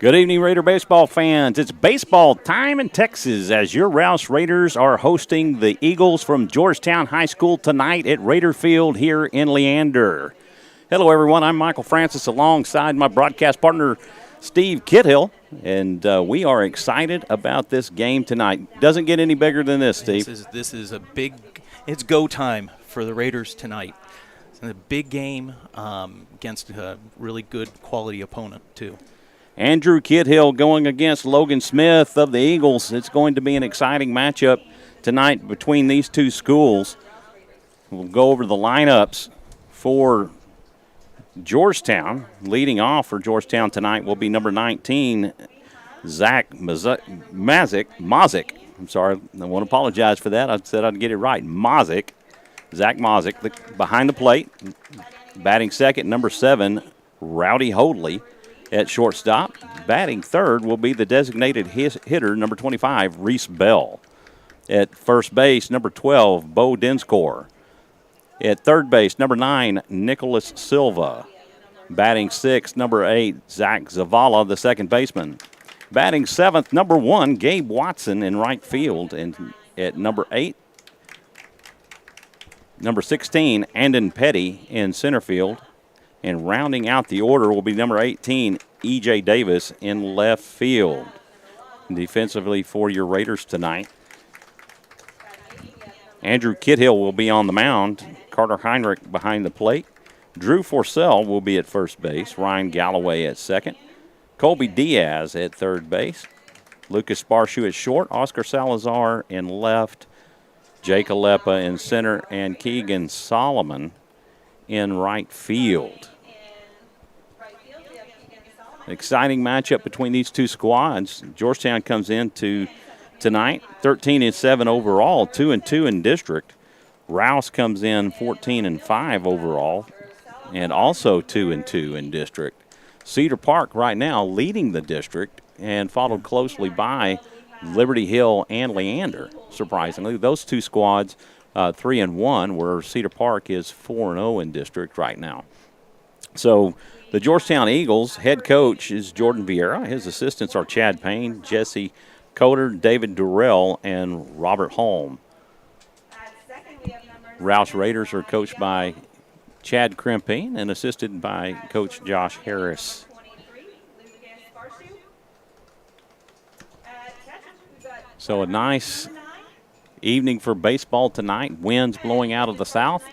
Good evening, Raider baseball fans. It's baseball time in Texas as your Rouse Raiders are hosting the Eagles from Georgetown High School tonight at Raider Field here in Leander. Hello, everyone. I'm Michael Francis alongside my broadcast partner, Steve Kidhill, and we are excited about this game tonight. Doesn't get any bigger than this, Steve. This is a big – it's go time for the Raiders tonight. It's a big game against a really good quality opponent, too. Andrew Kidhill going against Logan Smith of the Eagles. It's going to be an exciting matchup tonight between these two schools. We'll go over the lineups for Georgetown. Leading off for Georgetown tonight will be number 19, Zach Mazik. I'm sorry, I want to apologize for that. I said I'd get it right. Zach Mazik, behind the plate. Batting second, number 7, Rowdy Hoadley. At shortstop, batting third will be the designated hitter, number 25, Reese Bell. At first base, number 12, Bo Dinscore. At third base, number 9, Nicholas Silva. Batting sixth, number 8, Zach Zavala, the second baseman. Batting seventh, number 1, Gabe Watson in right field. And at number 8, number 16, Andon Petty in center field. And rounding out the order will be number 18, E.J. Davis in left field. Defensively for your Raiders tonight, Andrew Kidhill will be on the mound. Carter Heinrich behind the plate. Drew Forsell will be at first base. Ryan Galloway at second. Colby Diaz at third base. Lucas Sparshu at short. Oscar Salazar in left. Jake Alepa in center. And Keegan Solomon in right field. Exciting matchup between these two squads. Georgetown comes into tonight 13-7 overall, 2-2 in district. Rouse comes in 14-5 overall, and also 2-2 in district. Cedar Park right now leading the district, and followed closely by Liberty Hill and Leander. Surprisingly, those two squads 3-1, where Cedar Park is 4-0 in district right now. So the Georgetown Eagles head coach is Jordan Vieira. His assistants are Chad Payne, Jesse Coder, David Durrell, and Robert Holm. Rouse Raiders are coached by Chad Krimpine and assisted by Coach Josh Harris. So a nice evening for baseball tonight. Winds blowing out of the south.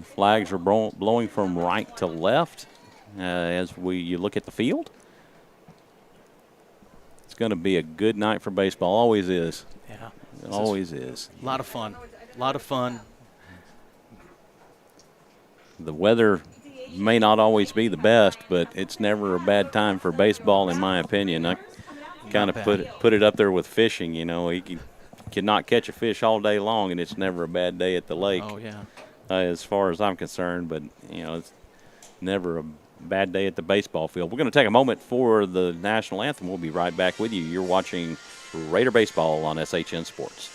Flags are blowing from right to left as you look at the field. It's going to be a good night for baseball. Always is. Yeah. It always is. A lot of fun. A lot of fun. The weather may not always be the best, but it's never a bad time for baseball, in my opinion. I kind of put it up there with fishing. You know, you cannot catch a fish all day long, and it's never a bad day at the lake. Oh, yeah. As far as I'm concerned, but, you know, it's never a bad day at the baseball field. We're going to take a moment for the national anthem. We'll be right back with you. You're watching Raider Baseball on SHN Sports.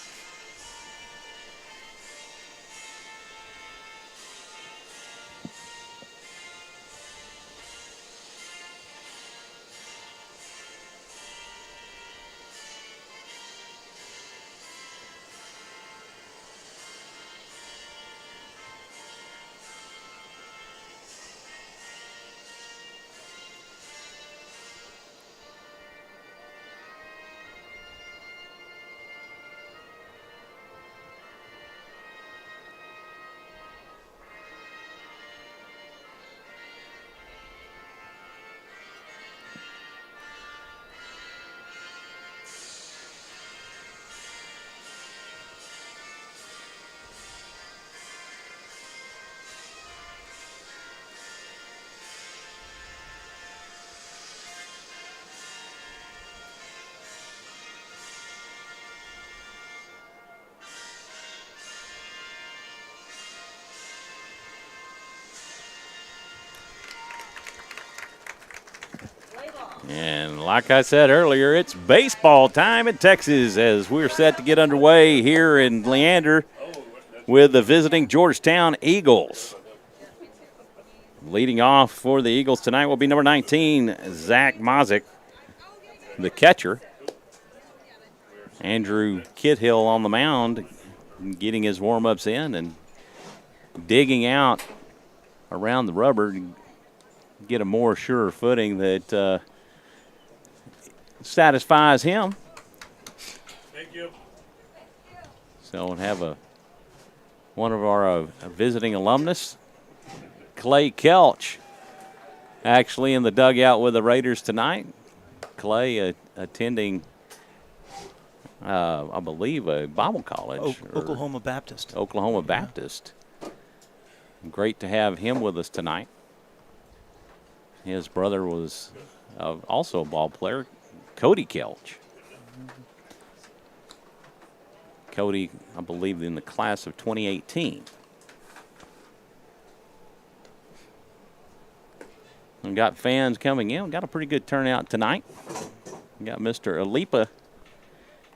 And like I said earlier, it's baseball time in Texas as we're set to get underway here in Leander with the visiting Georgetown Eagles. Leading off for the Eagles tonight will be number 19, Zach Mazik. the catcher. Andrew Kidhill on the mound, getting his warm-ups in and digging out around the rubber to get a more sure footing that satisfies him. Thank you. So we'll have one of our visiting alumnus, Clay Kelch, actually in the dugout with the Raiders tonight. Clay attending, I believe, a Bible college. Oklahoma Baptist. Oklahoma Baptist. Great to have him with us tonight. His brother was also a ball player, Cody Kelch. Cody, I believe, in the class of 2018. We got fans coming in. We got a pretty good turnout tonight. We got Mr. Alipa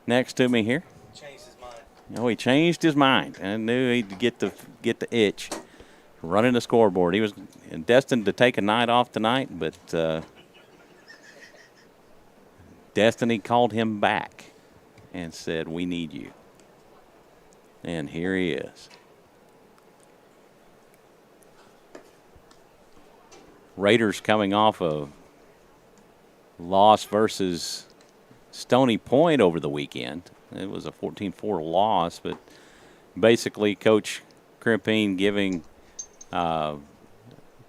next to me here. Changed his mind. Oh, he changed his mind. I knew he'd get the itch. Running the scoreboard. He was destined to take a night off tonight, but Destiny called him back and said, "We need you." And here he is. Raiders coming off a loss versus Stony Point over the weekend. It was a 14-4 loss, but basically Coach Crimpine giving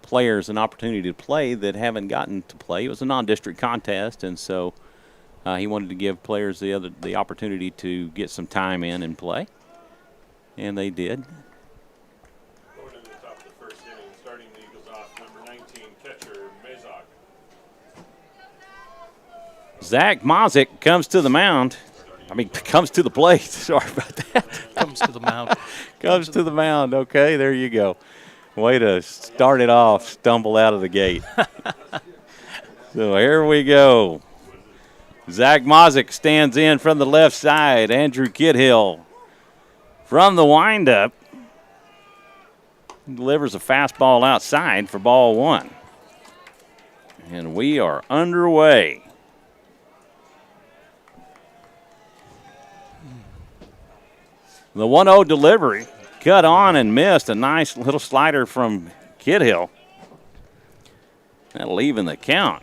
players an opportunity to play that haven't gotten to play. It was a non-district contest, and so he wanted to give players the opportunity to get some time in and play, and they did. Going into the top of the first inning, starting the Eagles off, number 19, catcher Mazok. Zach Mozik comes to the mound. Comes to the plate. Sorry about that. Comes to the mound. Comes to the mound. Okay, there you go. Way to start it off, stumble out of the gate. So here we go. Zach Mozik stands in from the left side. Andrew Kidhill from the windup delivers a fastball outside for ball one. And we are underway. The 1-0 delivery. Cut on and missed. A nice little slider from Kidhill. That'll even the count.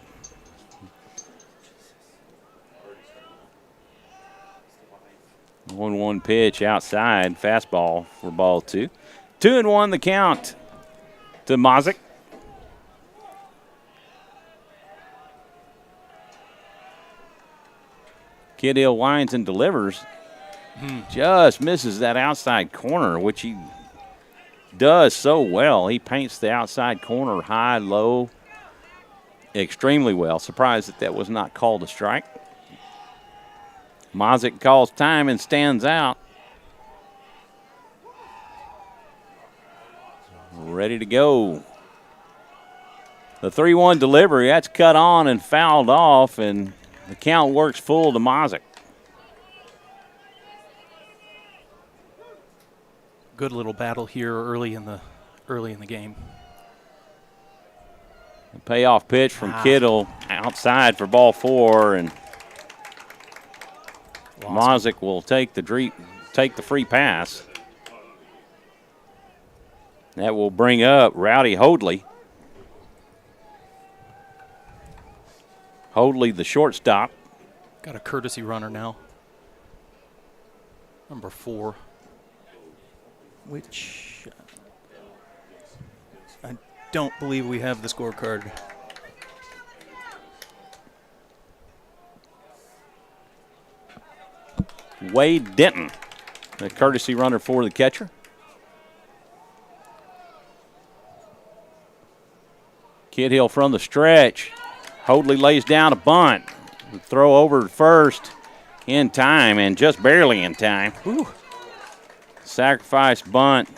One pitch outside. Fastball for ball two. 2-1 the count to Mozik. Kidhill winds and delivers. Just misses that outside corner, which he does so well. He paints the outside corner high, low, extremely well. Surprised that was not called a strike. Mozik calls time and stands out. Ready to go. The 3-1 delivery, that's cut on and fouled off, and the count works full to Mozik. Good little battle here early in the game. A payoff pitch from Kittle outside for ball four, and Mozik will take the free pass. That will bring up Rowdy Hoadley. Hoadley, the shortstop. Got a courtesy runner now. Number 4. Which I don't believe we have the scorecard. Wade Denton, the courtesy runner for the catcher. Kidhill from the stretch. Hoadley lays down a bunt. Throw over to first in time, and just barely in time. Whew. Sacrifice bunt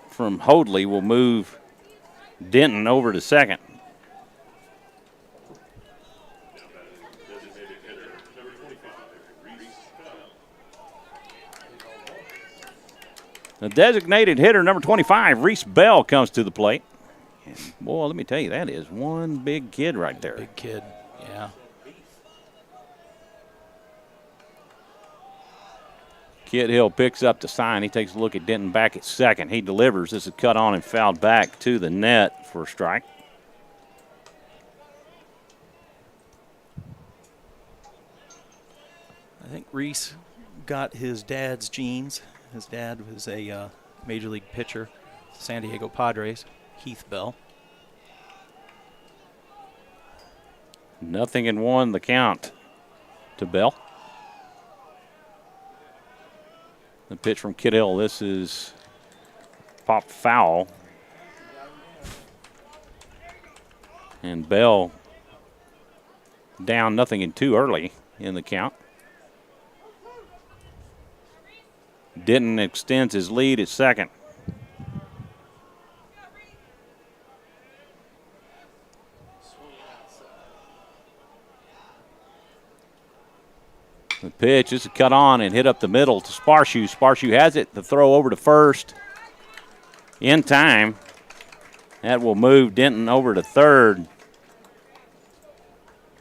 from Hoadley will move Denton over to second. The designated hitter, number 25, Reese Bell, comes to the plate. And boy, let me tell you, that is one big kid right there. Big kid, yeah. Kid Hill picks up the sign. He takes a look at Denton back at second. He delivers. This is cut on and fouled back to the net for a strike. I think Reese got his dad's genes. His dad was a major league pitcher, San Diego Padres, Heath Bell. 0-1 the count to Bell. The pitch from Kid Hill. This is popped foul. And Bell down 0-2 early in the count. Denton extends his lead at second. The pitch is cut on and hit up the middle to Sparshoe. Sparshoe has it. The throw over to first in time. That will move Denton over to third.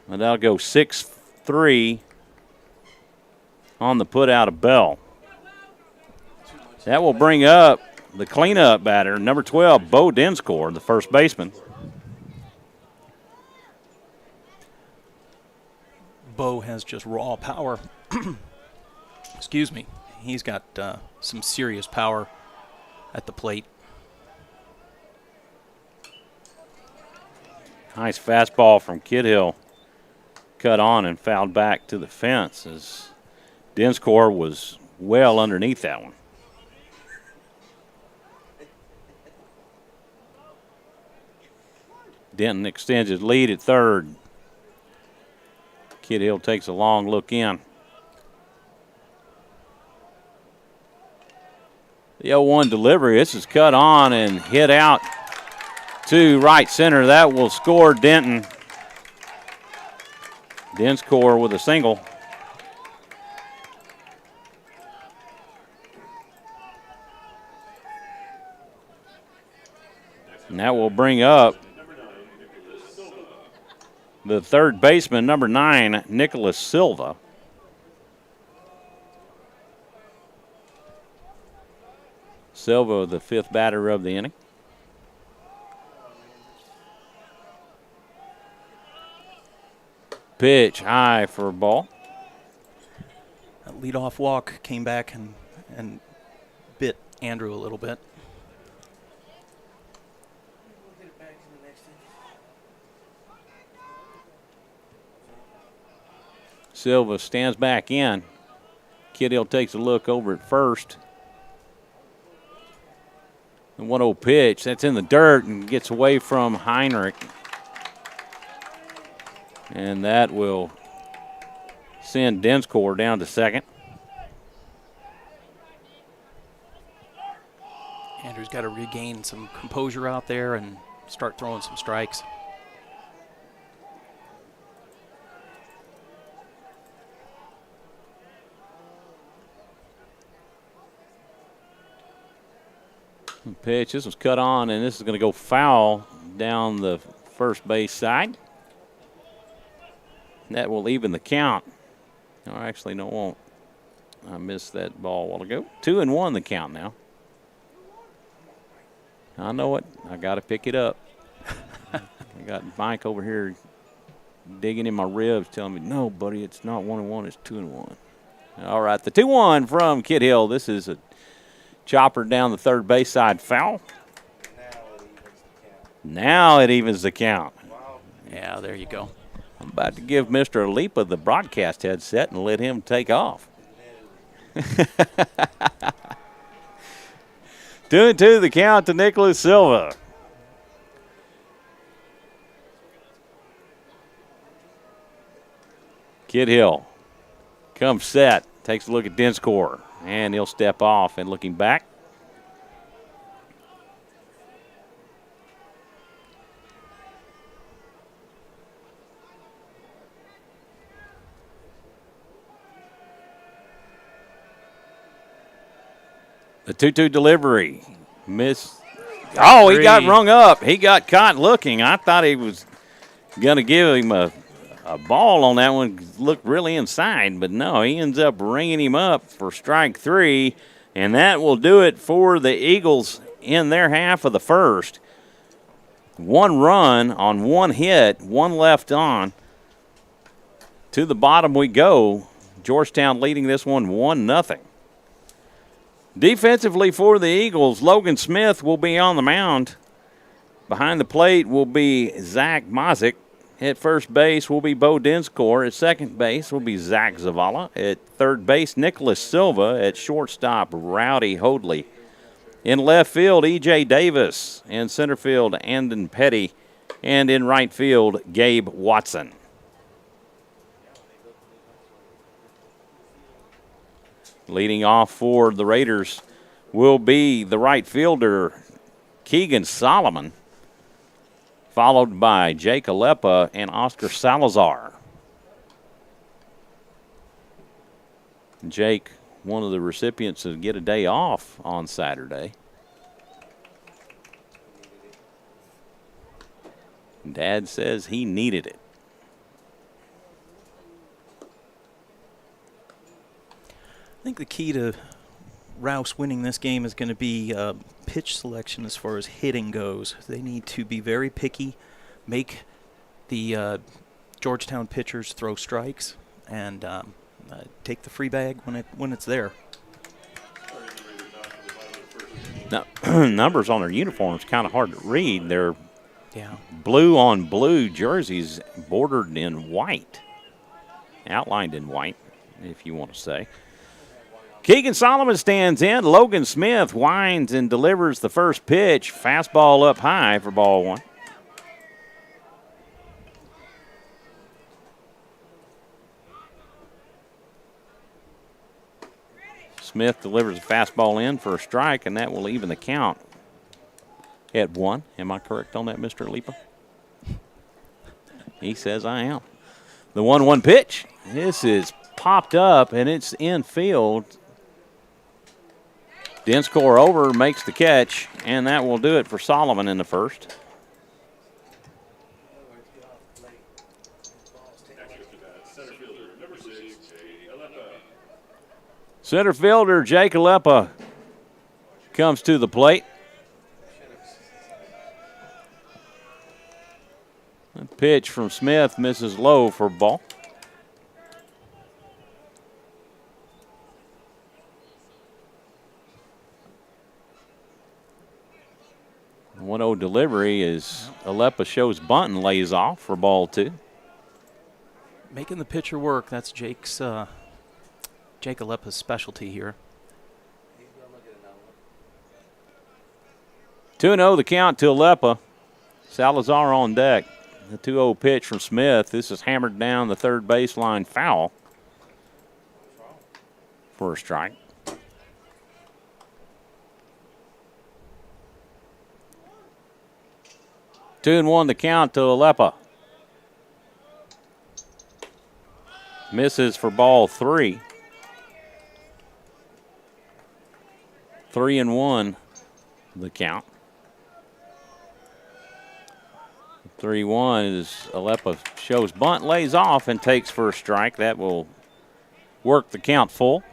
And that'll go 6-3 on the put out of Bell. That will bring up the cleanup batter, number 12, Bo Dinscore, the first baseman. Bo has just raw power. Excuse me. He's got some serious power at the plate. Nice fastball from Kid Hill. Cut on and fouled back to the fence as Dinscore was well underneath that one. Denton extends his lead at third. Kid Hill takes a long look in. The 0-1 delivery. This is cut on and hit out to right center. That will score Denton. Dinscore with a single. And that will bring up the third baseman, number 9, Nicholas Silva. Silva, the fifth batter of the inning. Pitch high for a ball. That leadoff walk came back and bit Andrew a little bit. Silva stands back in. Kid Hill takes a look over at first. The 1-0 pitch, that's in the dirt and gets away from Heinrich. And that will send Dinscore down to second. Andrew's got to regain some composure out there and start throwing some strikes. Pitch, this was cut on, and this is going to go foul down the first base side. That will even the count. No, actually, no, it won't. I missed that ball a while ago. 2-1 the count now. I know it. I got to pick it up. I got Mike over here digging in my ribs telling me, no, buddy, it's not 1-1, it's 2-1. All right, the 2-1 from Kid Hill. This is a chopper down the third base side foul. Now it evens the count. Yeah, there you go. I'm about to give Mr. Alipa the broadcast headset and let him take off. 2-2 the count to Nicholas Silva. Kid Hill comes set, takes a look at Dinscore, and he'll step off and looking back. The 2-2 delivery. Miss. Oh, he got rung up. He got caught looking. I thought he was going to give him a a ball on that one. Looked really inside, but no, he ends up ringing him up for strike 3, and that will do it for the Eagles in their half of the first. 1 run on 1 hit, 1 left on. To the bottom we go. Georgetown leading this one 1-0. Defensively for the Eagles, Logan Smith will be on the mound. Behind the plate will be Zach Mazik. At first base will be Bo Dinscore. At second base will be Zach Zavala. At third base, Nicholas Silva. At shortstop, Rowdy Hoadley. In left field, E.J. Davis. In center field, Andon Petty. And in right field, Gabe Watson. Leading off for the Raiders will be the right fielder, Keegan Solomon, followed by Jake Alepa and Oscar Salazar. Jake, one of the recipients to get a day off on Saturday. Dad says he needed it. I think the key to Rouse winning this game is going to be pitch selection as far as hitting goes. They need to be very picky, make the Georgetown pitchers throw strikes, and take the free bag when it's there. Now, numbers on their uniforms kind of hard to read. They're blue on blue jerseys bordered in white, outlined in white, if you want to say. Keegan Solomon stands in. Logan Smith winds and delivers the first pitch. Fastball up high for ball 1. Smith delivers a fastball in for a strike, and that will even the count at 1. Am I correct on that, Mr. Lipa? He says I am. The 1-1 pitch. This is popped up, and it's infield. Dinscore over, makes the catch, and that will do it for Solomon in the first. Center fielder Jake Alepa comes to the plate. A pitch from Smith misses low for ball. 1-0 delivery as Alepa shows bunt and lays off for ball 2. Making the pitcher work, that's Jake Alepa's specialty here. 2-0 the count to Alepa. Salazar on deck. The 2-0 pitch from Smith. This is hammered down the third baseline foul for a strike. 2-1 the count to Alepa. Misses for ball 3. 3-1 the count. 3-1 is Alepa shows bunt, lays off, and takes first strike. That will work the count full.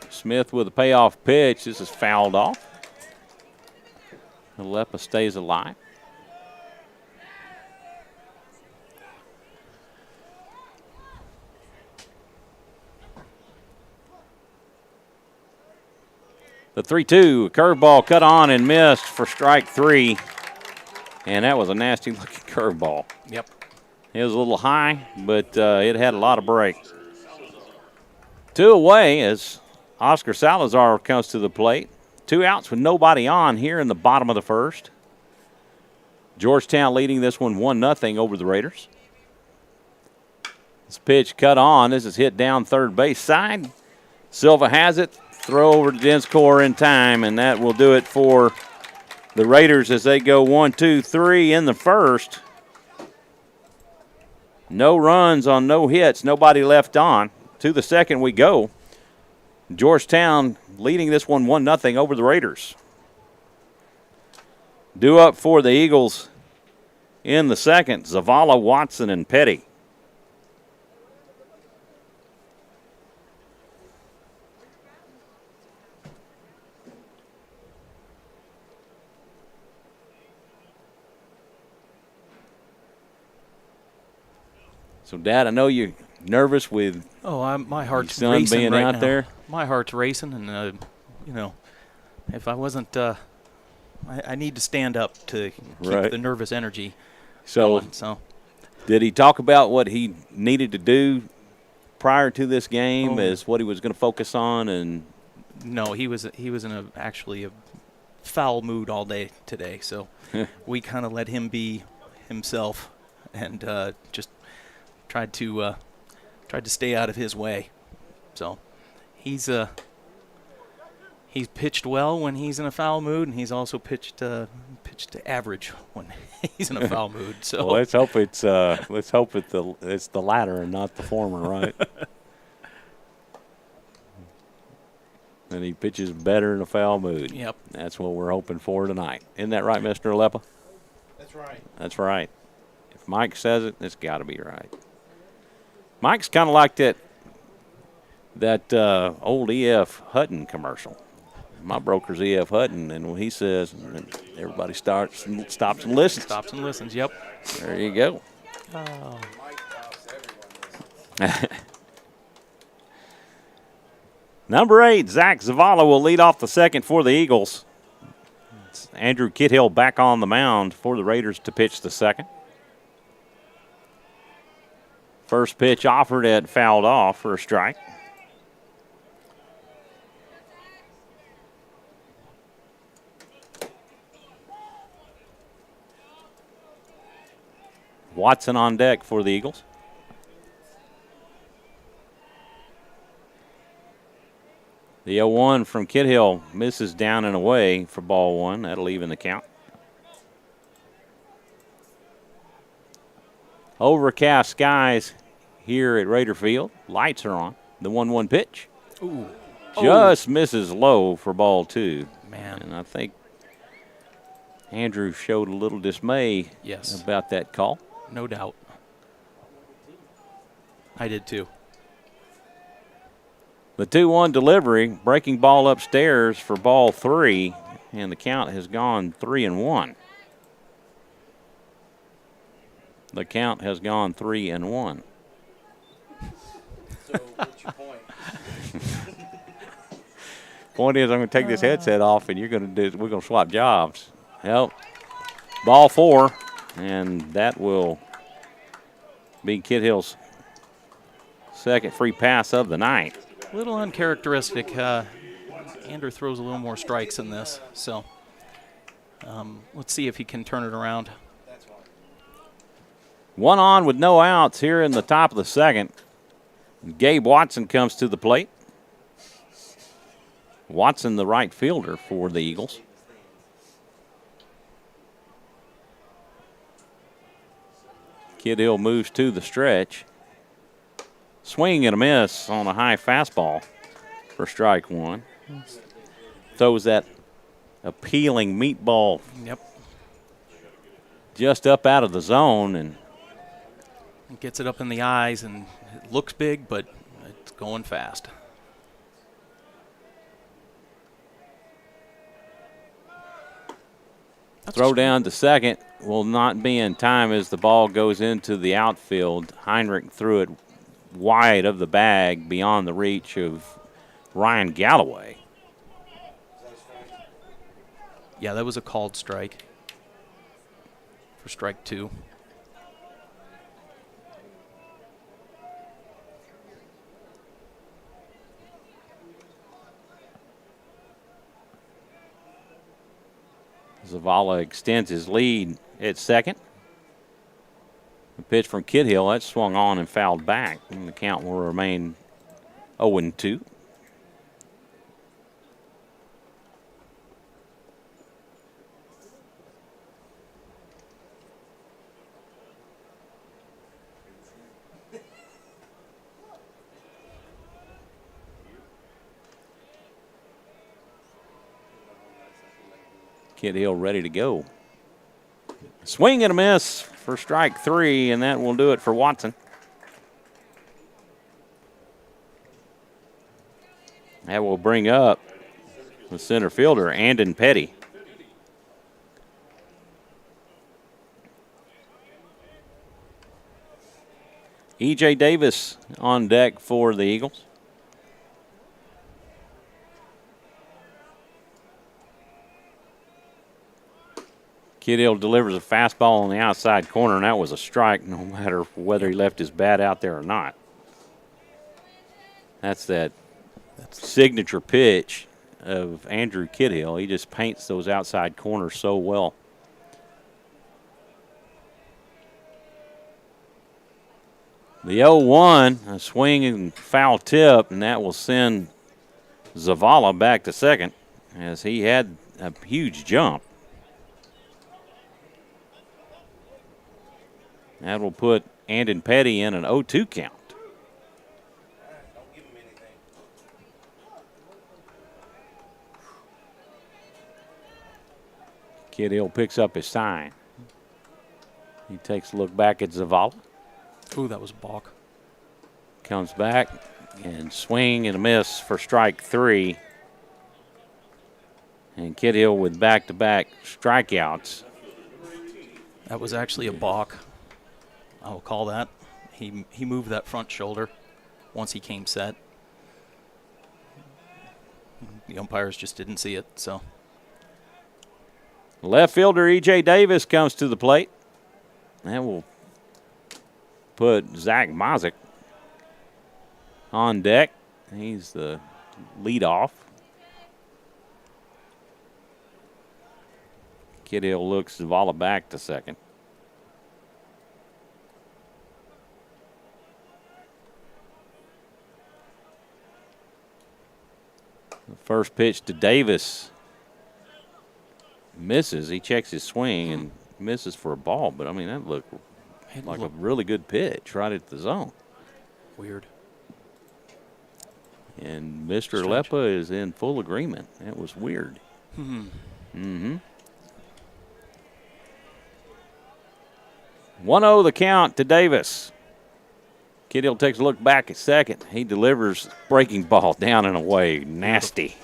Smith with a payoff pitch. This is fouled off. Alepa stays alive. The 3-2, curveball cut on and missed for strike 3. And that was a nasty looking curveball. Yep. It was a little high, but it had a lot of break. 2 away as Oscar Salazar comes to the plate. 2 outs with nobody on here in the bottom of the first. Georgetown leading this one 1-0 over the Raiders. This pitch cut on. This is hit down third base side. Silva has it. Throw over to Dinscore in time, and that will do it for the Raiders as they go 1-2-3 in the first. No runs on no hits, nobody left on. To the second we go. Georgetown leading this one 1-0 over the Raiders. Due up for the Eagles in the second, Zavala, Watson, and Petty. So, Dad, I know you're nervous with my heart's son racing being right out now. there. My heart's racing, and if I wasn't, I need to stand up to keep the nervous energy going. So, did he talk about what he needed to do prior to this game as what he was going to focus on? And no, he was in actually a foul mood all day today. So we kind of let him be himself and just tried to stay out of his way. So he's pitched well when he's in a foul mood, and he's also pitched to average when he's in a foul mood. So well, let's hope it's the latter and not the former, right? And he pitches better in a foul mood. Yep. That's what we're hoping for tonight. Isn't that right, Mr. Alepa? That's right. That's right. If Mike says it, it's got to be right. Mike's kind of like that old E.F. Hutton commercial. My broker's E.F. Hutton, and when he says, everybody stops and listens. Stops and listens, yep. There you go. Oh. Mike stops everyone. Number 8, Zach Zavala will lead off the second for the Eagles. It's Andrew Kidhill back on the mound for the Raiders to pitch the second. First pitch offered at fouled off for a strike. Watson on deck for the Eagles. The 0-1 from Kidhill misses down and away for ball one. That'll even the count. Overcast skies here at Raider Field. Lights are on. The 1-1 pitch. Ooh. Just misses low for ball two. Man. And I think Andrew showed a little dismay about that call. No doubt. I did too. The 2-1 delivery, breaking ball upstairs for ball three, and the count has gone 3-1. The count has gone 3-1. So what's your point? Point is, I'm going to take this headset off, and we're going to swap jobs. Well, ball four, and that will be Kidhill's second free pass of the night. A little uncharacteristic. Andrew throws a little more strikes in this, so let's see if he can turn it around. One on with no outs here in the top of the second. Gabe Watson comes to the plate. Watson, the right fielder for the Eagles. Kidhill moves to the stretch. Swing and a miss on a high fastball for strike one. Throws that appealing meatball just up out of the zone and gets it up in the eyes, and it looks big, but it's going fast. Throw down to second will not be in time as the ball goes into the outfield. Heinrich threw it wide of the bag beyond the reach of Ryan Galloway. Yeah, that was a called strike for strike two. Zavala extends his lead at second. The pitch from Kidhill, that swung on and fouled back, and the count will remain 0-2. Kidhill ready to go. Swing and a miss for strike 3, and that will do it for Watson. That will bring up the center fielder, Andon Petty. E.J. Davis on deck for the Eagles. Kid Hill delivers a fastball on the outside corner, and that was a strike no matter whether he left his bat out there or not. That's signature pitch of Andrew Kidhill. He just paints those outside corners so well. The 0-1, a swing and foul tip, and that will send Zavala back to second as he had a huge jump. That will put Andon Petty in an 0-2 count. Don't give him anything. Kid Hill picks up his sign. He takes a look back at Zavala. Ooh, that was a balk. Comes back and swing and a miss for strike 3. And Kid Hill with back-to-back strikeouts. That was actually a balk. I will call that. He moved that front shoulder once he came set. The umpires just didn't see it, so. Left fielder E.J. Davis comes to the plate. That will put Zach Mozick on deck. He's the leadoff. Kid Hill looks Zavala back to second. The first pitch to Davis misses. He checks his swing and misses for a ball, but I mean, that looked like a really good pitch right at the zone. Weird. And Mr. Strange. Lepa is in full agreement. That was weird. Mm-hmm. 1-0 the count to Davis. Kiddill takes a look back at second. He delivers breaking ball down and away. Nasty.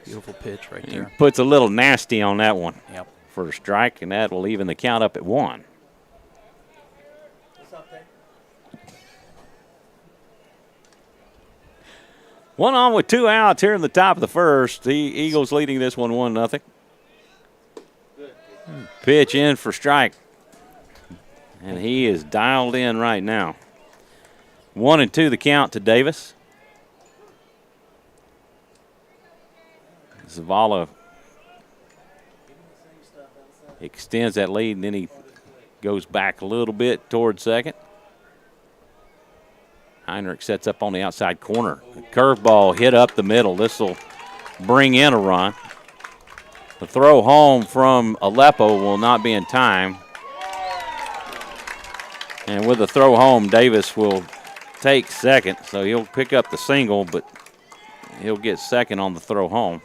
Beautiful pitch right He there. puts a little nasty on that one Yep. for a strike, and that will even the count up at 1. What's up there? One on with 2 outs here in the top of the first. The Eagles leading this one 1-0. Pitch in for strike. And he is dialed in right now. 1-2 the count to Davis. Zavala extends that lead, and then he goes back a little bit toward second. Heinrich sets up on the outside corner. The curveball hit up the middle. This will bring in a run. The throw home from Aleppo will not be in time. And with the throw home, Davis will take second. So he'll pick up the single, but he'll get second on the throw home.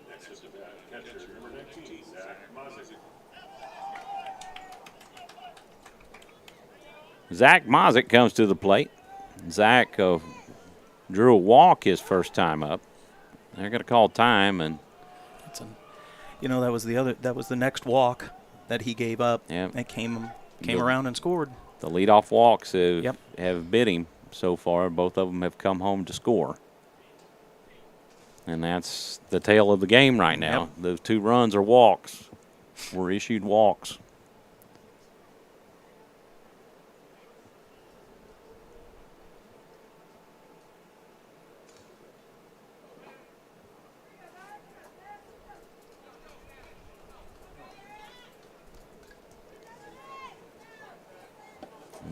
Next is the catcher, number 19, Zach Mozick. Zach Mozick comes to the plate. Zach drew a walk his first time up. They're going to call time, and That was the next walk that he gave up. Yeah. It came around and scored. the leadoff walks have bit him so far. Both of them have come home to score. And that's the tale of the game right now. Yep. Those 2 runs are walks, were issued walks.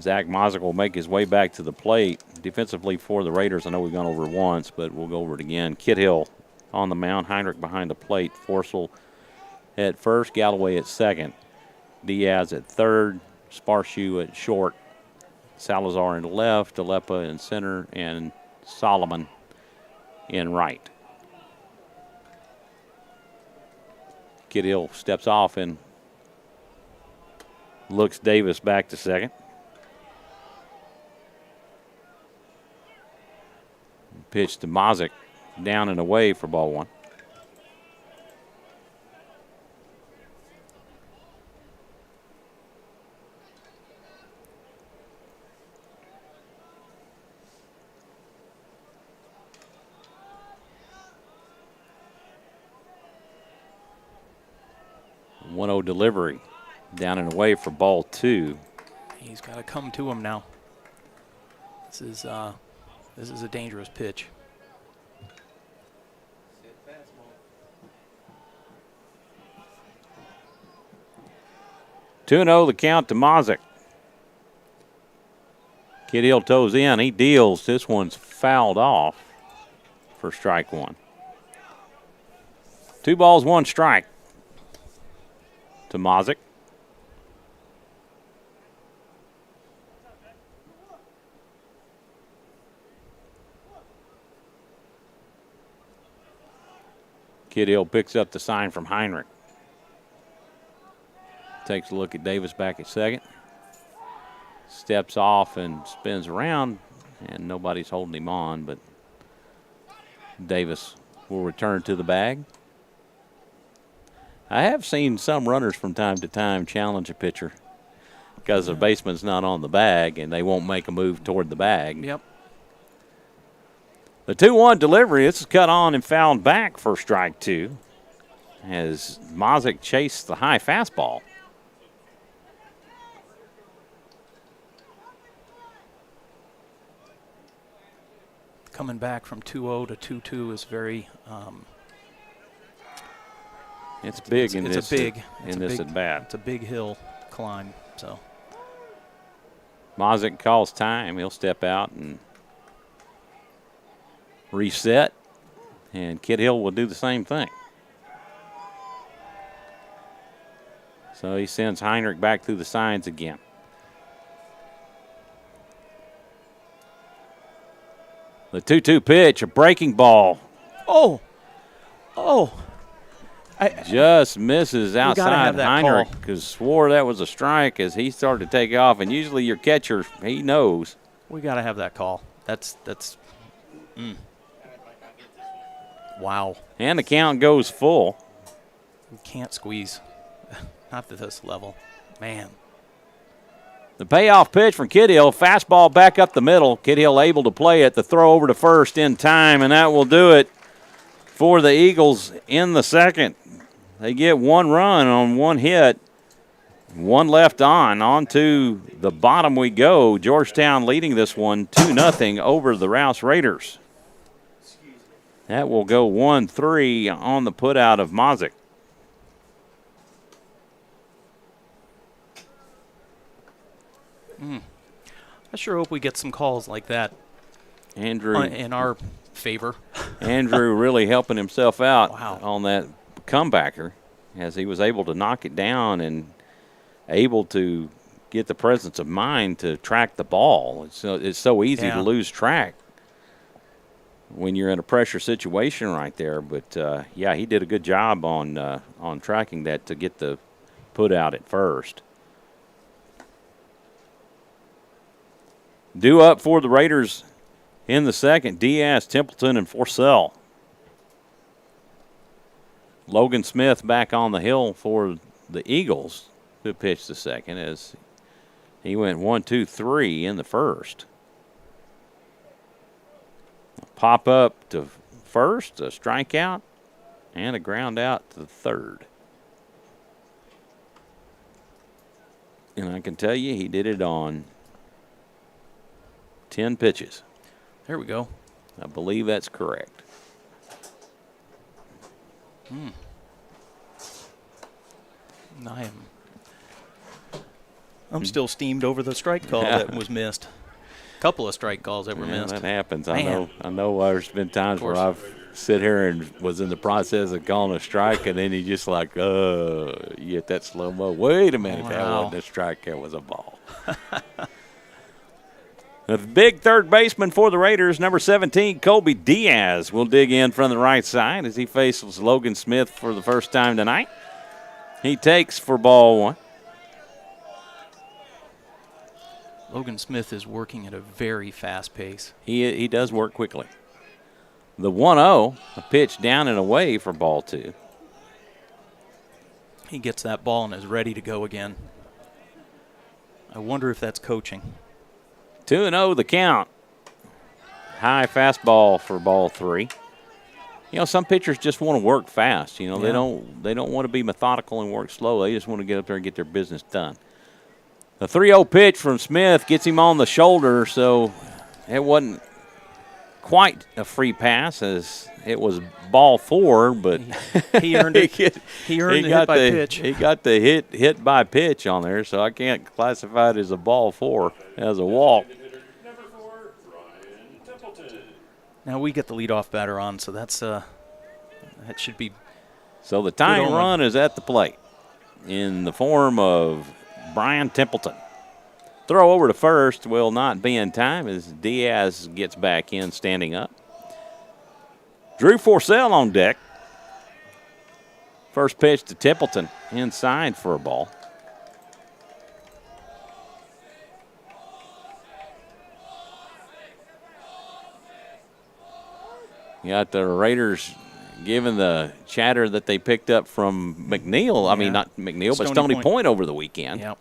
Zach Mozick will make his way back to the plate. Defensively for the Raiders, I know we've gone over it once, but we'll go over it again. Kidhill on the mound, Heinrich behind the plate, Forsell at first, Galloway at second, Diaz at third, Sparshoe at short, Salazar in left, Alepa in center, and Solomon in right. Kid Hill steps off and looks Davis back to second. Pitch to Mazick, down and away for ball one. One-0 delivery, down and away for ball two. He's got to come to him now. This is a dangerous pitch. 2-0 the count to Mazick. Kid Hill toes in. He deals. This one's fouled off for strike one. 2 balls, 1 strike to Mazick. Kid Hill picks up the sign from Heinrich. Takes a look at Davis back at second. Steps off and spins around, and nobody's holding him on, but Davis will return to the bag. I have seen some runners from time to time challenge a pitcher because the baseman's not on the bag and they won't make a move toward the bag. Yep. The 2-1 delivery, this is cut on and fouled back for strike two as Mazick chased the high fastball. Coming back from 2-0 to 2-2 is very. It's big in this at bat. It's a big hill climb. So Mazick calls time. He'll step out and reset, and Kid Hill will do the same thing. So he sends Heinrich back through the signs again. The 2-2 pitch, a breaking ball. Oh. Just misses outside Heinrich call. because swore that was a strike as he started to take off. And usually your catcher, he knows. We got to have that call. That's. Wow. And the count goes full. We can't squeeze. Not to this level. Man. The payoff pitch from Kid Hill, fastball back up the middle. Kid Hill able to play it. The throw over to first in time, and that will do it for the Eagles in the second. They get 1 run on 1 hit, 1 left on to the bottom we go. Georgetown leading this one 2-0 over the Rouse Raiders. That will go 1-3 on the putout of Mazick. I sure hope we get some calls like that. Andrew in our favor. Andrew really helping himself out Wow. on that comebacker as he was able to knock it down and able to get the presence of mind to track the ball. It's so easy to lose track when you're in a pressure situation right there. But, yeah, he did a good job on tracking that to get the put out at first. Due up for the Raiders in the second, Diaz, Templeton, and Forcell. Logan Smith back on the hill for the Eagles who pitched the second as he went 1-2-3 in the first. Pop up to first, a strikeout, and a ground out to third. And I can tell you he did it on 10 pitches. There we go. I believe that's correct. I'm still steamed over the strike call that was missed. Couple of strike calls that were missed. That happens. Man. I know there's been times where I've sit here and was in the process of calling a strike, and then you just like, you get that slow-mo. Wait a minute, that wasn't a strike, that was a ball. The big third baseman for the Raiders, number 17, Colby Diaz, will dig in from the right side as he faces Logan Smith for the first time tonight. He takes for ball one. Logan Smith is working at a very fast pace. He does work quickly. The 1-0, a pitch down and away for ball two. He gets that ball and is ready to go again. I wonder if that's coaching. 2-0 the count. High fastball for ball three. You know, some pitchers just want to work fast. You know, they don't want to be methodical and work slow. They just want to get up there and get their business done. The 3-0 pitch from Smith gets him on the shoulder, so it wasn't quite a free pass as it was ball four, but he earned it. He earned the hit by pitch. He got the hit by pitch on there, so I can't classify it as a ball four, as a walk. Number 4, Brian Templeton. Now we get the leadoff batter on, so that's that should be. So the tying run is at the plate in the form of Brian Templeton. Throw over to first will not be in time as Diaz gets back in standing up. Drew Forcell on deck. First pitch to Templeton, inside for a ball. You got the Raiders giving the chatter that they picked up from McNeil. I mean, not McNeil, but Stony Point over the weekend. Yep.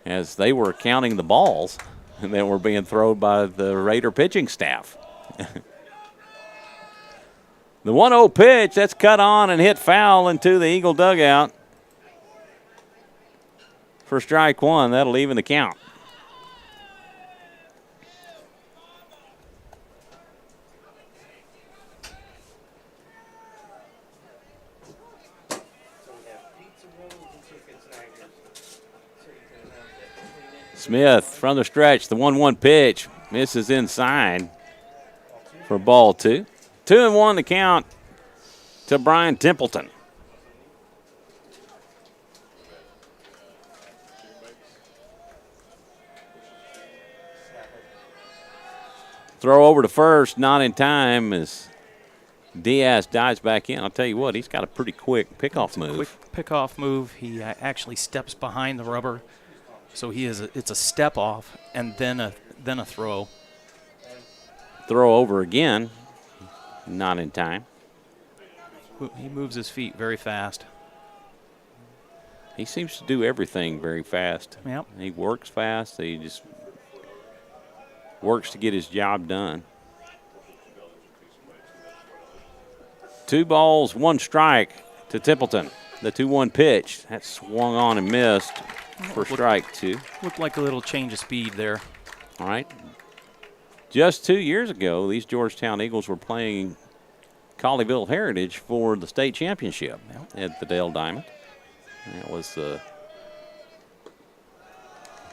As they were counting the balls that were being thrown by the Raider pitching staff. The 1-0 pitch, that's cut on and hit foul into the Eagle dugout. For strike one, that'll even the count. Smith from the stretch, the 1-1 pitch, misses inside for ball two. 2-1 the count to Brian Templeton. Throw over to first, not in time as Diaz dives back in. I'll tell you what, he's got a pretty quick pickoff move. Quick pickoff move. He actually steps behind the rubber. So it's a step off and then a throw. Throw over again, not in time. He moves his feet very fast. He seems to do everything very fast. Yep. He works fast. He just works to get his job done. 2 balls, 1 strike to Templeton. The 2-1 pitch, that swung on and missed for strike 2. Looked like a little change of speed there. All right. Just 2 years ago, these Georgetown Eagles were playing Colleyville Heritage for the state championship at the Dale Diamond. That was the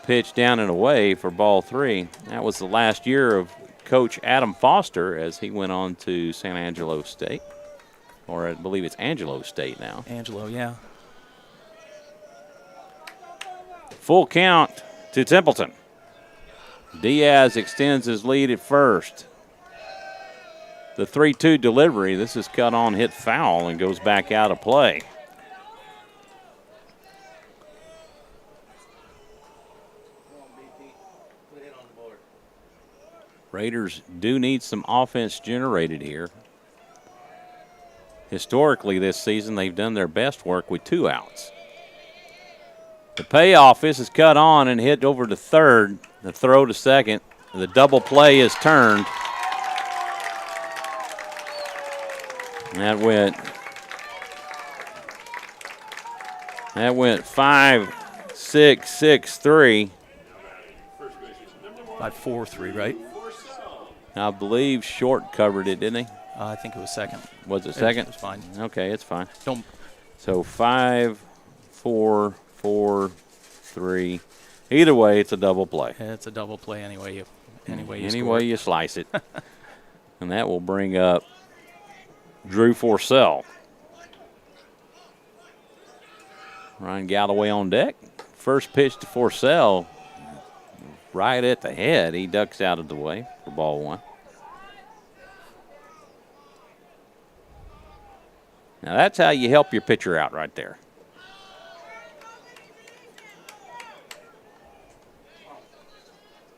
pitch down and away for ball 3. That was the last year of Coach Adam Foster as he went on to San Angelo State. Or I believe it's Angelo State now. Angelo, yeah. Full count to Templeton. Diaz extends his lead at first. The 3-2 delivery, this is cut on, hit foul, and goes back out of play. Raiders do need some offense generated here. Historically this season, they've done their best work with 2 outs. The payoff, this is cut on and hit over to third. The throw to second. The double play is turned. And that went 5-6-6-3. 5-4-3, right? I believe Short covered it, didn't he? I think it was second. Was it second? It's fine. Okay, it's fine. Don't. So 5-4-4-3. Either way, it's a double play. It's a double play anyway. Anyway you slice it. And that will bring up Drew Forcell. Ryan Galloway on deck. First pitch to Forcell. right at the head. He ducks out of the way for ball 1. Now that's how you help your pitcher out right there.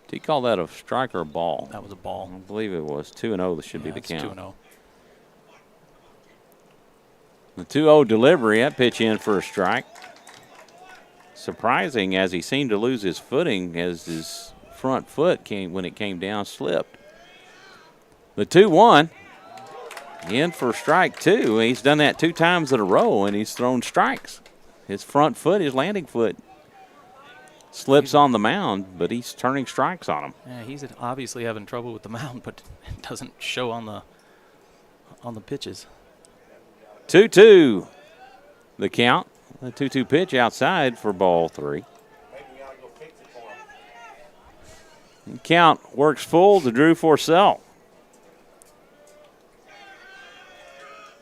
Did he call that a strike or a ball? That was a ball. I believe it was 2-0. That should be the count. 2-0. The 2-0 delivery, that pitch in for a strike. Surprising, as he seemed to lose his footing as his front foot when it came down, slipped. The 2-1, in for strike 2. He's done that 2 times in a row, and he's thrown strikes. His front foot, his landing foot, slips on the mound, but he's turning strikes on him. Yeah, he's obviously having trouble with the mound, but it doesn't show on the pitches. 2-2, the count. The 2-2 pitch outside for ball 3. Maybe we ought to go fix it for him. The count works full to Drew Forcell.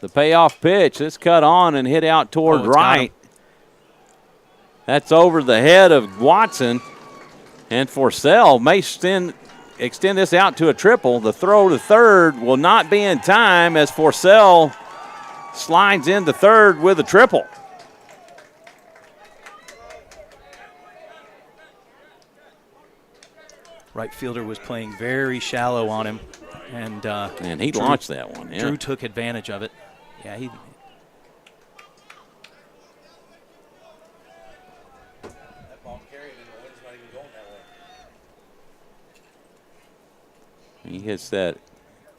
The payoff pitch, it's cut on and hit out toward it's got right. him. That's over the head of Watson. And Forcell may extend this out to a triple. The throw to third will not be in time as Forcell slides into third with a triple. Right fielder was playing very shallow on him, and he launched that one. Yeah. Drew took advantage of it. Yeah, That ball carried and the wind's not even going that way. He hits that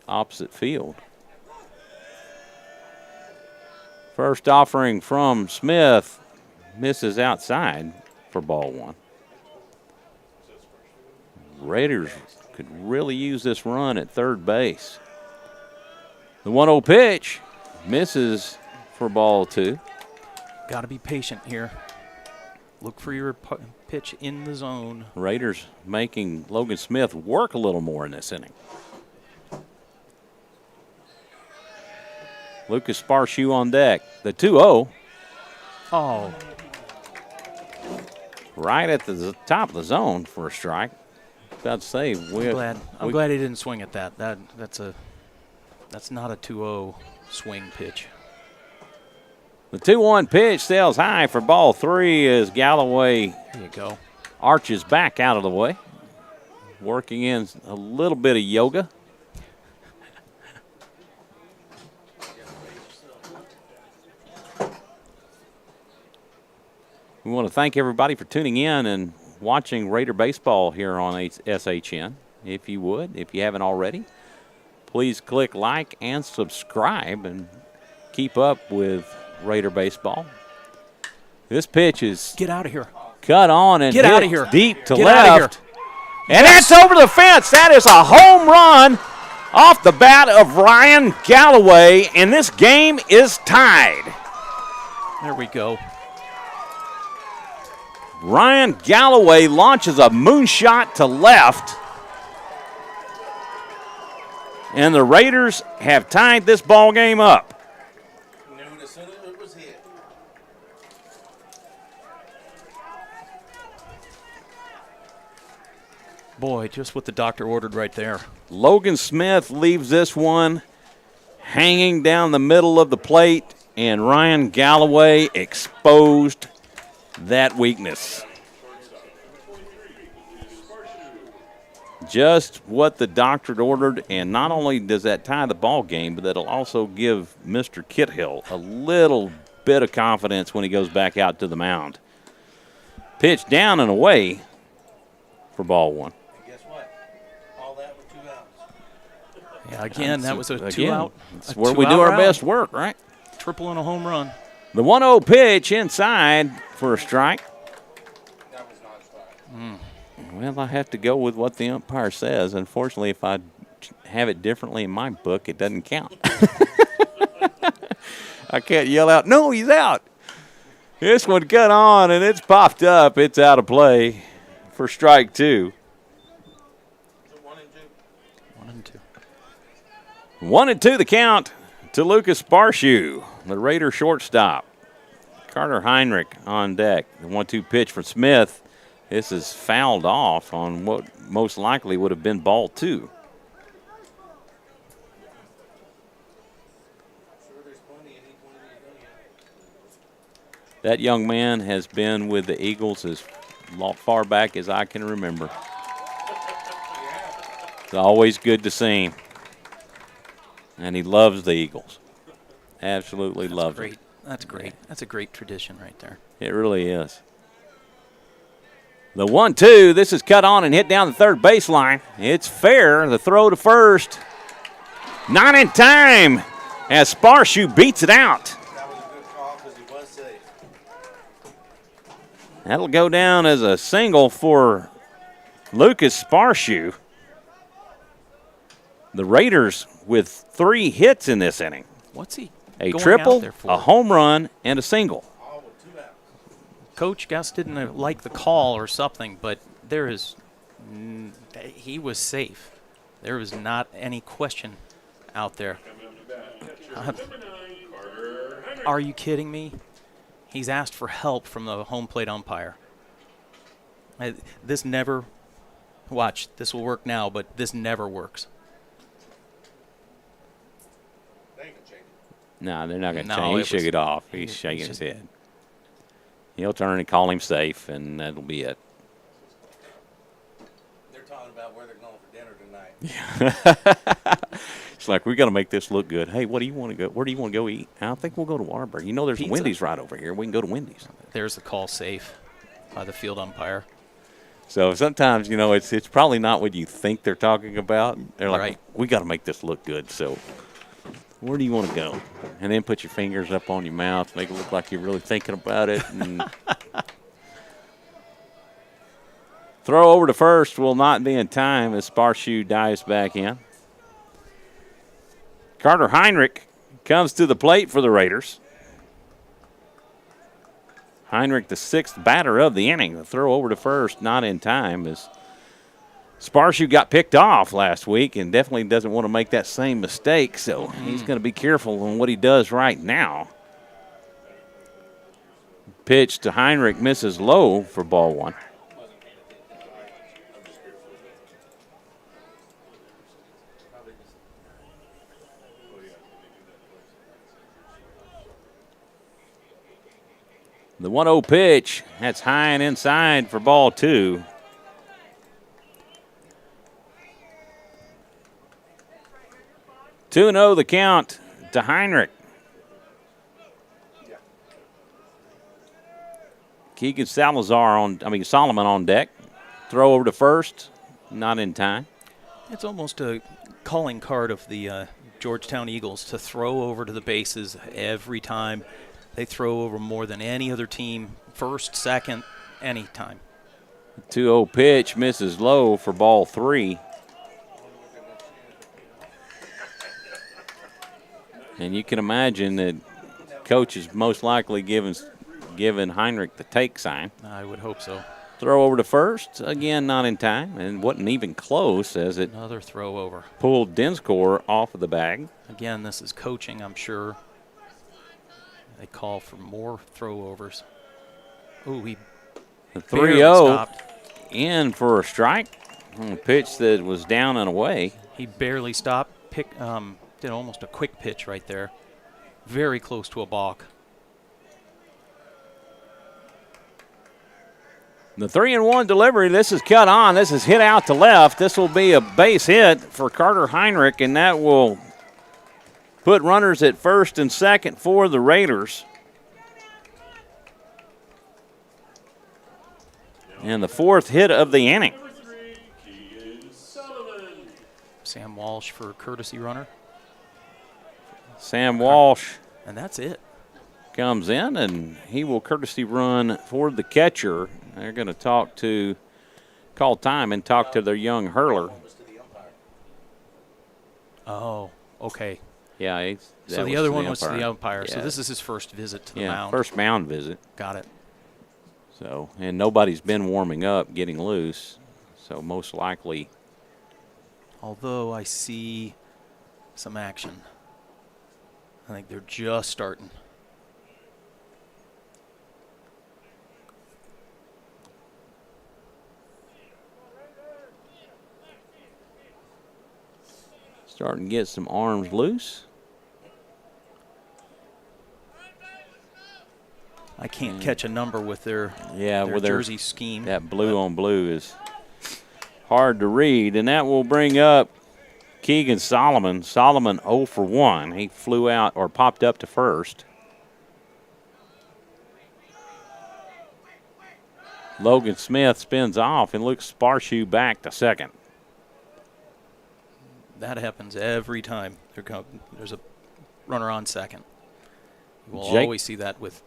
opposite field. First offering from Smith misses outside for ball 1. Raiders could really use this run at third base. The 1-0 pitch misses for ball 2. got to be patient here. Look for your pitch in the zone. Raiders making Logan Smith work a little more in this inning. Lucas Sparshoe on deck. The 2-0. Oh, Right at the top of the zone for a strike. About to say, I'm glad he didn't swing at that. That's not a 2-0 swing pitch. the 2-1 pitch sails high for ball 3 as Galloway There you go. arches back out of the way. Working in a little bit of yoga. We want to thank everybody for tuning in and watching Raider Baseball here on SHN. If you would, if you haven't already, please click like and subscribe and keep up with Raider Baseball. This pitch is Get out of here. cut on and Get hit outta here. deep to Get outta left. here. And that's over the fence. That is a home run off the bat of Ryan Galloway, and this game is tied. There we go. Ryan Galloway launches a moonshot to left. And the Raiders have tied this ball game up. Knew it as soon as it was hit. Boy, just what the doctor ordered right there. Logan Smith leaves this one hanging down the middle of the plate, and Ryan Galloway exposed that weakness. Just what the doctor ordered, and not only does that tie the ball game, but that'll also give Mr. Kithill a little bit of confidence when he goes back out to the mound. Pitch down and away for ball 1. And guess what? All that with 2 outs. Yeah, again, that was a Again, 2-out. That's a where we do 2-out our route. best work, right? Triple and a home run. The 1-0 pitch inside for a strike. That was not a strike. Well, I have to go with what the umpire says. Unfortunately, if I have it differently in my book, it doesn't count. I can't yell out, no, he's out. This one cut on, and it's popped up. It's out of play for strike 2. So 1 and 2. 1 and 2. 1-2 the count to Lucas Sparshoe, the Raider shortstop. Carter Heinrich on deck. The 1-2 pitch for Smith. This is fouled off on what most likely would have been ball 2. That young man has been with the Eagles as far back as I can remember. It's always good to see him. And he loves the Eagles. Absolutely loves great. them. That's great. That's a great tradition right there. It really is. The 1-2. This is cut on and hit down the third baseline. It's fair. The throw to first. Not in time as Sparshoe beats it out. That was a good call because he was safe. That'll go down as a single for Lucas Sparshoe. The Raiders with 3 hits in this inning. What's he A going triple, out there for? a home run, and a single. All with 2 outs. Coach Gus didn't like the call or something, but he was safe. There was not any question out there. Are you kidding me? He's asked for help from the home plate umpire. This never, watch, this will work now, but this never works. They ain't gonna change it. No, they're not going to No, change. it He shook was- it off. He's shaking his just- head. He'll turn and call him safe, and that'll be it. They're talking about where they're going for dinner tonight. It's like, we got to make this look good. Hey, what do you want to go? Where do you want to go eat? I think we'll go to Waterbury. You know, there's a Pizza? Wendy's right over here. We can go to Wendy's. There's the call safe by the field umpire. So sometimes, it's probably not what you think they're talking about. They're like, Right. we got to make this look good. So where do you want to go? And then put your fingers up on your mouth, make it look like you're really thinking about it. And throw over to first will not be in time as Sparshoe dives back in. Carter Heinrich comes to the plate for the Raiders. Heinrich, the 6th batter of the inning. The throw over to first, not in time, as Sparshoe got picked off last week and definitely doesn't want to make that same mistake, so he's going to be careful on what he does right now. Pitch to Heinrich misses low for ball 1. The 1-0 pitch, that's high and inside for ball 2. Two 2-0 the count to Heinrich. Keegan Solomon on deck. Throw over to first, not in time. It's almost a calling card of the Georgetown Eagles to throw over to the bases every time. They throw over more than any other team, first, second, anytime. 2-0 pitch misses low for ball 3. And you can imagine that coach is most likely giving Heinrich the take sign. I would hope so. Throw over to first, again not in time, and wasn't even close as it Another throw over. pulled Dinscore off of the bag. Again, this is coaching, I'm sure. They call for more throwovers. Ooh, he The barely 3-0 stopped. in for a strike on a pitch that was down and away. He barely stopped. Did almost a quick pitch right there. Very close to a balk. The 3-1 delivery, this is cut on. This is hit out to left. This will be a base hit for Carter Heinrich, and that will put runners at first and second for the Raiders. And the 4th hit of the inning. Sam Walsh for courtesy runner. Sam Walsh And that's it. comes in, and he will courtesy run for the catcher. They're going to call time and talk to their young hurler. Oh, okay. Yeah, So the other one was to the umpire. So Yeah. this is his first visit to the Yeah, mound. first mound visit. Got it. So, and nobody's been warming up, getting loose. So most likely, Although I see some action. I think they're just starting. Starting to get some arms loose. I can't catch a number with their with jersey scheme. That blue on blue is hard to read, and that will bring up Keegan Solomon. Solomon 0 for 1. He flew out or popped up to first. Logan Smith spins off and Luke Sparshoe back to second. That happens every time there's a runner on second. We'll Jake, always see that with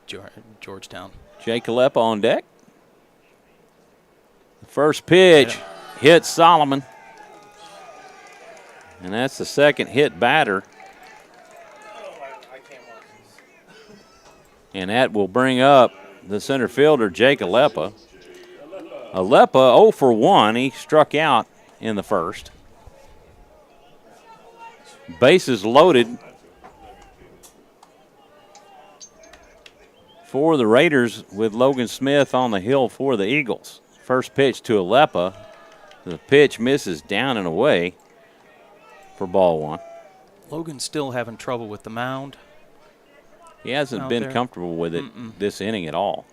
Georgetown. Jake Alepa on deck. The first pitch hits Solomon. And that's the second hit batter. And that will bring up the center fielder, Jake Alepa. Alepa 0 for 1. He struck out in the first. Bases loaded for the Raiders with Logan Smith on the hill for the Eagles. First pitch to Alepa. The pitch misses down and away for ball one. Logan's still having trouble with the mound. He hasn't been comfortable with it this inning at all.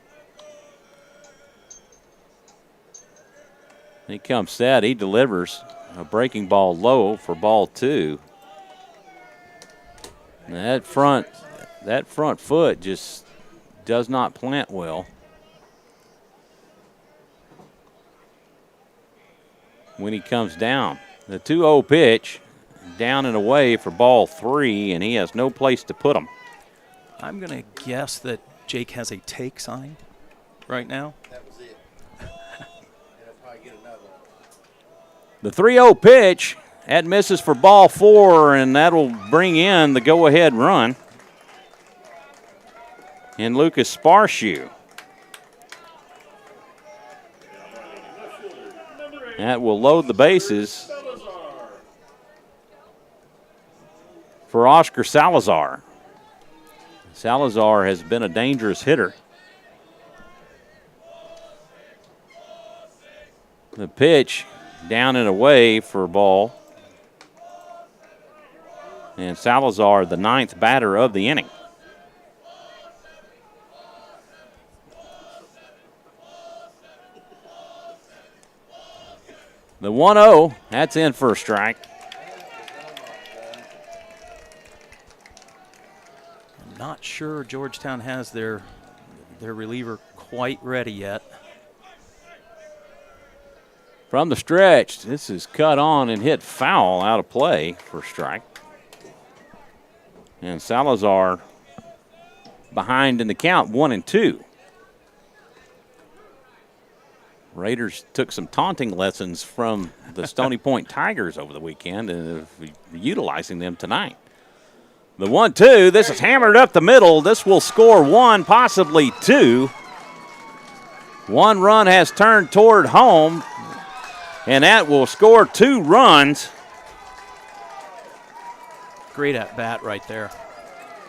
He comes set. He delivers a breaking ball low for ball two. And that front foot just does not plant well. When he comes down, the 2-0 pitch down and away for ball three, and he has no place to put him. I'm going to guess that Jake has a take sign right now. That was it. He'll probably get another one. The 3-0 pitch, that misses for ball four, and that'll bring in the go-ahead run. And Lucas Sparshoe. That will load the bases for Oscar Salazar. Salazar has been a dangerous hitter. The pitch down and away for ball. And Salazar, the ninth batter of the inning. The 1-0, that's in for a strike. I'm not sure Georgetown has their reliever quite ready yet. From the stretch, this is cut on and hit foul out of play for a strike. And Salazar behind in the count, 1-2. Raiders took some taunting lessons from the Stony Point Tigers over the weekend and utilizing them tonight. The 1-2, this is hammered up the middle. This will score one, possibly two. One run has turned toward home, and that will score 2 runs. Great at bat right there.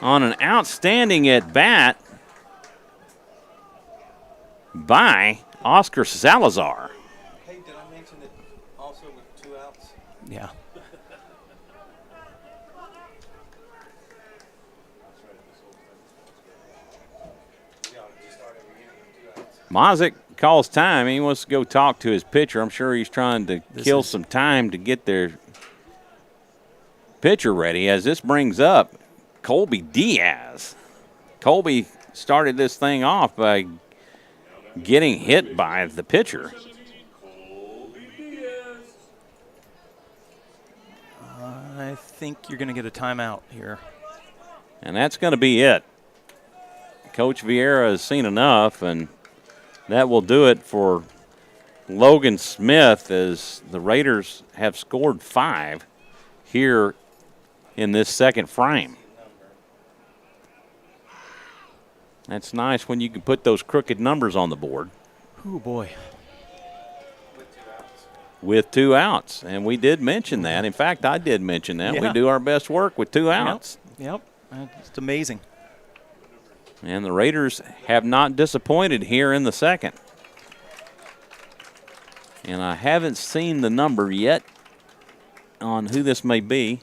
On an outstanding at bat by Oscar Salazar. Hey, did I mention it also with 2 outs? Yeah. Mazick calls time. He wants to go talk to his pitcher. I'm sure he's trying to kill some time to get their pitcher ready, as this brings up Colby Diaz. Colby started this thing off by getting hit by the pitcher. I think you're going to get a timeout here. And that's going to be it. Coach Vieira has seen enough, and that will do it for Logan Smith, as the Raiders have scored 5 here in this second frame. That's nice when you can put those crooked numbers on the board. Oh, boy. With 2 outs. And we did mention that. In fact, I did mention that. Yeah. We do our best work with 2 outs. Yep. It's amazing. And the Raiders have not disappointed here in the second. And I haven't seen the number yet on who this may be.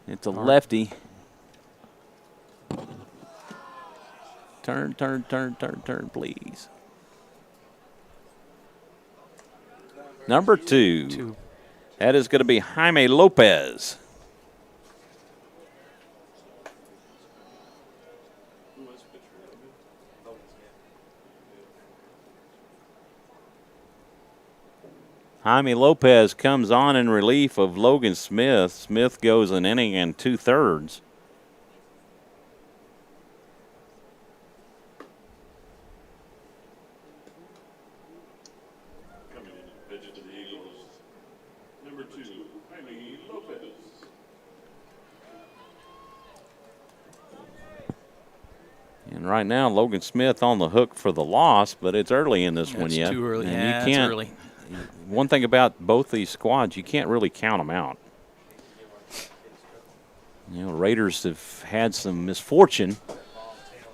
It's a lefty. Turn, turn, turn, turn, turn, please. Number 2. That is going to be Jaime Lopez. Jaime Lopez comes on in relief of Logan Smith. Smith goes an inning and 2/3. Coming in to pitch to the Eagles, number 2, Jaime Lopez. And right now, Logan Smith on the hook for the loss, but it's early in this one yet. It's too early. And Yeah, you can't, it's early. One thing about both these squads, you can't really count them out. You know, Raiders have had some misfortune,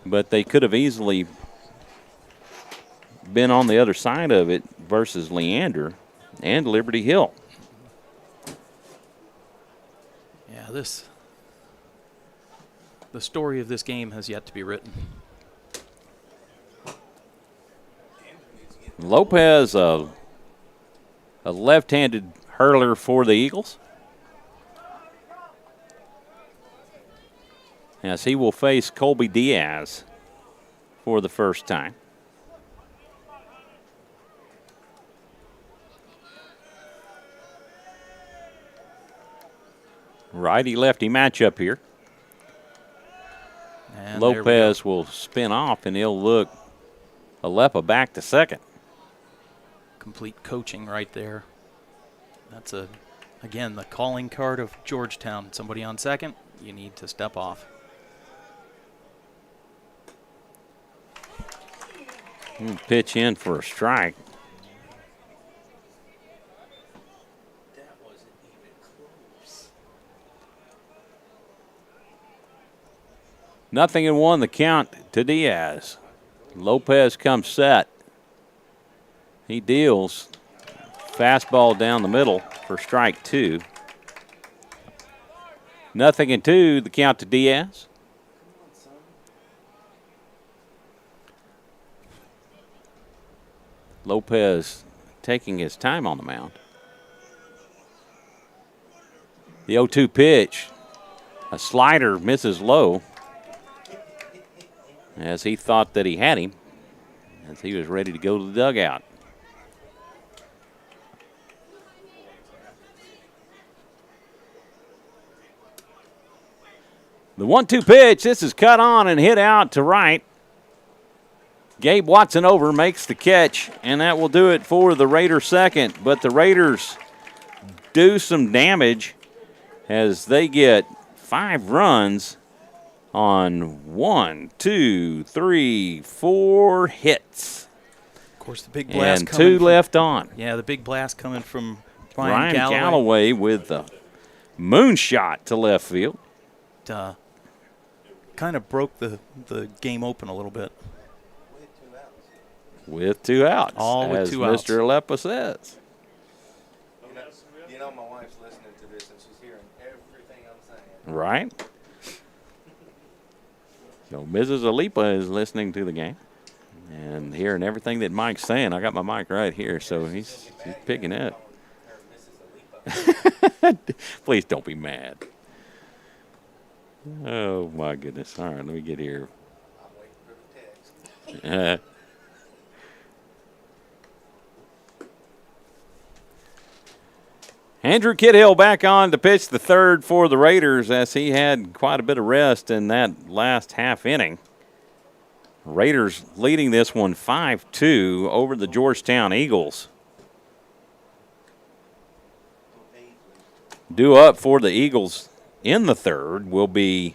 but they could have easily been on the other side of it versus Leander and Liberty Hill. Yeah, the story of this game has yet to be written. Lopez, a left-handed hurler for the Eagles, as he will face Colby Diaz for the first time. Righty-lefty matchup here. And there we go. Lopez will spin off, and he'll look Alepa back to second. Complete coaching right there. That's again, the calling card of Georgetown. Somebody on second, you need to step off. Pitch in for a strike. That wasn't even close. Nothing in one, the count to Diaz. Lopez comes set. He deals. Fastball down the middle for strike 2. Nothing in 2, the count to Diaz. Lopez taking his time on the mound. The 0-2 pitch. A slider misses low, as he thought that he had him, as he was ready to go to the dugout. The 1-2 pitch, this is cut on and hit out to right. Gabe Watson over, makes the catch, and that will do it for the Raiders' second. But the Raiders do some damage as they get 5 runs on 1, 2, 3, 4 hits. Of course, the big blast And coming 2 left on. Yeah, the big blast coming from Ryan Galloway with the moonshot to left field. Kind of broke the game open a little bit. With 2 outs. All with as 2 outs. Mr. Alepa says. You know my wife's listening to this and she's hearing everything I'm saying. Right. So Mrs. Alepa is listening to the game and hearing everything that Mike's saying. I got my mic right here, so he's picking up. Please don't be mad. Oh, my goodness. All right, let me get here. I'm waiting for the text. Andrew Kidhill back on to pitch the third for the Raiders as he had quite a bit of rest in that last half inning. Raiders leading this one 5-2 over the Georgetown Eagles. Due up for the Eagles in the third will be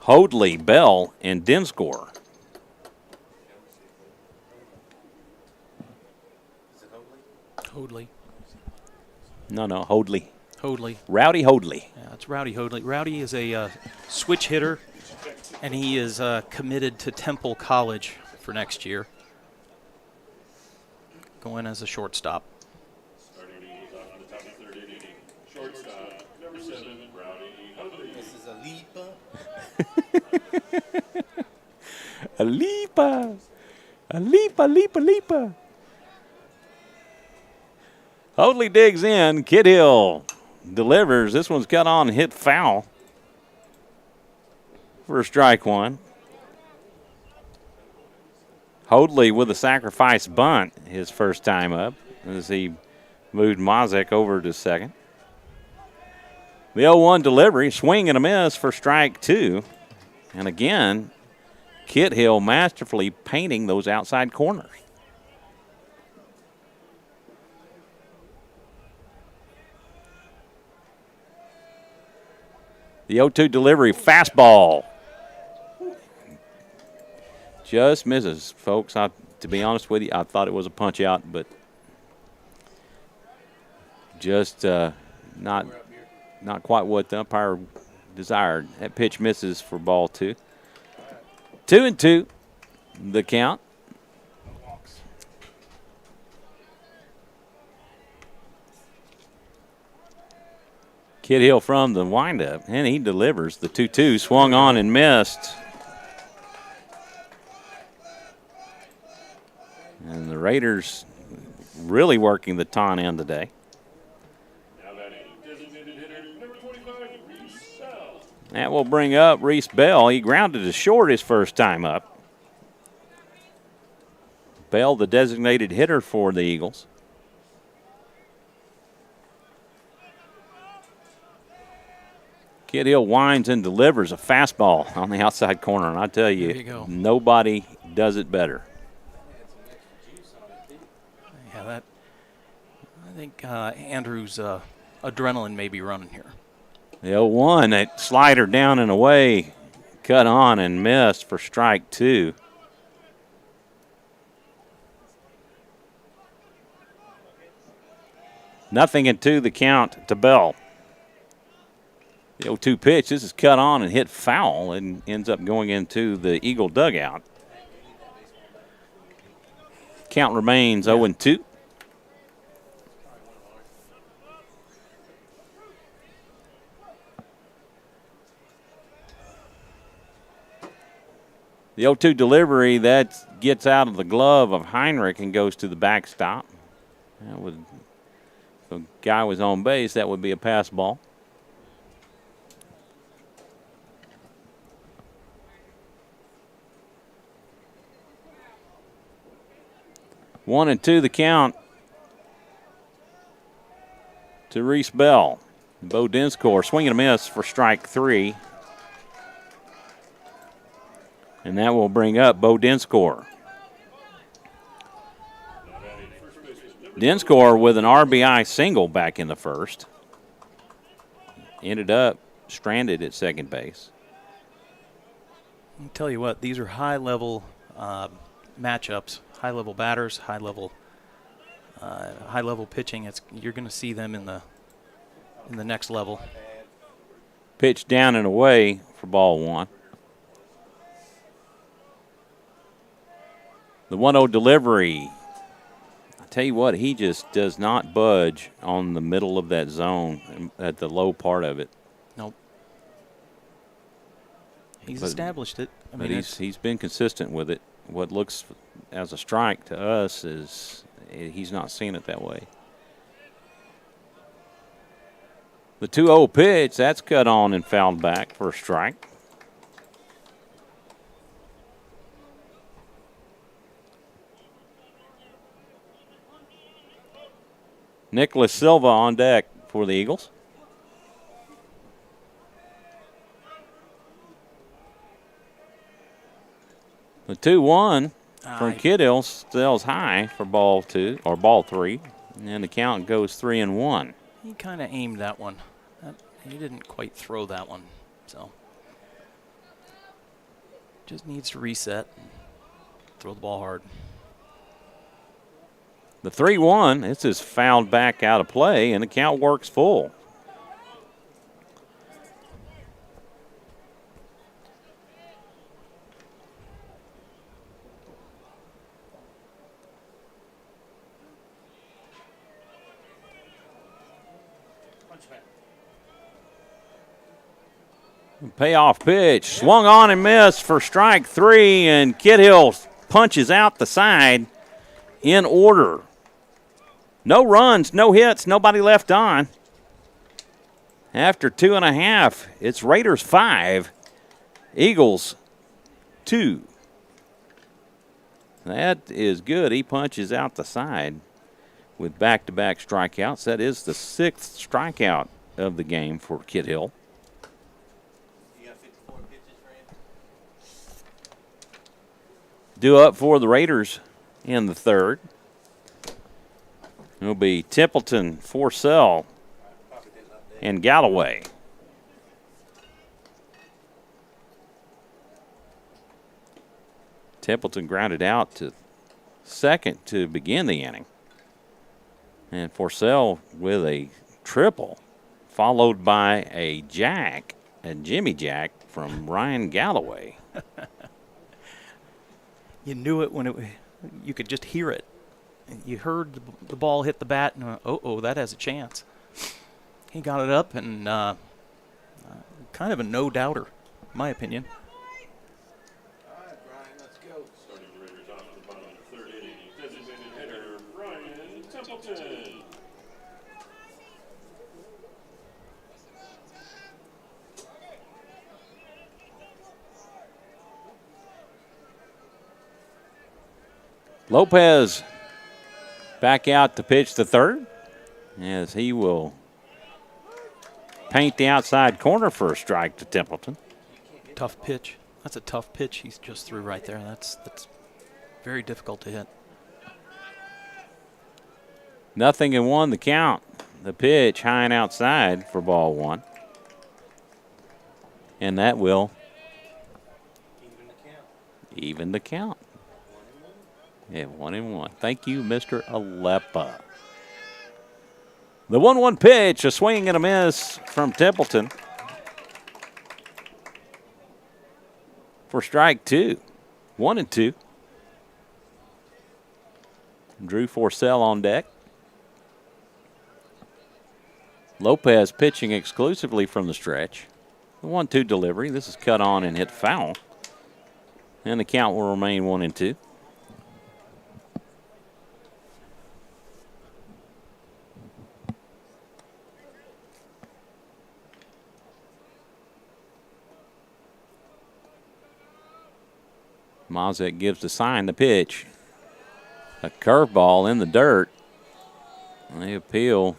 Hoadley, Bell, and Dinscore. Hoadley. No, Hoadley. Hoadley. Rowdy Hoadley. Yeah, it's Rowdy Hoadley. Rowdy is a switch hitter, and he is committed to Temple College for next year. Going as a shortstop. Starting Eagles off in the top of the third inning. Shortstop, number 7, Rowdy Huntley. This is a leaper. A leaper. A leaper, leaper, leaper. Hoadley digs in. Kid Hill delivers. This one's cut on and hit foul for strike one. Hoadley with a sacrifice bunt his first time up as he moved Mazek over to second. The 0-1 delivery, swing and a miss for strike two. And again, Kid Hill masterfully painting those outside corners. The 0-2 delivery, fastball. Just misses, folks. To be honest with you, I thought it was a punch out, but just not quite what the umpire desired. That pitch misses for ball two. 2-2, the count. Kid Hill from the windup, and he delivers. The 2-2 swung on and missed. And the Raiders really working the taun end today. Now batting, designated hitter number 25, Reese Bell. That will bring up Reese Bell. He grounded to short his first time up. Bell, the designated hitter for the Eagles. Kid Hill winds and delivers a fastball on the outside corner. And I tell you nobody does it better. Yeah, I think Andrew's adrenaline may be running here. The 0-1, that slider down and away, cut on and missed for strike two. Nothing into the count to Bell. The 0-2 pitch, this is cut on and hit foul and ends up going into the Eagle dugout. Count remains 0-2. The 0-2 delivery, that gets out of the glove of Heinrich and goes to the backstop. That would, if the guy was on base, that would be a pass ball. One and two, the count to Reese Bell. Bo Dinscore swing and a miss for strike three. And that will bring up Bo Dinscore. Dinscore with an RBI single back in the first. Ended up stranded at second base. I'll tell you what, these are high-level matchups, high-level batters, high-level pitching. You're going to see them in the next level. Pitch down and away for ball one. The 1-0 delivery. I tell you what, he just does not budge on the middle of that zone at the low part of it. Nope. He's established it. But he's been consistent with it. What looks as a strike to us is he's not seeing it that way. The 2-0 pitch, that's cut on and fouled back for a strike. Nicholas Silva on deck for the Eagles. The 2-1 from Kid Hill sails high for ball two, or ball three, and the count goes 3-1. He kind of aimed that one. He didn't quite throw that one, so just needs to reset and throw the ball hard. The 3-1, this is fouled back out of play, and the count works full. Payoff pitch. Swung on and missed for strike 3, and Kid Hill punches out the side in order. No runs, no hits, nobody left on. After 2.5, it's Raiders 5, Eagles 2. That is good. He punches out the side with back-to-back strikeouts. That is the 6th strikeout of the game for Kid Hill. You got 54 pitches, friend? Due up for the Raiders in the 3rd. It'll be Templeton, Forsell, and Galloway. Templeton grounded out to second to begin the inning. And Forsell with a triple, followed by a Jimmy Jack from Ryan Galloway. You knew it when you could just hear it. You heard the ball hit the bat, and that has a chance. He got it up, and kind of a no-doubter, in my opinion. All right, Brian, let's go. Starting the Raiders off in the bottom of the 3rd inning, designated hitter Brian Templeton. Lopez back out to pitch the 3rd, as he will paint the outside corner for a strike to Templeton. Tough pitch. That's a tough pitch he's just threw right there. That's very difficult to hit. 0-1 the count. The pitch high and outside for ball 1. And that will even the count. Yeah, 1-1. Thank you, Mr. Alepa. The 1-1 pitch, a swing and a miss from Templeton for strike 2. 1-2. Drew Forsell on deck. Lopez pitching exclusively from the stretch. The 1-2 delivery. This is cut on and hit foul. And the count will remain 1-2. Mazek gives the sign, the pitch. A curveball in the dirt. They appeal.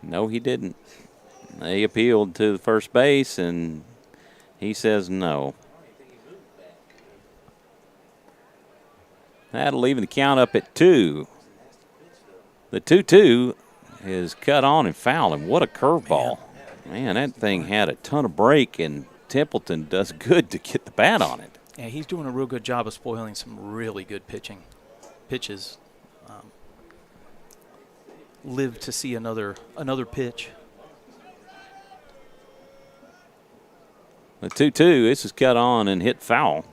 No, he didn't. They appealed to the first base, and he says no. That'll even the count up at 2. The 2-2 is cut on and fouled, and what a curveball. Man, that thing had a ton of break, and Templeton does good to get the bat on it. Yeah, he's doing a real good job of spoiling some really good pitches. Live to see another pitch. The 2-2, this is cut on and hit foul.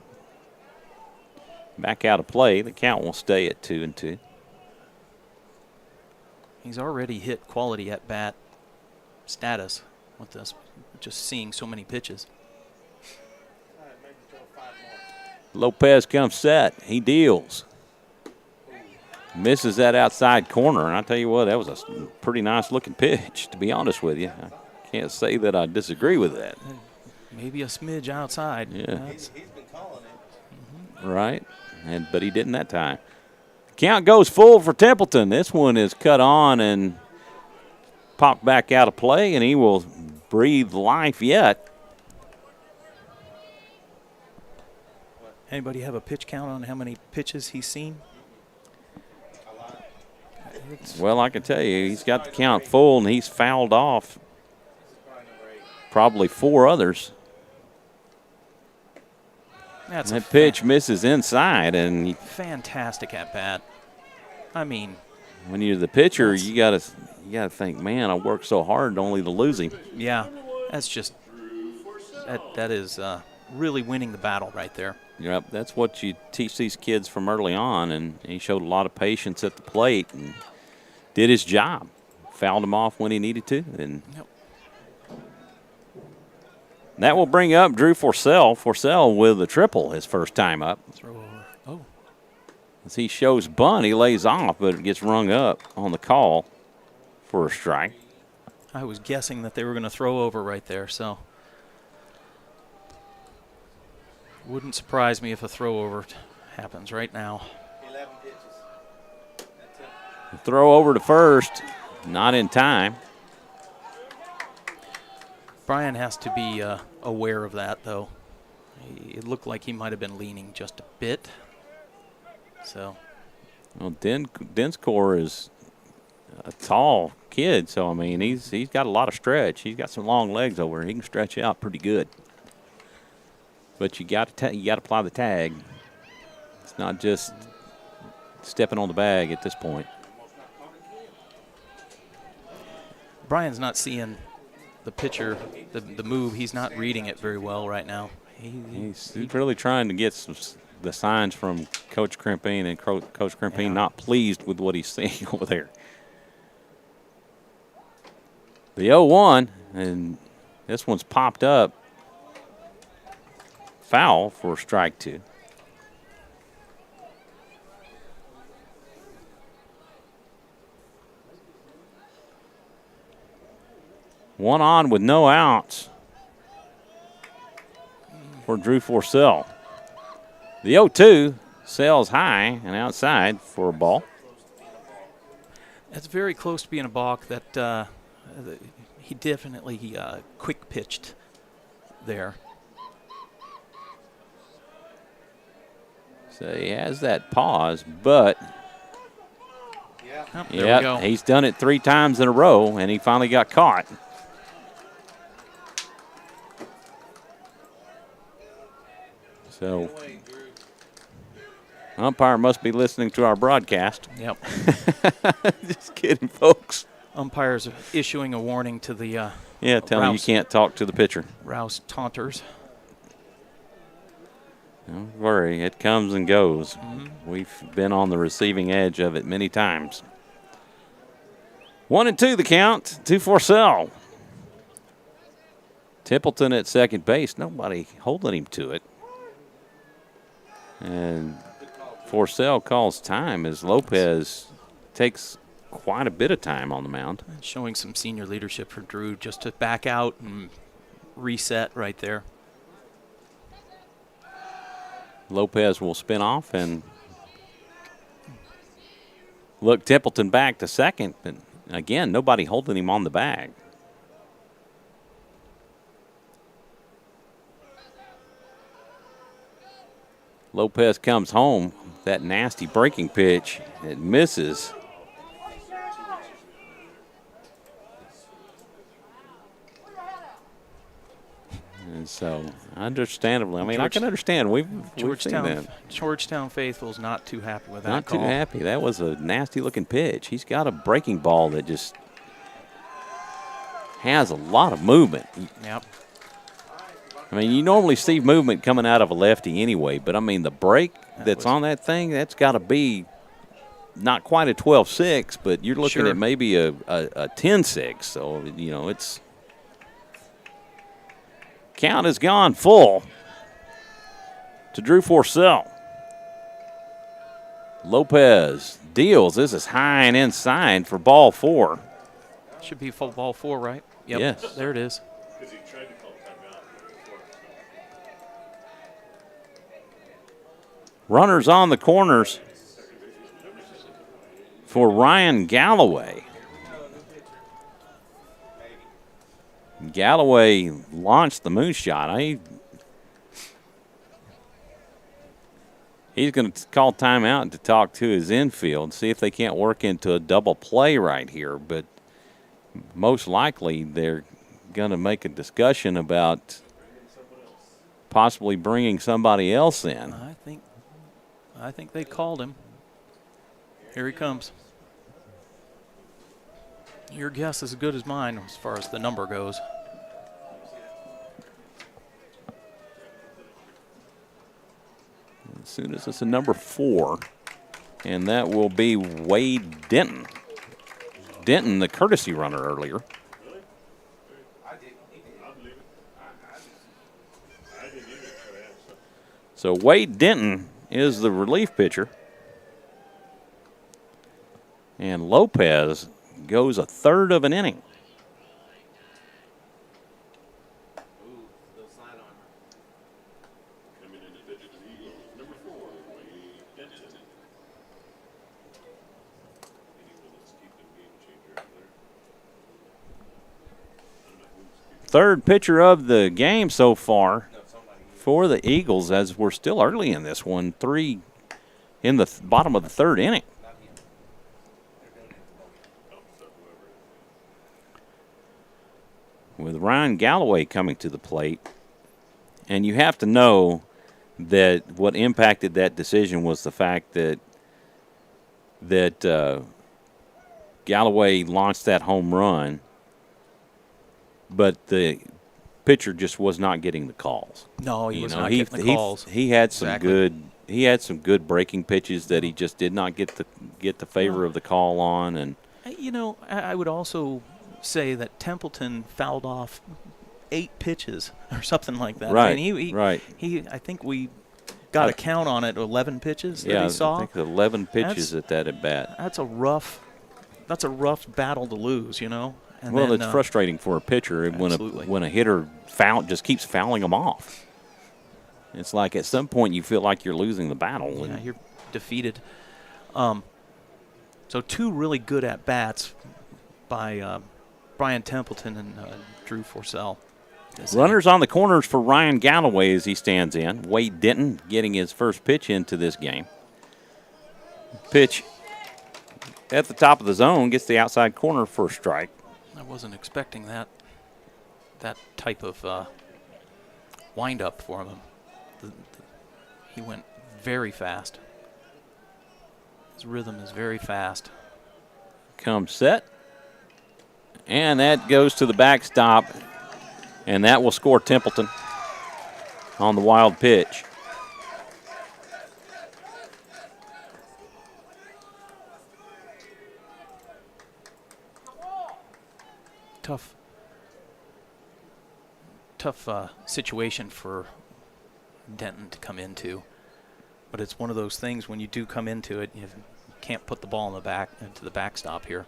Back out of play. The count will stay at 2-2. He's already hit quality at bat status with this, just seeing so many pitches. All right, maybe throw 5 more. Lopez comes set. He deals. Misses that outside corner, and I tell you what, that was a pretty nice looking pitch, to be honest with you. I can't say that I disagree with that. Maybe a smidge outside. Yeah. He's been calling it. Right, but he didn't that time. Count goes full for Templeton. This one is cut on and popped back out of play, and he will breathe life yet. Anybody have a pitch count on how many pitches he's seen? Well, I can tell you, he's got the count full, and he's fouled off probably 4 others. That's that pitch misses inside, and fantastic at bat. I mean, when you're the pitcher, you gotta think, man, I worked so hard only to lose him. Yeah, that's just that is really winning the battle right there. Yep, that's what you teach these kids from early on, and he showed a lot of patience at the plate and did his job. Fouled him off when he needed to, and That will bring up Drew Forsell. Forsell with a triple his first time up. Throw over. Oh. As he shows bunt, he lays off, but it gets rung up on the call for a strike. I was guessing that they were going to throw over right there, so wouldn't surprise me if a throw over happens right now. 11 pitches. That's it. Throw over to first, not in time. Brian has to be aware of that, though. It looked like he might have been leaning just a bit. So, Well, Dinscore is a tall kid, so I mean he's got a lot of stretch. He's got some long legs over there. He can stretch out pretty good. But you got to apply the tag. It's not just stepping on the bag at this point. Brian's not seeing the pitcher, the move. He's not reading it very well right now. He's really trying to get the signs from Coach Crimpine, and Coach Crimpine not pleased with what he's seeing over there. The 0-1, and this one's popped up. Foul for strike two. One on with no outs for Drew Forsell. The 0-2 sails high and outside for a ball. It's very close to being a balk. That he definitely quick pitched there. So he has that pause, but Oh, there we go. he's done it 3 times in a row, and he finally got caught. So umpire must be listening to our broadcast. Yep. Just kidding, folks. Umpires issuing a warning to the Tell him you Rouse. can't talk to the pitcher. Rouse taunters. Don't worry, it comes and goes. We've been on the receiving edge of it many times. 1-2 the count to Forsell. Templeton at second base. Nobody holding him to it. And Forsell calls time as Lopez takes quite a bit of time on the mound. Showing some senior leadership for Drew just to back out and reset right there. Lopez will spin off and look Templeton back to second. But again, nobody holding him on the bag. Lopez comes home. That nasty breaking pitch, it misses. And so, understandably, I mean, I can understand. We've seen that. Georgetown faithful's not too happy with that Not call. too happy. That was a nasty-looking pitch. He's got a breaking ball that just has a lot of movement. Yep. I mean, you normally see movement coming out of a lefty anyway, but, I mean, the break that's on that thing, that's got to be not quite a 12-6, but you're looking at maybe a 10-6. So, you know, it's – count has gone full to Drew Forsell. Lopez deals. This is high and inside for ball 4. Should be full ball 4, right? Yep. Yes. There it is. Because he tried to call timeout before. Runners on the corners for Ryan Galloway. Galloway launched the moonshot. He's going to call timeout to talk to his infield, see if they can't work into a double play right here. But most likely they're going to make a discussion about possibly bringing somebody else in. I think they called him. Here he comes. Your guess is as good as mine as far as the number goes. As soon as it's a number 4, and that will be Wade Denton. Denton, the courtesy runner earlier. So Wade Denton is the relief pitcher. And Lopez goes a third of an inning. Coming in to pitch to the Eagles, number 4, Wade Denton. Let's keep the game changer up there. I don't know who's Third pitcher of the game so far for the Eagles, as we're still early in this one. 3 in the bottom of the third inning. With Ryan Galloway coming to the plate. And you have to know that what impacted that decision was the fact that Galloway launched that home run, but the pitcher just was not getting the calls. No, he was not getting the calls. He had some good breaking pitches that he just did not get the favor of the call on. And You know, I would also say that Templeton fouled off 8 pitches or something like that. Right, I mean, right. I think we got a count on it, 11 pitches that he saw. I think 11 pitches at bat. That's a rough battle to lose, you know. And well, then, it's frustrating for a pitcher when a hitter just keeps fouling them off. It's like at some point you feel like you're losing the battle. Yeah, you're defeated. So 2 really good at bats by Brian Templeton and Drew Forcell. Runners on the corners for Ryan Galloway as he stands in. Wade Denton getting his first pitch into this game. Pitch at the top of the zone, gets the outside corner for a strike. I wasn't expecting that type of wind-up for him. He went very fast. His rhythm is very fast. Comes set. And that goes to the backstop. And that will score Templeton on the wild pitch. Tough situation for Denton to come into. But it's one of those things when you do come into it, you can't put the ball into the backstop here.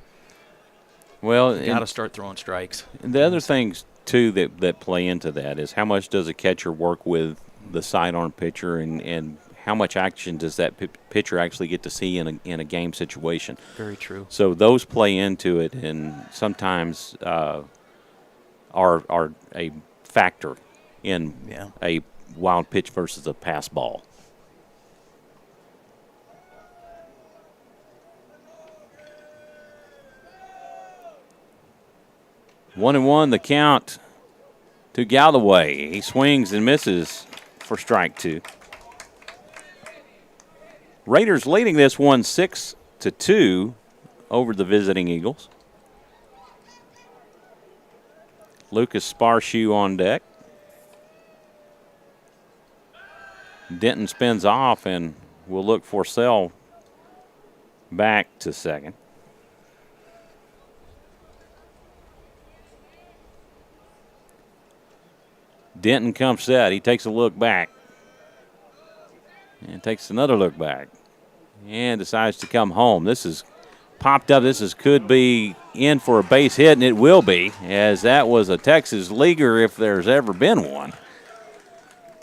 Well, you got to start throwing strikes. And the other things too that play into that is how much does a catcher work with the sidearm pitcher, and how much action does that pitcher actually get to see in a game situation? Very true. So those play into it, and sometimes are a factor in a wild pitch versus a pass ball. One and one, the count to Galloway. He swings and misses for strike 2. Raiders leading this one 6-2 over the visiting Eagles. Lucas Sparshoe on deck. Denton spins off and will look Forcell back to second. Denton comes set. He takes a look back. And takes another look back. And decides to come home. This is popped up. This could be in for a base hit, and it will be, as that was a Texas leaguer if there's ever been one,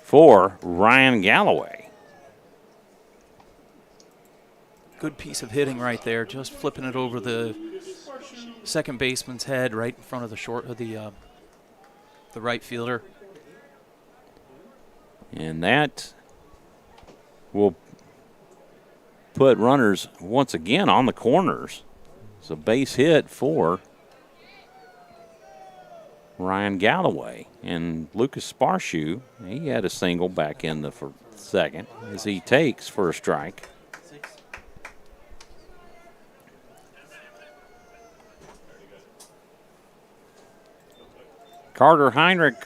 for Ryan Galloway. Good piece of hitting right there, just flipping it over the second baseman's head right in front of the right fielder. And that will put runners once again on the corners. It's a base hit for Ryan Galloway. And Lucas Sparshoe, he had a single back in the second as he takes for a strike. Carter Heinrich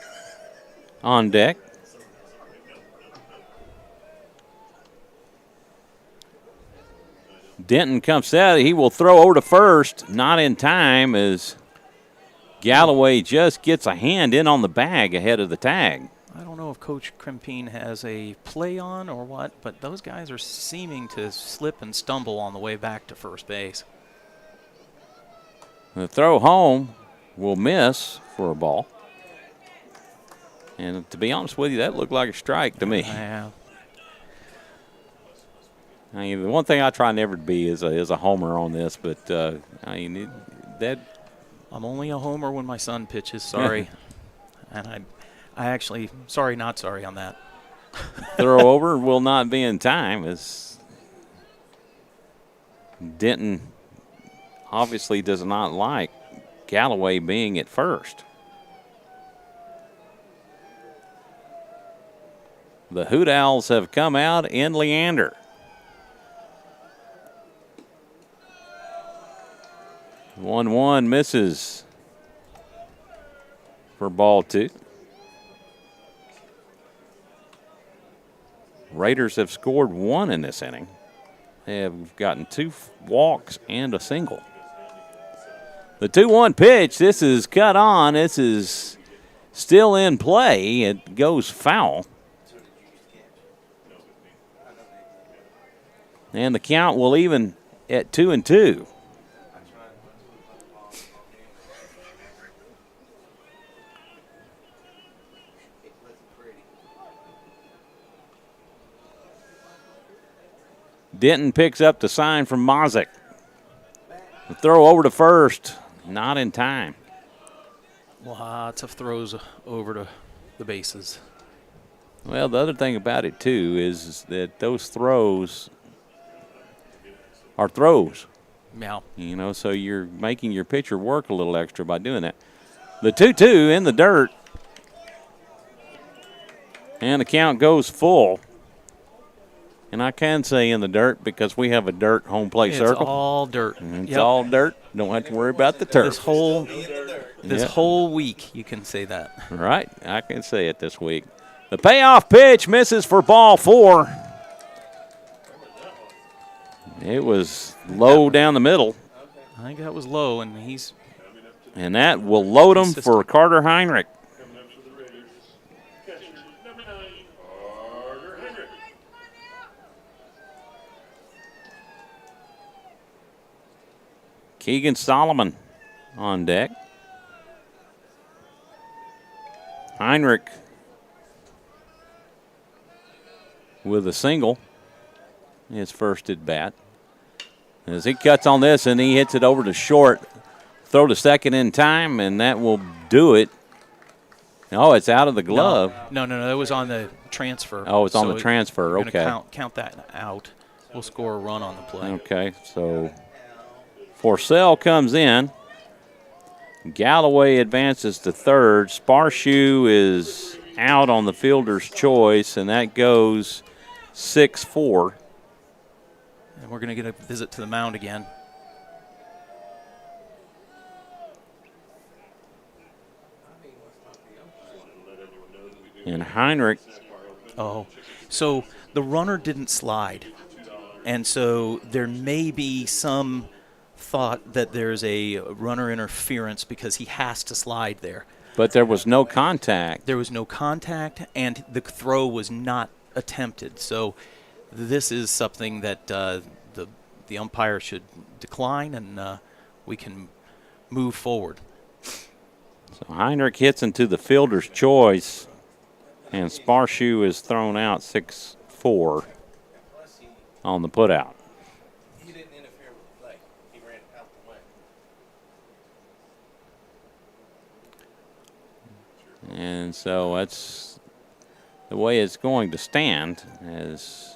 on deck. Denton comes set. He will throw over to first. Not in time as Galloway just gets a hand in on the bag ahead of the tag. I don't know if Coach Krimpine has a play on or what, but those guys are seeming to slip and stumble on the way back to first base. The throw home will miss for a ball. And to be honest with you, that looked like a strike to me. Yeah. I mean, the one thing I try never to be is a homer on this, but I mean I'm only a homer when my son pitches. Sorry, and I actually sorry, not sorry on that. throw over will not be in time as Denton obviously does not like Galloway being at first. The Hoot Owls have come out in Leander. 1-1 misses for ball 2. Raiders have scored 1 in this inning. They have gotten 2 walks and a single. The 2-1 pitch, this is cut on. This is still in play. It goes foul. And the count will even at 2-2. Denton picks up the sign from Mazick. The throw over to first, not in time. Lots of throws over to the bases. Well, the other thing about it, too, is that those throws are throws. Yeah. You know, so you're making your pitcher work a little extra by doing that. The 2-2 in the dirt. And the count goes full. And I can say in the dirt because we have a dirt home plate circle. It's all dirt. It's all dirt. Don't have to worry about the turf. This whole week, you can say that. Right. I can say it this week. The payoff pitch misses for ball 4. It was low down the middle. I think that was low, and And that will load him for Carter Heinrich. Coming up for the Raiders, catcher number 9, Carter Heinrich. Keegan Solomon on deck. Heinrich with a single, his first at bat. As he cuts on this and he hits it over to short, throw to second in time, and that will do it. Oh, it's out of the glove. No, that was on the transfer. Oh, it's on the transfer. We're Okay. Count that out. We'll score a run on the play. Okay, so Forcell comes in. Galloway advances to third. Sparshoe is out on the fielder's choice, and that goes 6-4. And we're going to get a visit to the mound again. And Heinrich. Oh, so the runner didn't slide. And so there may be some thought that there's a runner interference because he has to slide there. But there was no contact. There was no contact, and the throw was not attempted. So this is something that the umpire should decline, and we can move forward. So Heinrich hits into the fielder's choice, and Sparshoe is thrown out 6-4 on the putout. He didn't interfere with the play. He ran out the way. And so that's the way it's going to stand, as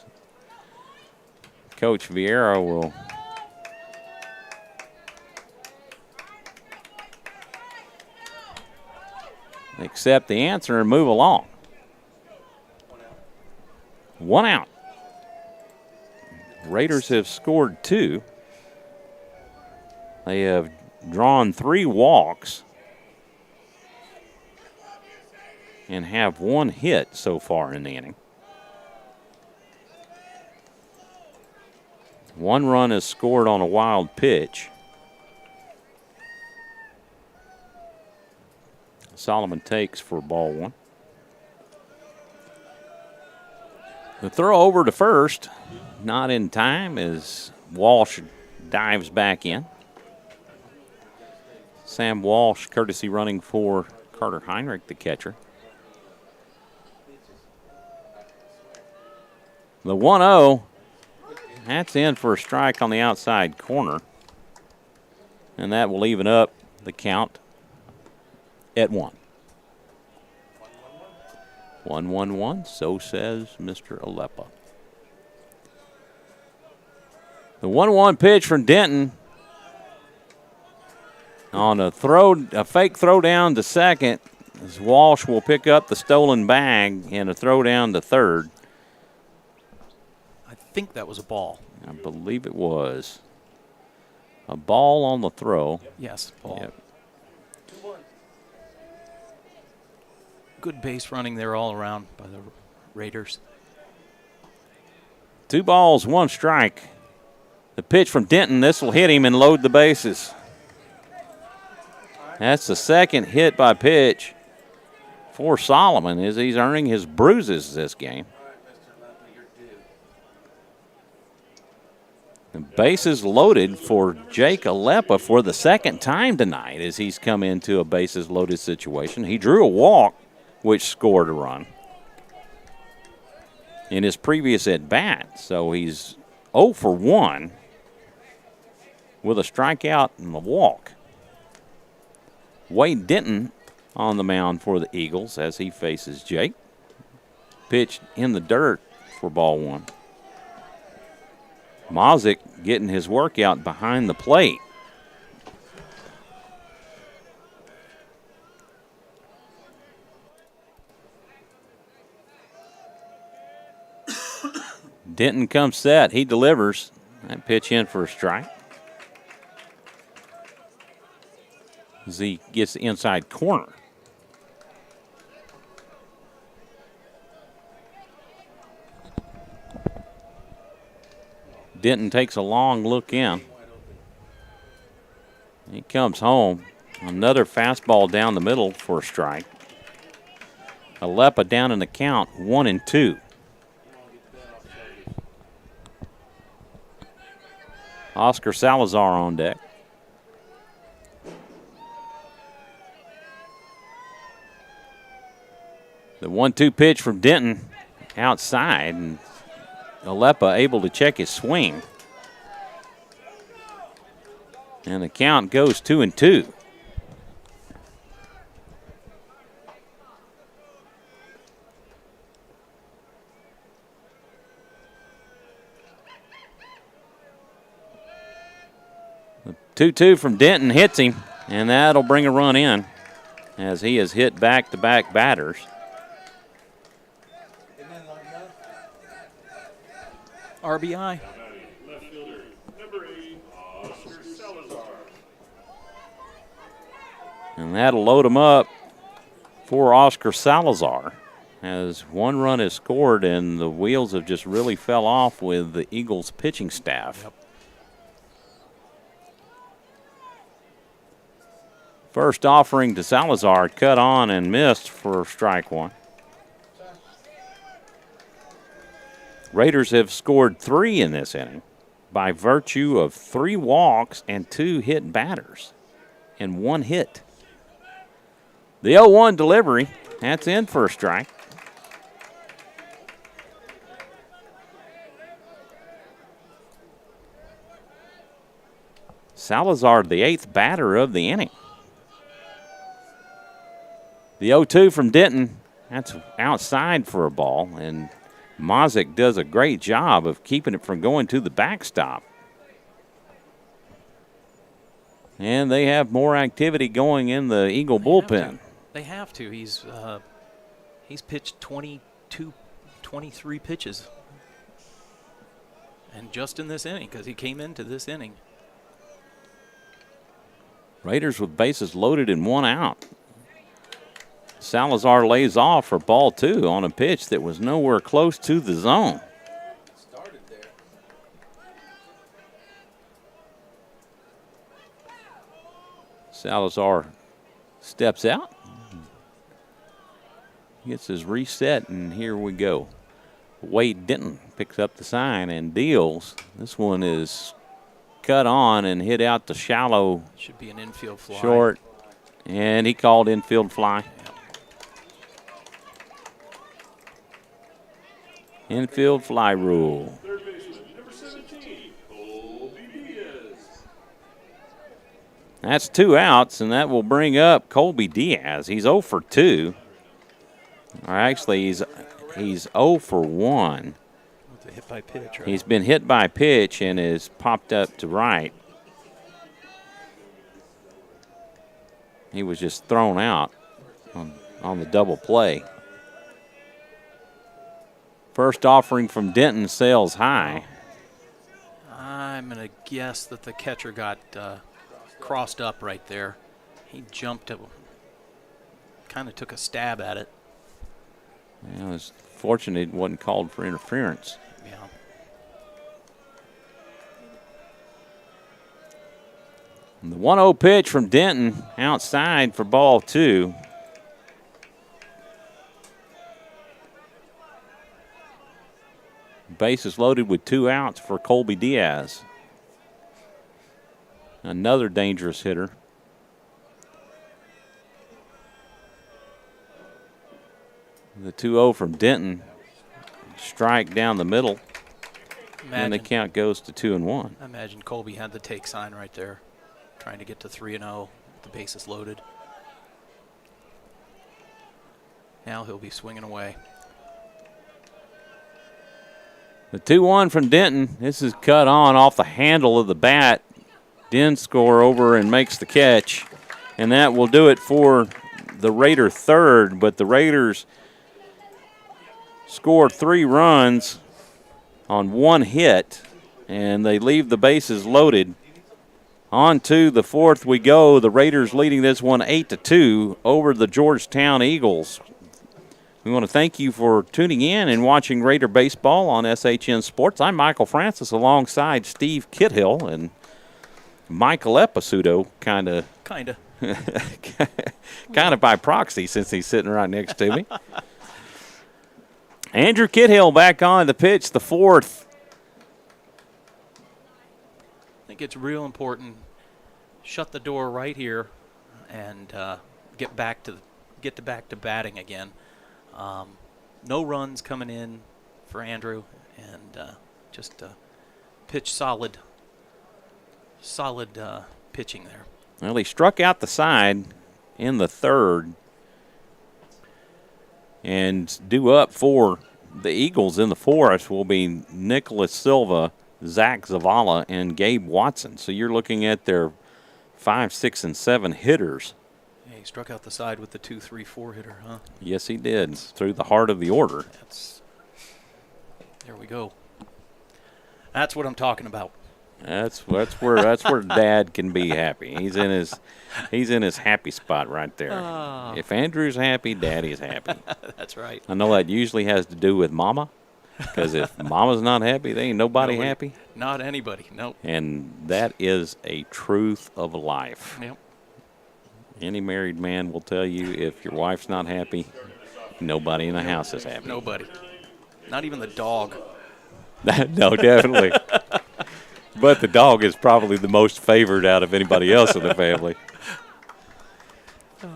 Coach Vieira will accept the answer and move along. 1 out. Raiders have scored 2. They have drawn 3 walks and have 1 hit so far in the inning. 1 run is scored on a wild pitch. Solomon takes for ball 1. The throw over to first, not in time as Walsh dives back in. Sam Walsh, courtesy running for Carter Heinrich, the catcher. The 1-0, that's in for a strike on the outside corner. And that will even up the count at 1. 1-1-1, so says Mr. Alepa. The 1-1 pitch from Denton on a fake throw down to second, as Walsh will pick up the stolen bag and a throw down to third. I think that was a ball. I believe it was. A ball on the throw. Yes, ball. Yep. Good base running there all around by the Raiders. 2 balls, 1 strike. The pitch from Denton, this will hit him and load the bases. That's the second hit by pitch for Solomon as he's earning his bruises this game. The bases loaded for Jake Alepa for the second time tonight as he's come into a bases loaded situation. He drew a walk, which scored a run in his previous at bat. So he's 0 for 1 with a strikeout and a walk. Wade Denton on the mound for the Eagles as he faces Jake. Pitched in the dirt for ball 1. Mazick getting his workout behind the plate. Denton comes set. He delivers. That pitch in for a strike. As he gets the inside corner. Denton takes a long look in. He comes home. Another fastball down the middle for a strike. Alepa down in the count, 1-2. Oscar Salazar on deck. The 1-2 pitch from Denton outside, and Alepa able to check his swing. And the count goes 2-2. The 2-2 from Denton hits him, and that'll bring a run in as he has hit back-to-back batters. RBI. Left fielder, number 8, Oscar Salazar. And that'll load him up for Oscar Salazar as 1 run is scored and the wheels have just really fell off with the Eagles pitching staff. Yep. First offering to Salazar, cut on and missed for strike 1. Raiders have scored 3 in this inning by virtue of 3 walks and 2 hit batters and 1 hit. The 0-1 delivery, that's in for a strike. Salazar, the 8th batter of the inning. The 0-2 from Denton, that's outside for a ball, and Mazick does a great job of keeping it from going to the backstop. And they have more activity going in the Eagle bullpen. They have to. He's pitched 23 pitches. And just in this inning, because he came into this inning. Raiders with bases loaded and 1 out. Salazar lays off for ball 2 on a pitch that was nowhere close to the zone. Started there. Salazar steps out, gets his reset, and here we go. Wade Denton picks up the sign and deals. This one is cut on and hit out to shallow. Should be an infield fly. Short. And he called infield fly. Yeah. Infield fly rule. Third baseman, number 17, Colby Diaz. That's 2 outs, and that will bring up Colby Diaz. He's 0 for 2. Or actually, he's 0 for 1. With a hit by pitch, right? He's been hit by pitch and is popped up to right. He was just thrown out on the double play. First offering from Denton sails high. I'm going to guess that the catcher got crossed up right there. He jumped up, kind of took a stab at it. Yeah, it was fortunate it wasn't called for interference. Yeah. And the 1-0 pitch from Denton outside for ball 2. Bases loaded with 2 outs for Colby Diaz. Another dangerous hitter. The 2-0 from Denton. Strike down the middle. And the count goes to 2-1. I imagine Colby had the take sign right there, trying to get to 3-0 with the bases loaded. Now he'll be swinging away. The 2-1 from Denton. This is cut on off the handle of the bat. Den score over and makes the catch. And that will do it for the Raider third. But the Raiders score 3 runs on 1 hit. And they leave the bases loaded. On to the 4th we go. The Raiders leading this one 8-2 over the Georgetown Eagles. We want to thank you for tuning in and watching Raider Baseball on SHN Sports. I'm Michael Francis alongside Steve Kithill and Michael Episuto, kind of by proxy since he's sitting right next to me. Andrew Kithill back on the pitch, the 4th. I think it's real important. Shut the door right here and get back to batting again. No runs coming in for Andrew, and just pitch solid pitching there. Well, he struck out the side in the 3rd, and due up for the Eagles in the 4th will be Nicholas Silva, Zach Zavala, and Gabe Watson. So you're looking at their 5, 6, and 7 hitters. He struck out the side with the 2-3-4 hitter, huh? Yes, he did, through the heart of the order. There we go. That's what I'm talking about. That's where Dad can be happy. He's in his happy spot right there. If Andrew's happy, Daddy's happy. That's right. I know that usually has to do with Mama, because if Mama's not happy, there ain't nobody happy. Not anybody. Nope. And that is a truth of life. Yep. Any married man will tell you if your wife's not happy, nobody in the house is happy. Nobody. Not even the dog. No, definitely. But the dog is probably the most favored out of anybody else in the family.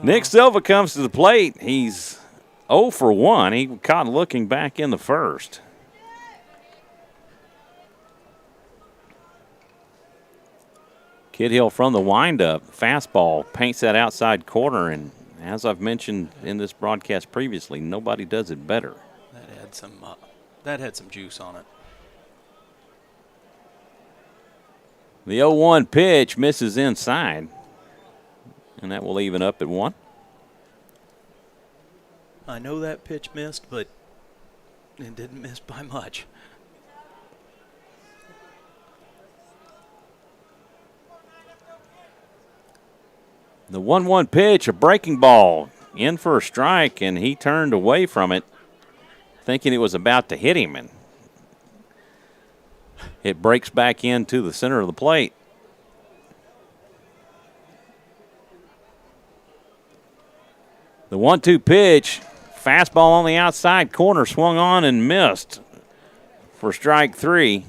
Nick Silva comes to the plate. He's 0 for 1. He caught looking back in the 1st. Kithill from the windup, fastball, paints that outside corner, and as I've mentioned in this broadcast previously, nobody does it better. That had some juice on it. The 0-1 pitch misses inside, and that will even up at 1. I know that pitch missed, but it didn't miss by much. The 1-1 pitch, a breaking ball, in for a strike, and he turned away from it, thinking it was about to hit him, and it breaks back into the center of the plate. The 1-2 pitch, fastball on the outside corner, swung on and missed. for strike 3.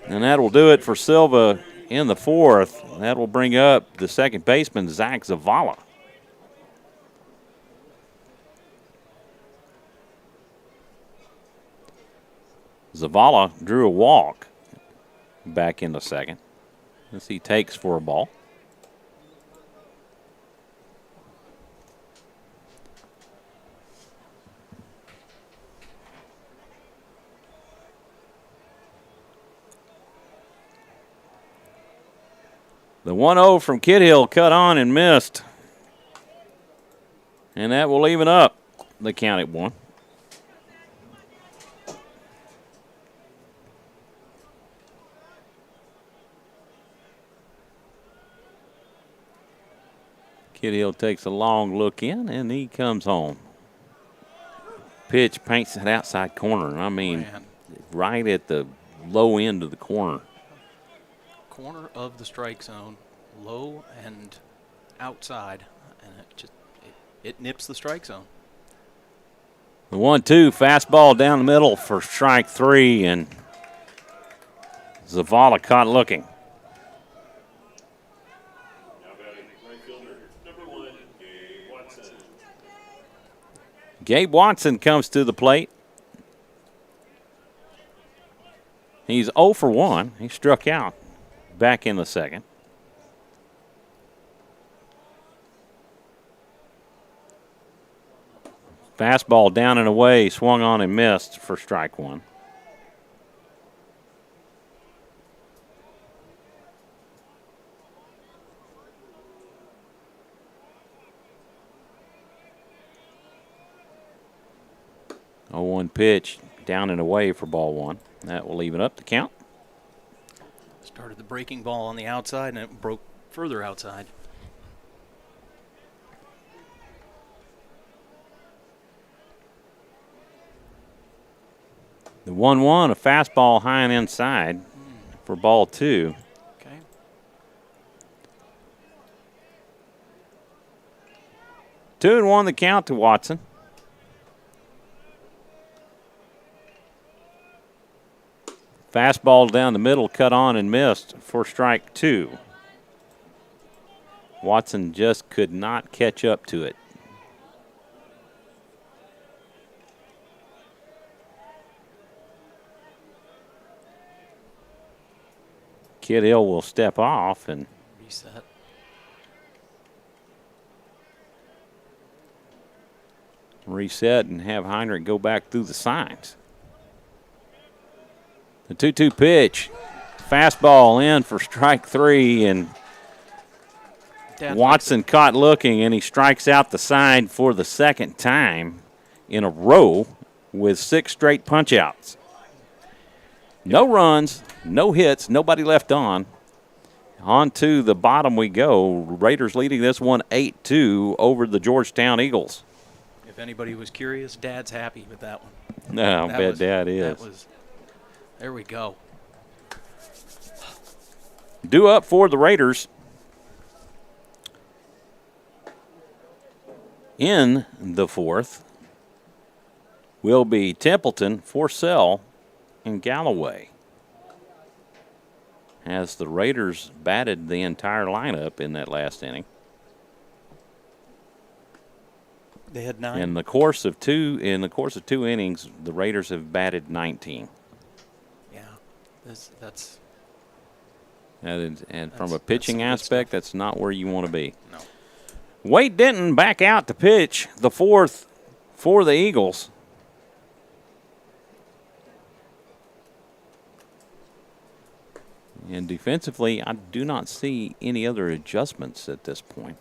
And that will do it for Silva in the 4th. That will bring up the second baseman, Zach Zavala. Zavala drew a walk back in the second as he takes for a ball. The 1-0 from Kid Hill cut on and missed. And that will even up the count at 1. Kid Hill takes a long look in, and he comes home. Pitch paints that outside corner. I mean, right at the low end of the corner. Corner of the strike zone, low and outside, and it nips the strike zone. The 1-2 fastball down the middle for strike 3, and Zavala caught looking. Now batting right fielder, number 1, Gabe Watson. Gabe Watson comes to the plate. He's 0 for 1. He struck out back in the second. Fastball down and away, swung on and missed for strike 1. Oh, 1 pitch down and away for ball 1. That will even up the count. Started the breaking ball on the outside, and it broke further outside. The 1-1, a fastball high and inside for ball 2. Okay. Two and 1 the count to Watson. Fastball down the middle, cut on and missed for strike 2. Watson just could not catch up to it. Kid Hill will step off and reset. Reset and have Heinrich go back through the signs. The 2-2 pitch. Fastball in for strike 3, and Watson caught looking, and he strikes out the side for the second time in a row with 6 straight punch-outs. No runs, no hits, nobody left on. On to the bottom we go. Raiders leading this one 8-2 over the Georgetown Eagles. If anybody was curious, Dad's happy with that one. No, I bet Dad is. There we go. Due up for the Raiders in the 4th will be Templeton, Forsell, and Galloway. As the Raiders batted the entire lineup in that last inning. They had 9. In the course of two innings, the Raiders have batted 19. Yeah, that's. And from a pitching aspect, that's not where you want to be. No. Wade Denton back out to pitch the 4th for the Eagles. And defensively, I do not see any other adjustments at this point.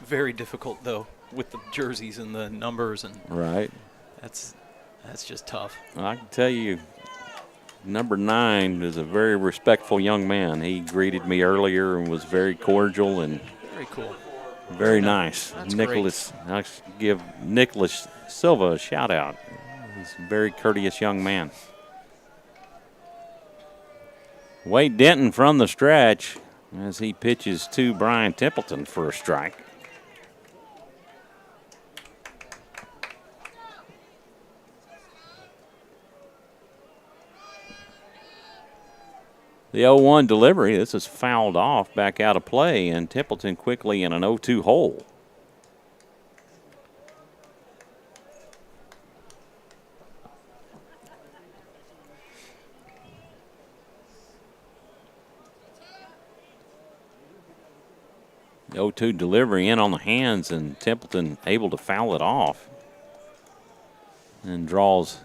Very difficult, though, with the jerseys and the numbers, and right. That's just tough. I can tell you, number 9 is a very respectful young man. He greeted me earlier and was very cordial and very cool. Very nice. That's Nicholas, I give Nicholas Silva a shout out. He's a very courteous young man. Wade Denton from the stretch as he pitches to Brian Templeton for a strike. The 0-1 delivery, this is fouled off, back out of play, and Templeton quickly in an 0-2 hole. The 0-2 delivery in on the hands, and Templeton able to foul it off. And draws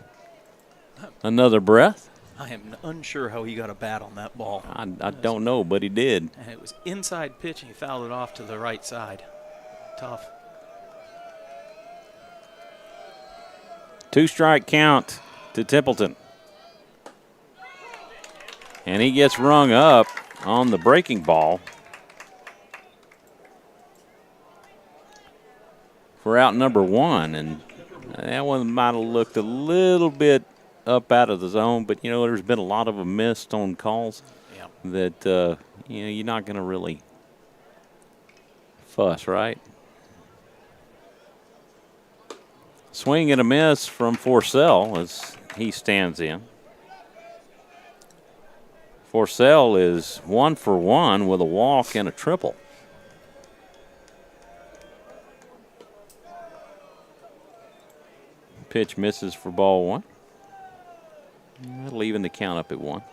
another breath. I am unsure how he got a bat on that ball. I don't know, but he did. And it was inside pitch, and he fouled it off to the right side. Tough. 2-strike count to Templeton. And he gets rung up on the breaking ball for out number 1. And that one might have looked a little bit up out of the zone, but, there's been a lot of them missed on calls that, you're not going to really fuss, right? Swing and a miss from Forcell as he stands in. Forcell is 1 for 1 with a walk and a triple. Pitch misses for ball 1. That'll even the count up at 1.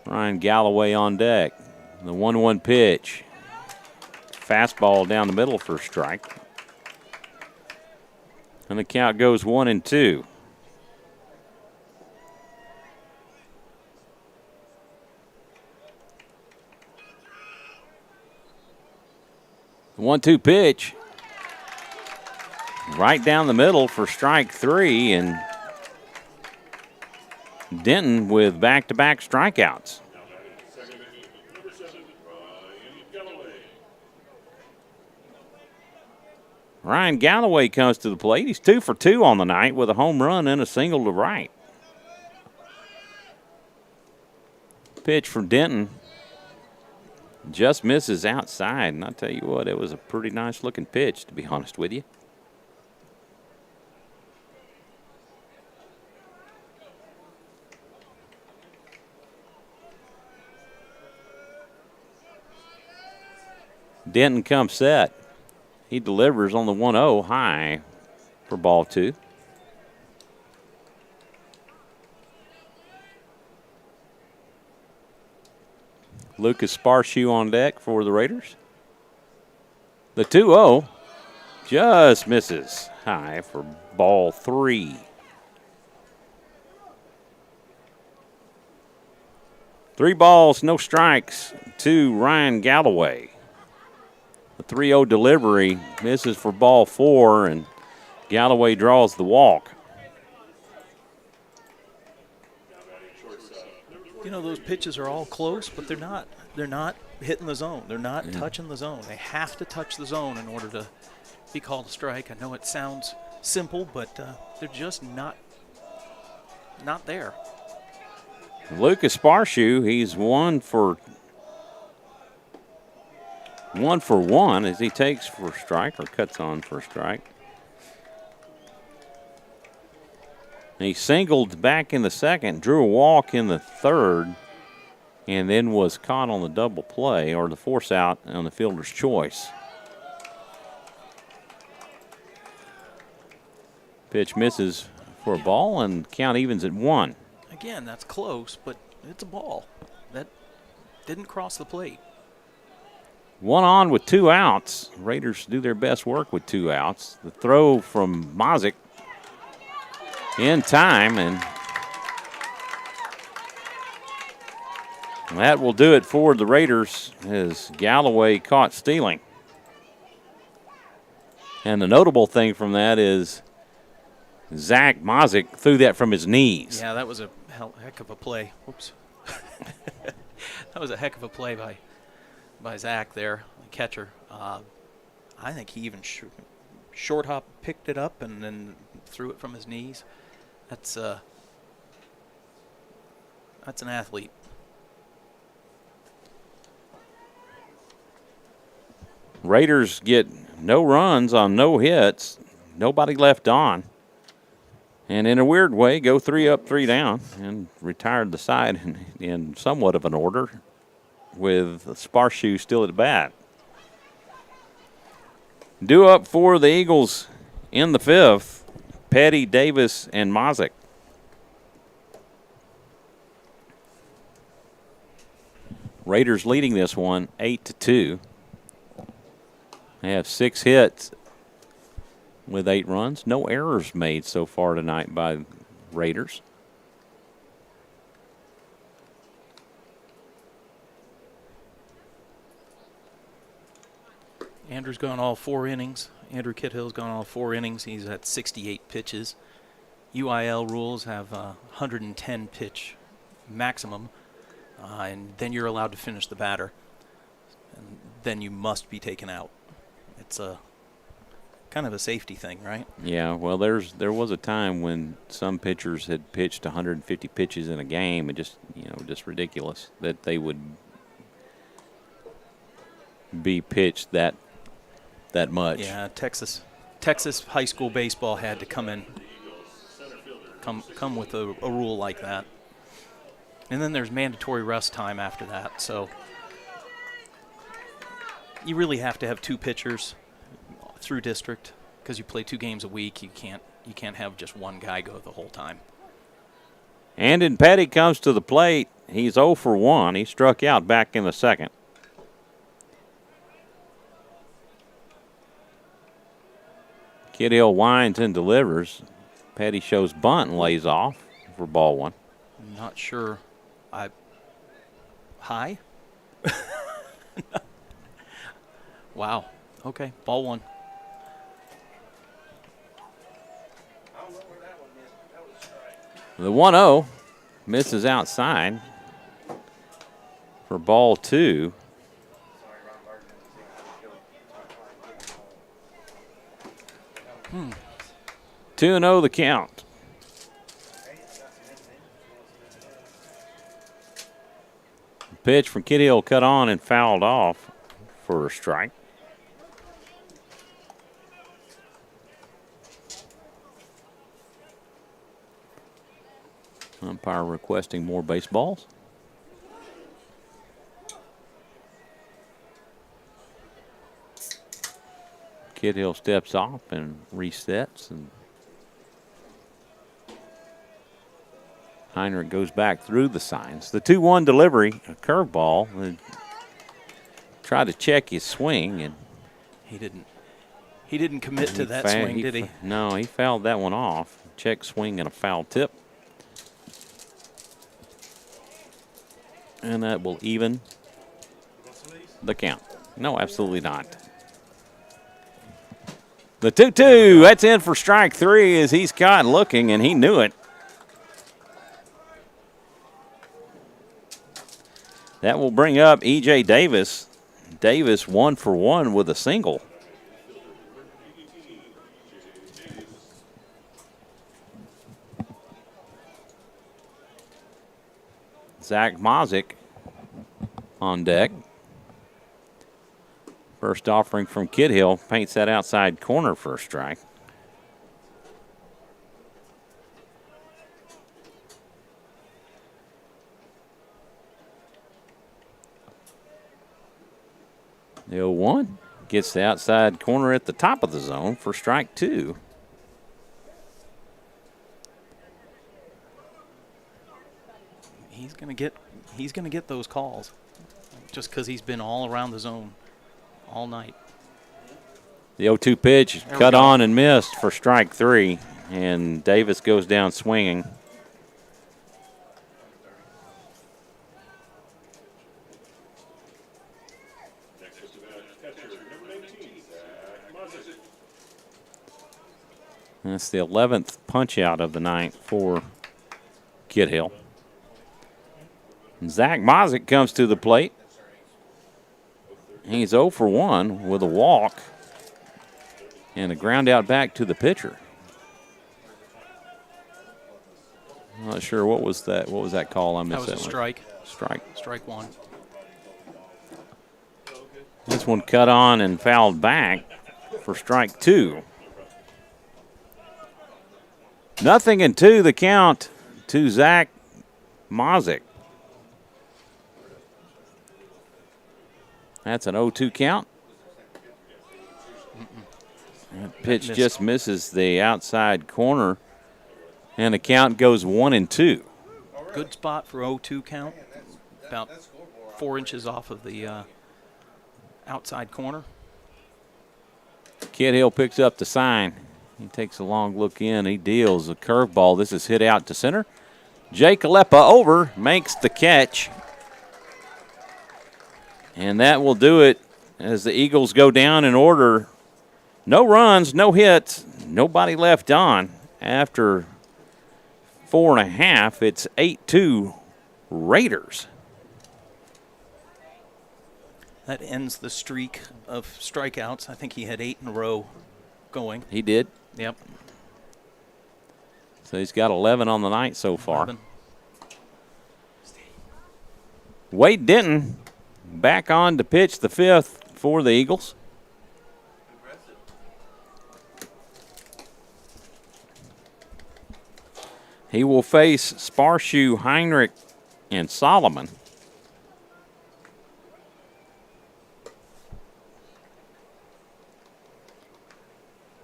Ryan Galloway on deck. The 1-1 pitch. Fastball down the middle for a strike. And the count goes 1-2. The 1-2 pitch. Right down the middle for strike 3, and Denton with back-to-back strikeouts. Ryan Galloway comes to the plate. He's 2 for 2 on the night with a home run and a single to right. Pitch from Denton just misses outside, and I'll tell you what, it was a pretty nice-looking pitch, to be honest with you. Denton comes set. He delivers on the 1-0 high for ball 2. Lucas Sparshoe on deck for the Raiders. The 2-0 just misses high for ball 3. Three balls, no strikes to Ryan Galloway. The 3-0 delivery misses for ball 4, and Galloway draws the walk. Those pitches are all close, but they're not hitting the zone. They're not touching the zone. They have to touch the zone in order to be called a strike. I know it sounds simple, but they're just not there. Lucas Sparshoe, he's 1 for 1 as he takes for a strike or cuts on for a strike. He singled back in the second, drew a walk in the third, and then was caught on the double play or the force out on the fielder's choice. Pitch misses for a ball, and count evens at 1. Again, that's close, but it's a ball. That didn't cross the plate. 1 on with 2 outs. Raiders do their best work with 2 outs. The throw from Mazick in time, and that will do it for the Raiders as Galloway caught stealing. And the notable thing from that is Zach Mazick threw that from his knees. Yeah, that was a heck of a play. Whoops. That was a heck of a play by Zach there, the catcher. I think he even short hop picked it up and then threw it from his knees. That's That's an athlete. Raiders get no runs on no hits, nobody left on. And in a weird way, go 3 up, 3 down, and retired the side in somewhat of an order with Sparshoe still at bat. Due up for the Eagles in the 5th, Petty, Davis, and Mazick. Raiders leading this one 8-2. They have 6 hits with 8 runs. No errors made so far tonight by Raiders. Andrew's gone all 4 innings. Andrew Kithill's gone all 4 innings. He's at 68 pitches. UIL rules have 110 pitch maximum, and then you're allowed to finish the batter. And then you must be taken out. It's a kind of a safety thing, right? Yeah, well, there was a time when some pitchers had pitched 150 pitches in a game, and just ridiculous that they would be pitched that much. Yeah, Texas high school baseball had to come with a rule like that. And then there's mandatory rest time after that. So you really have to have 2 pitchers through district because you play 2 games a week. You can't have just one guy go the whole time. And Petty comes to the plate. He's 0 for 1. He struck out back in the 2nd. Kidhill winds and delivers. Petty shows bunt and lays off for ball 1. I'm not sure. High? Wow. Okay, ball 1. The 1-0 misses outside for ball 2. 2-0 the count. Pitch from Kidhill cut on and fouled off for a strike. Umpire requesting more baseballs. Kidhill steps off and resets, and Heinrich goes back through the signs. The 2-1 delivery, a curveball. Tried to check his swing, and he didn't commit to that swing, did he? No, he fouled that one off. Check swing and a foul tip. And that will even the count. No, absolutely not. The 2-2, that's in for strike 3 as he's caught looking, and he knew it. That will bring up E.J. Davis. Davis 1 for 1 with a single. Zach Mazick on deck. First offering from Kidhill paints that outside corner for a strike. The 0-1 gets the outside corner at the top of the zone for strike 2. He's gonna get those calls just because he's been all around the zone all night. The 0-2 pitch cut on and missed for strike 3, and Davis goes down swinging. That's the 11th punch out of the night for Kidhill. Zach Mazick comes to the plate. He's 0 for 1 with a walk and a ground out back to the pitcher. I'm not sure what was that. What was that call? I missed That was a one. strike. Strike. Strike one. This one cut on and fouled back for strike 2. 0-2 the count to Zach Mazik. That's an 0-2 count. That pitch just misses the outside corner, and the count goes 1-2. Good spot for 0-2 count. About 4 inches off of the outside corner. Kid Hill picks up the sign. He takes a long look in. He deals a curveball. This is hit out to center. Jake Alepa over, makes the catch. And that will do it as the Eagles go down in order. No runs, no hits, nobody left on. After 4.5, it's 8-2 Raiders. That ends the streak of strikeouts. I think he had 8 in a row going. He did. Yep. So he's got 11 on the night so far. 11. Wade Denton back on to pitch the 5th for the Eagles. He will face Sparshoe, Heinrich, and Solomon.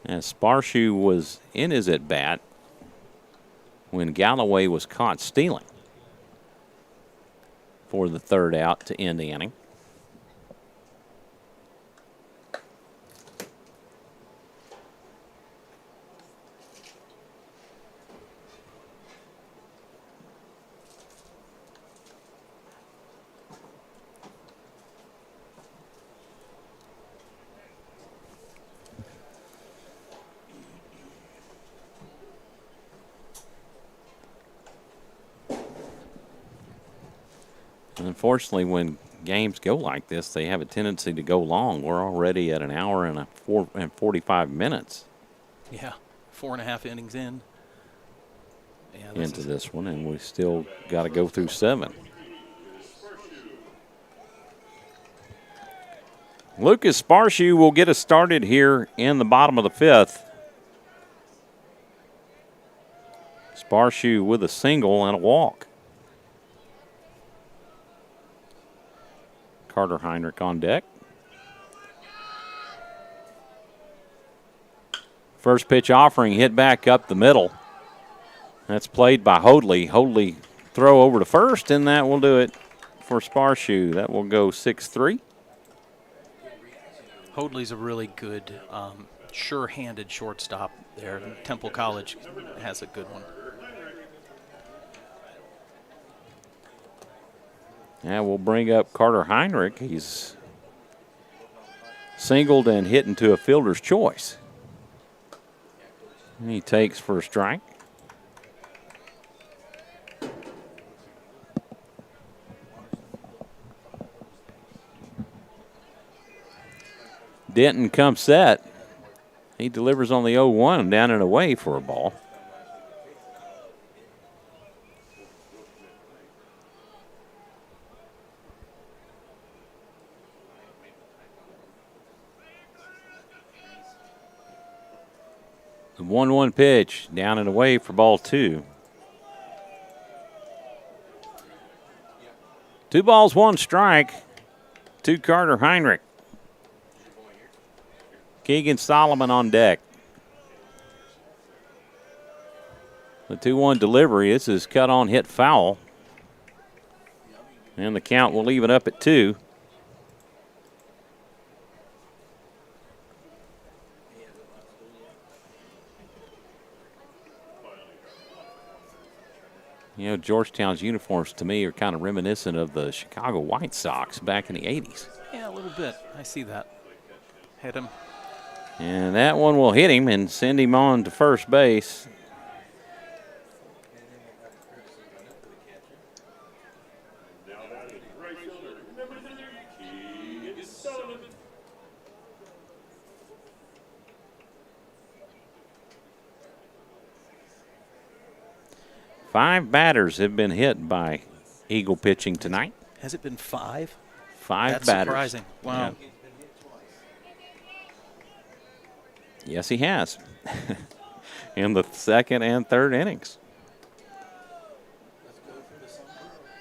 As Sparshoe was in his at-bat when Galloway was caught stealing for the 3rd out to end the inning. Unfortunately, when games go like this, they have a tendency to go long. We're already at an hour and 45 minutes Yeah, 4.5 innings in. Yeah, into this one, and we still got to go through 7. Lucas Sparshoe will get us started here in the bottom of the 5th. Sparshoe with a single and a walk. Carter Heinrich on deck. First pitch offering hit back up the middle. That's played by Hoadley. Hoadley throw over to first, and that will do it for Sparshoe. That will go 6-3. Hoadley's a really good, sure-handed shortstop there. Temple College has a good one. Now we'll bring up Carter Heinrich. He's singled and hit into a fielder's choice. And he takes for a strike. Denton comes set. He delivers on the 0-1 down and away for a ball. The 1-1 pitch down and away for ball 2. 2 balls, 1 strike to Carter Heinrich. Keegan Solomon on deck. The 2-1 delivery. This is cut on, hit foul. And the count will leave it up at 2. You know, Georgetown's uniforms to me are kind of reminiscent of the Chicago White Sox back in the 80s. Yeah, a little bit. I see that. Hit him. And that one will hit him and send him on to first base. 5 batters have been hit by Eagle pitching tonight. Has it been 5? 5 That's batters. surprising. Wow. Yeah. Yes, he has. In the second and third innings.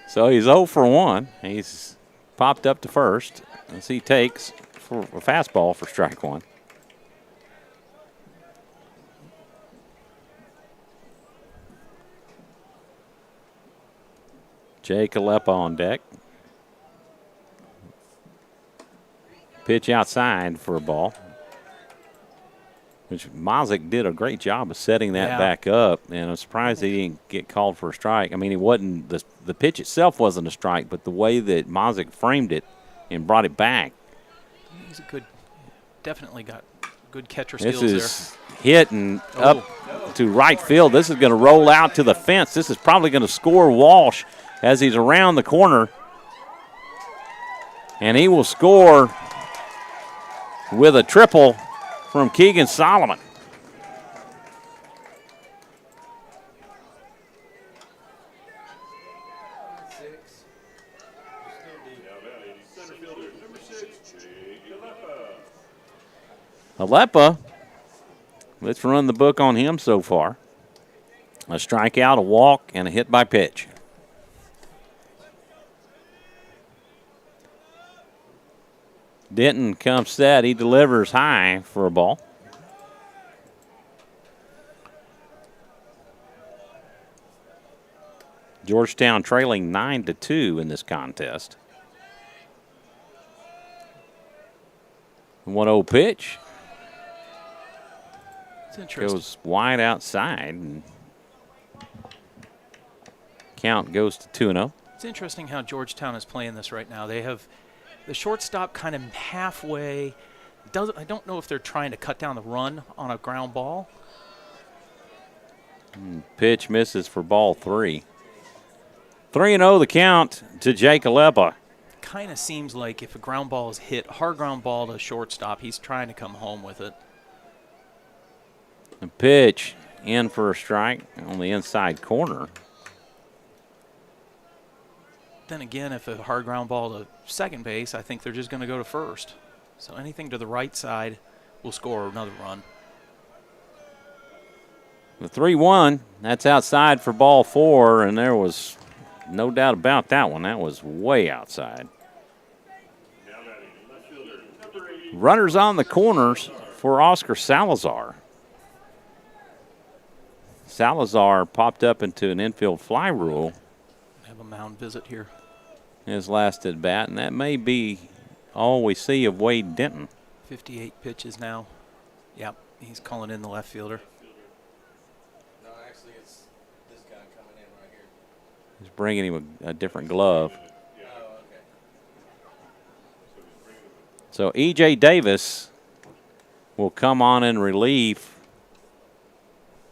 So he's 0 for 1. He's popped up to first as he takes for a fastball for strike 1. Jay Kalepa on deck. Pitch outside for a ball, which Mazik did a great job of setting that back up, and I'm surprised he didn't get called for a strike. I mean, it wasn't the pitch itself wasn't a strike, but the way that Mazik framed it and brought it back. He's a good, definitely got good catcher skills there. This is hitting up to right field. This is going to roll out to the fence. This is probably going to score Walsh as he's around the corner, and he will score with a triple from Keegan Solomon. Alepa, let's run the book on him so far. A strikeout, a walk, and a hit by pitch. Denton comes set. He delivers high for a ball. Georgetown trailing 9-2 in this contest. 1-0 pitch. It's interesting. Goes wide outside, and count goes to 2-0. It's interesting how Georgetown is playing this right now. They have the shortstop kind of halfway. I don't know if they're trying to cut down the run on a ground ball. Pitch misses for ball 3. 3-0 the count to Jake Alepa. Kind of seems like if a ground ball is hit, hard ground ball to shortstop, he's trying to come home with it. The pitch in for a strike on the inside corner. Then again, if a hard ground ball to second base, I think they're just going to go to first. So anything to the right side will score another run. The 3-1, that's outside for ball 4, and there was no doubt about that one. That was way outside. Runners on the corners for Oscar Salazar. Salazar popped up into an infield fly rule. Have a mound visit here. His last at bat, and that may be all we see of Wade Denton. 58 pitches now. Yep, he's calling in the left fielder. No, actually, it's this guy coming in right here. He's bringing him a different glove. Oh, okay. So E.J. Davis will come on in relief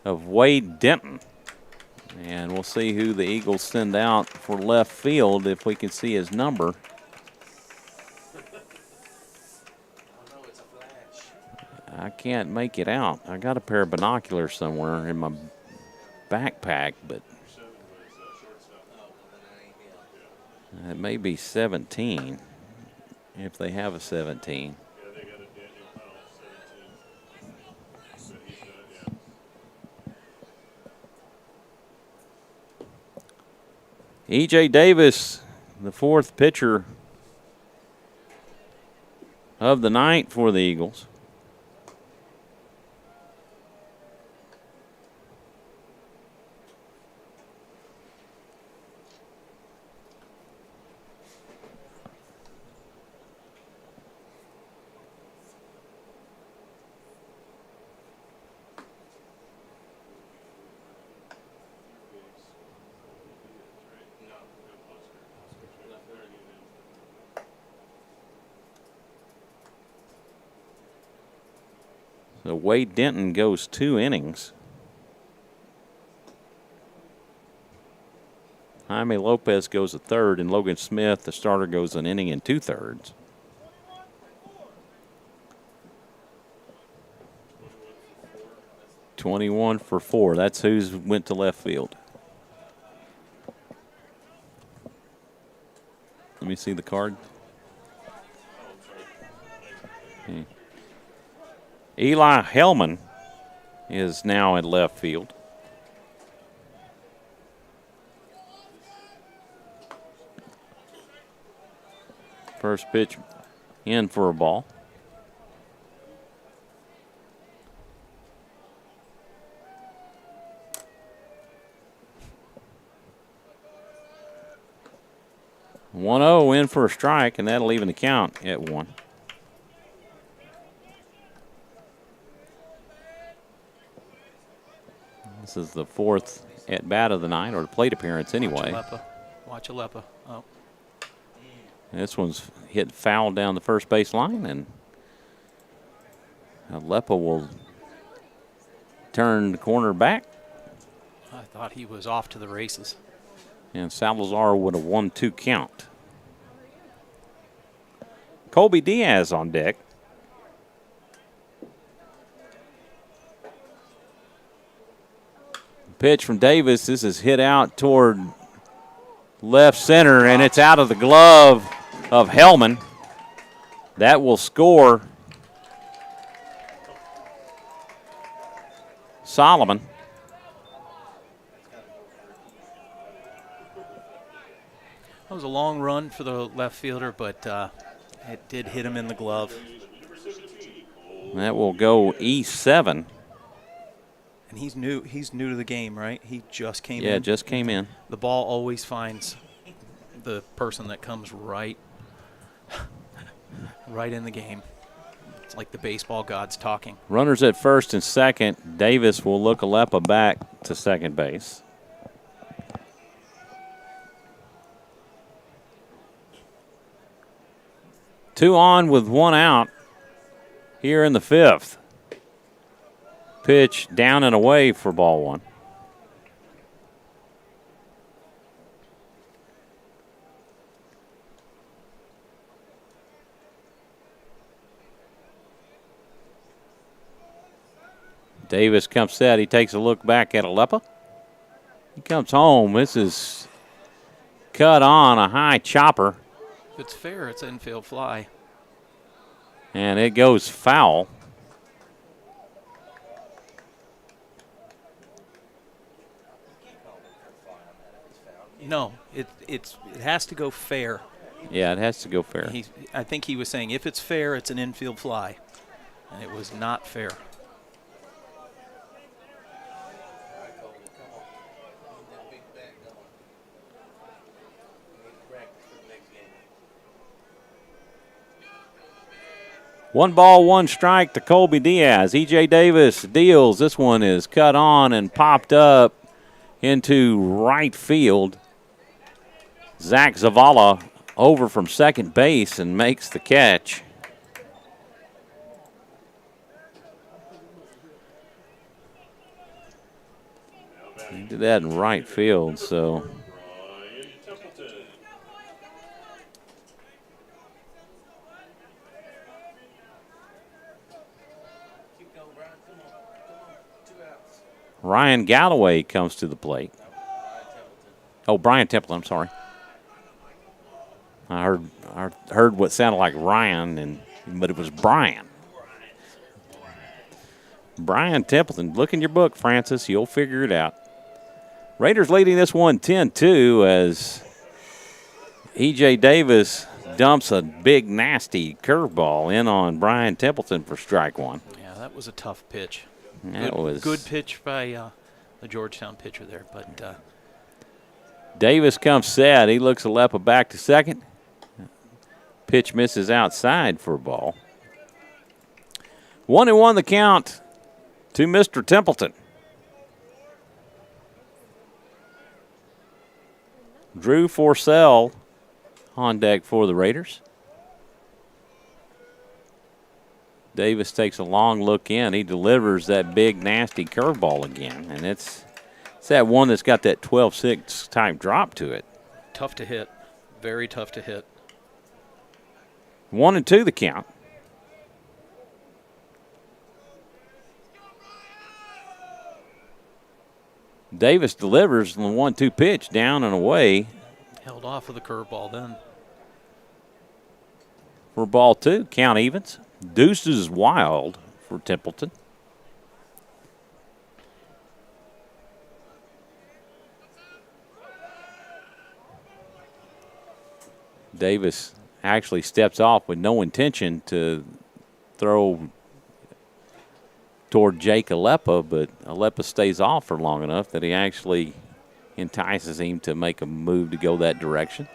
of Wade Denton. And we'll see who the Eagles send out for left field if we can see his number. Oh, no, it's a flash. I can't make it out. I got a pair of binoculars somewhere in my backpack, but it may be 17 if they have a 17. E.J. Davis, the 4th pitcher of the night for the Eagles. So Wade Denton goes 2 innings. Jaime Lopez goes a 3rd, and Logan Smith, the starter, goes an inning and 2/3. (21 for 4). That's who's went to left field. me see the card. Okay. Eli Hellman is now in left field. First pitch in for a ball. One 0 in for a strike, and that'll even the count at 1. This is the 4th at bat of the night, or the plate appearance anyway. Watch Alepa. Oh. This one's hit foul down the first base line, and Alepa will turn the corner back. I thought he was off to the races. And Salazar with a 1-2 count. Colby Diaz on deck. Pitch from Davis. This is hit out toward left center, and it's out of the glove of Hellman. That will score Solomon. That was a long run for the left fielder, but it did hit him in the glove. That will go E7. And he's new to the game, right? He just came in. Yeah, just came in. The ball always finds the person that comes right in the game. It's like the baseball gods talking. Runners at first and second. Davis will look Alepa back to second base. Two on with one out here in the 5th. Pitch down and away for ball 1. Davis comes set. He takes a look back at Alepa. He comes home. This is cut on a high chopper. If it's fair, it's an infield fly. And it goes foul. No, it has to go fair. Yeah, it has to go fair. I think he was saying if it's fair, it's an infield fly. And it was not fair. 1 ball, 1 strike to Colby Diaz. E.J. Davis deals. This one is cut on and popped up into right field. Zach Zavala over from second base and makes the catch. He did that in right field, so. Ryan Galloway comes to the plate. Oh, Brian Templeton, I'm sorry. I heard what sounded like Ryan, but it was Brian. Brian Templeton. Look in your book, Francis. You'll figure it out. Raiders leading this one 10-2 as E.J. Davis dumps a big, nasty curveball in on Brian Templeton for strike 1. Yeah, that was a tough pitch. That was good pitch by the Georgetown pitcher there, but Davis comes set. He looks Alepa back to second. Pitch misses outside for a ball. 1-1 the count to Mr. Templeton. Drew Forcell on deck for the Raiders. Davis takes a long look in. He delivers that big, nasty curveball again. And it's that one that's got that 12-6 type drop to it. Tough to hit. Very tough to hit. 1-2 the count. Davis delivers the 1-2 pitch down and away. Held off with the curveball then. for ball 2. Count evens. Deuces wild for Templeton. Davis actually steps off with no intention to throw toward Jake Alepa, but Alepa stays off for long enough that he actually entices him to make a move to go that direction.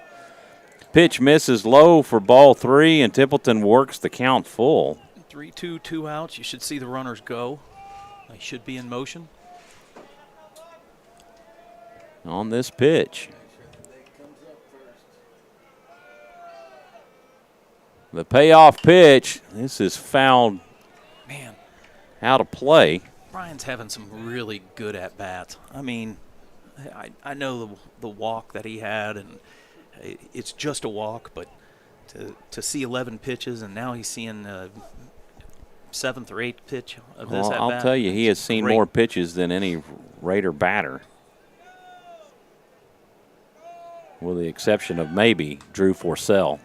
Pitch misses low for ball 3, and Templeton works the count full. 3-2, 2 outs. You should see the runners go. They should be in motion. On this pitch. The payoff pitch, this is fouled Man, out of play. Brian's having some really good at-bats. I mean, I know the walk that he had, and it's just a walk, but to see 11 pitches, and now he's seeing 7th or 8th pitch of this at-bat. I'll tell you, he has seen more pitches than any Raider batter, with the exception of maybe Drew Forcell.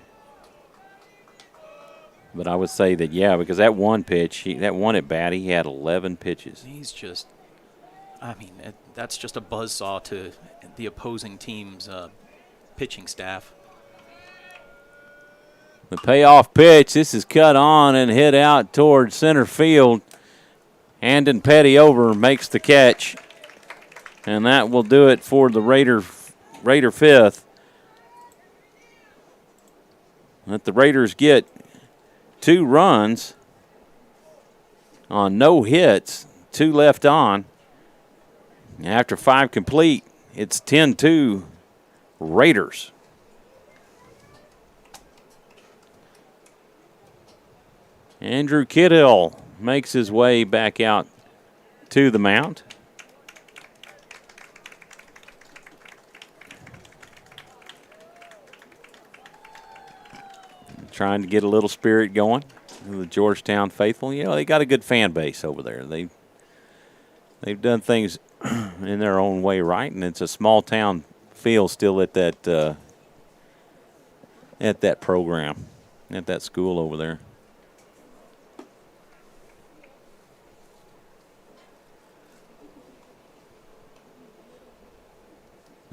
But I would say that, yeah, because that one pitch, that one at bat, he had 11 pitches. He's just, I mean, that's just a buzzsaw to the opposing team's pitching staff. The payoff pitch, this is cut on and hit out toward center field. Andon Petty over makes the catch. And that will do it for the Raider 5th. Let the Raiders get 2 runs on no hits, 2 left on. After 5 complete, it's 10-2 Raiders. Andrew Kidhill makes his way back out to the mound. Trying to get a little spirit going. The Georgetown faithful, you know, they got a good fan base over there. They've done things in their own way right, and it's a small town feel still at that program, at that school over there.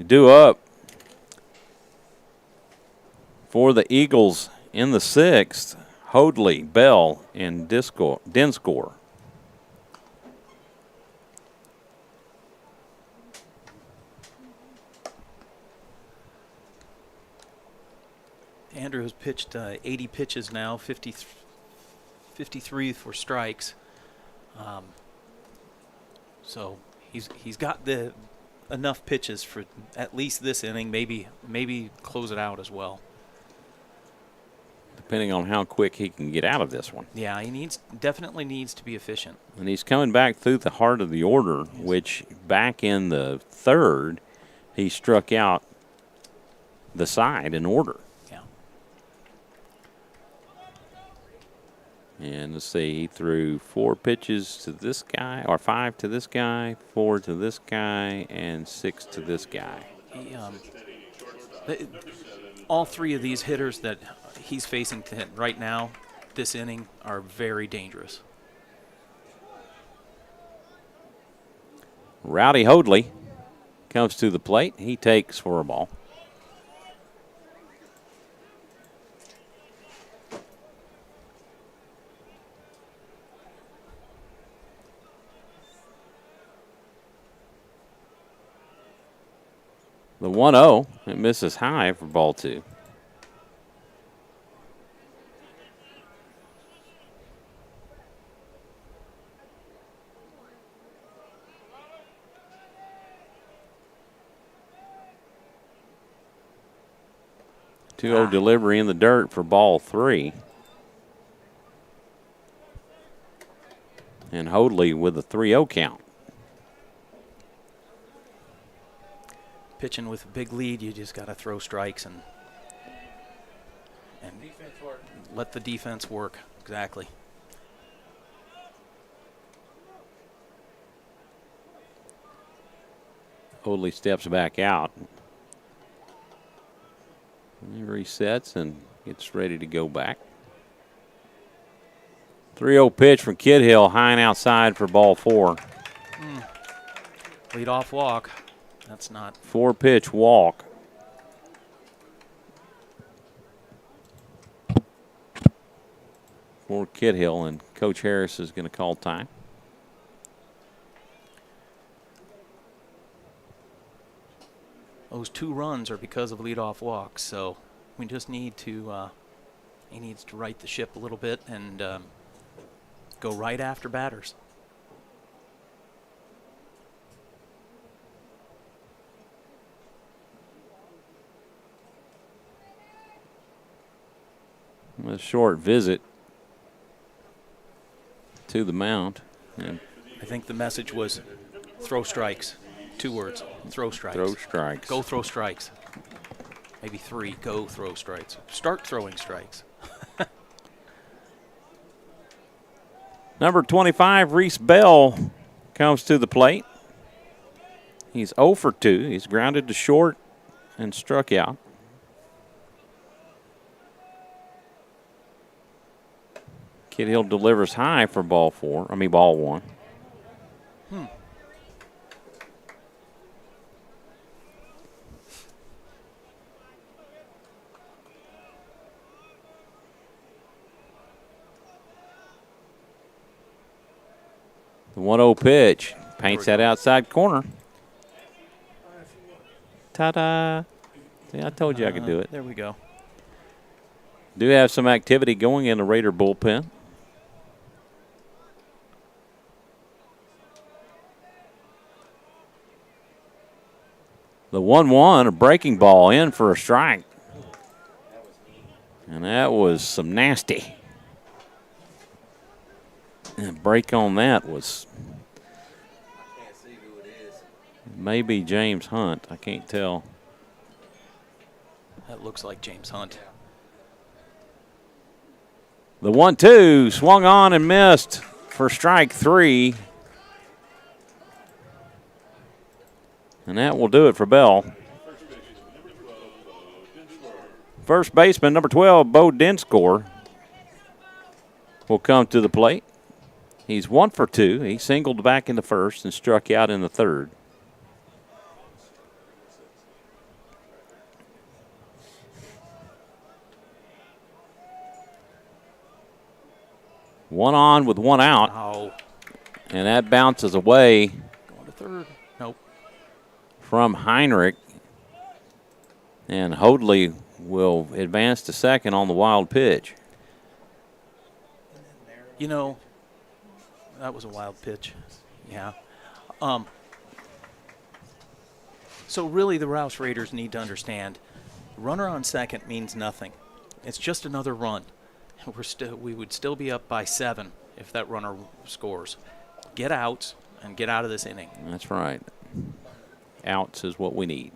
Due up for the Eagles in the 6th, Hoadley, Bell, and Dinscore. Andrew has pitched 80 pitches now, 53 for strikes. So he's got enough pitches for at least this inning, maybe close it out as well. Depending on how quick he can get out of this one. Yeah, he definitely needs to be efficient. And he's coming back through the heart of the order, which back in the 3rd, he struck out the side in order. Yeah. And let's see, he threw 4 pitches to this guy, or 5 to this guy, 4 to this guy, and 6 to this guy. All 3 of these hitters that he's facing right now, this inning, are very dangerous. Rowdy Hoadley comes to the plate. He takes for a ball. The 1-0, it misses high for ball 2. Delivery in the dirt for ball 3. And Hoadley with a 3-0 count. Pitching with a big lead, you just got to throw strikes and let the defense work. Exactly. Hoadley steps back out. He resets and gets ready to go back. 3-0 pitch from Kid Hill, high and outside for ball 4. Lead off walk. That's not. 4-pitch walk. For Kid Hill, and Coach Harris is going to call time. Those 2 runs are because of leadoff walks, so we just need to. He needs to right the ship a little bit and go right after batters. A short visit to the mound. And I think the message was throw strikes. 2 words. Throw strikes. throw strikes. Go throw strikes. Maybe 3. Go throw strikes. Start throwing strikes. Number 25, Reese Bell, comes to the plate. He's 0 for 2. He's grounded to short and struck out. Kid Hill delivers high for ball 1. The 1-0 pitch paints that outside corner. Ta-da. See, I told you I could do it. There we go. Do have some activity going in the Raider bullpen. The 1-1, a breaking ball in for a strike. And that was some nasty. And break on that was maybe James Hunt. I can't tell. That looks like James Hunt. The 1-2 swung on and missed for strike 3. And that will do it for Bell. First baseman, number 12, Bo Dinscore, will come to the plate. He's 1 for 2. He singled back in the first and struck out in the third. One on with 1 out. Oh. And that bounces away. Going to third. Nope. From Heinrich. And Hoadley will advance to second on the wild pitch. You know, that was a wild pitch. Yeah. So really the Rouse Raiders need to understand, runner on second means nothing. It's just another run. We would still be up by 7 if that runner scores. Get outs and get out of this inning. That's right. Outs is what we need.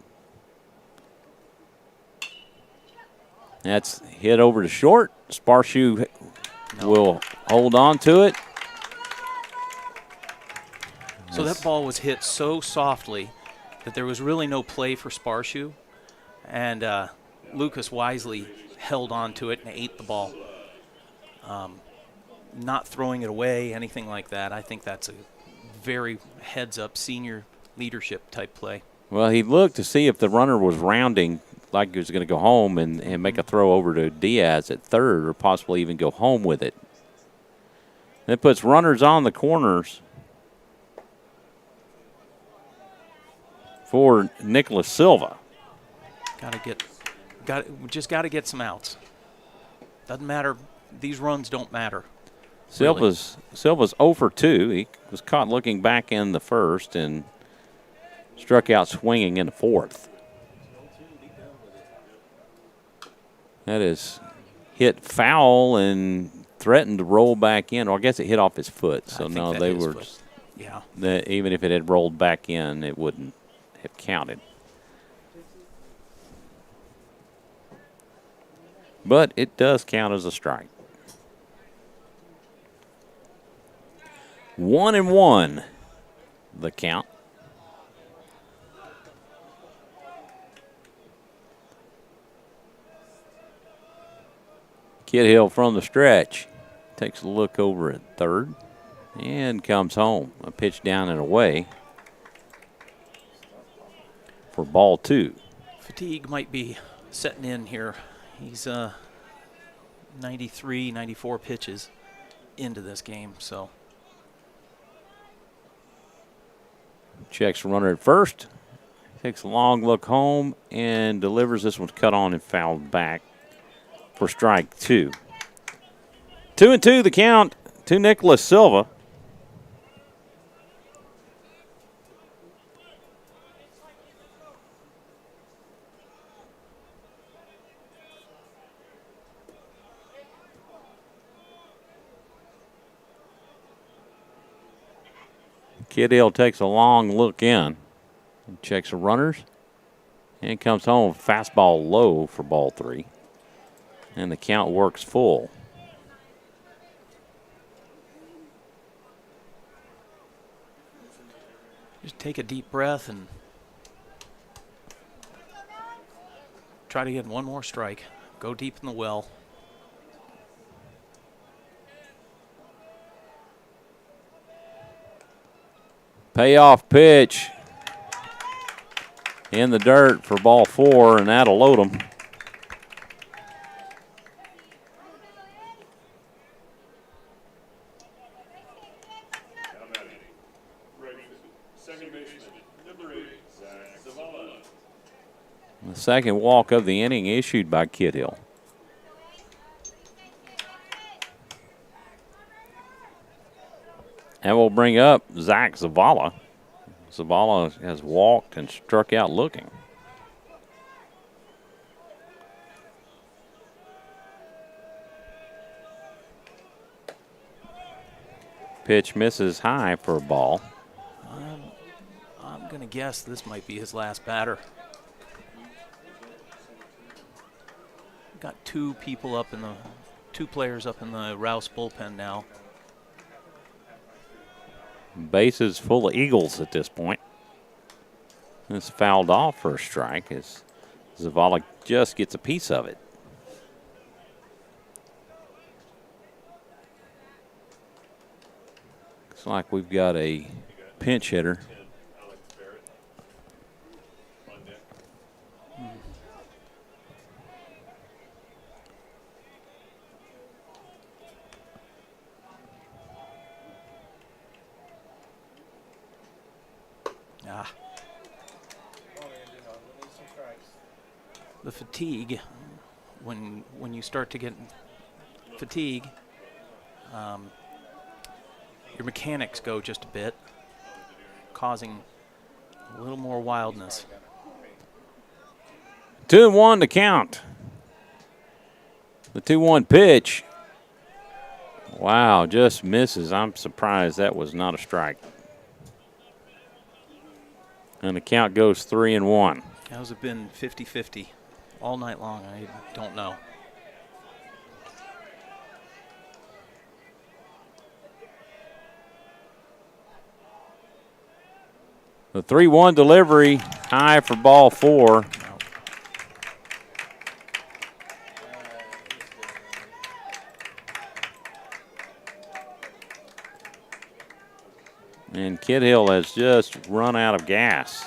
That's hit over to short. Sparshoe will hold on to it. So that ball was hit so softly that there was really no play for Sparshoe. And Lucas wisely held on to it and ate the ball. Not throwing it away, anything like that. I think that's a very heads-up senior leadership type play. Well, he looked to see if the runner was rounding like he was going to go home and make a throw over to Diaz at third or possibly even go home with it. That puts runners on the corners for Nicholas Silva. Just got to get some outs. Doesn't matter. These runs don't matter. Silva's 0 for 2. He was caught looking back in the first and struck out swinging in the fourth. That is hit foul and threatened to roll back in. Or I guess it hit off his foot. So no, they were. Yeah. Even if it had rolled back in, it wouldn't have counted. But it does count as a strike. 1-1, the count. Kid Hill from the stretch takes a look over at third and comes home. A pitch down and away for ball 2. Fatigue might be setting in here. He's 93, 94 pitches into this game, so. Checks runner at first. Takes a long look home and delivers. This one's cut on and fouled back for strike 2. 2-2 the count to Nicholas Silva. Kid Hill takes a long look in. Checks the runners and comes home. Fastball low for ball 3. And the count works full. Just take a deep breath and try to get one more strike. Go deep in the well. Payoff pitch in the dirt for ball 4, and that'll load him. The second walk of the inning issued by Kid Hill. And we'll bring up Zach Zavala. Zavala has walked and struck out looking. Pitch misses high for a ball. I'm going to guess this might be his last batter. Got two players up in the Rouse bullpen now. Bases full of Eagles at this point. It's fouled off for a strike as Zavala just gets a piece of it. Looks like we've got a pinch hitter. The fatigue, when you start to get fatigue, your mechanics go just a bit, causing a little more wildness. 2-1 to count. The 2-1 pitch. Wow, just misses. I'm surprised that was not a strike. And the count goes 3-1. How's it been 50-50 all night long? I don't know. The 3-1 delivery, high for ball 4. And Kid Hill has just run out of gas.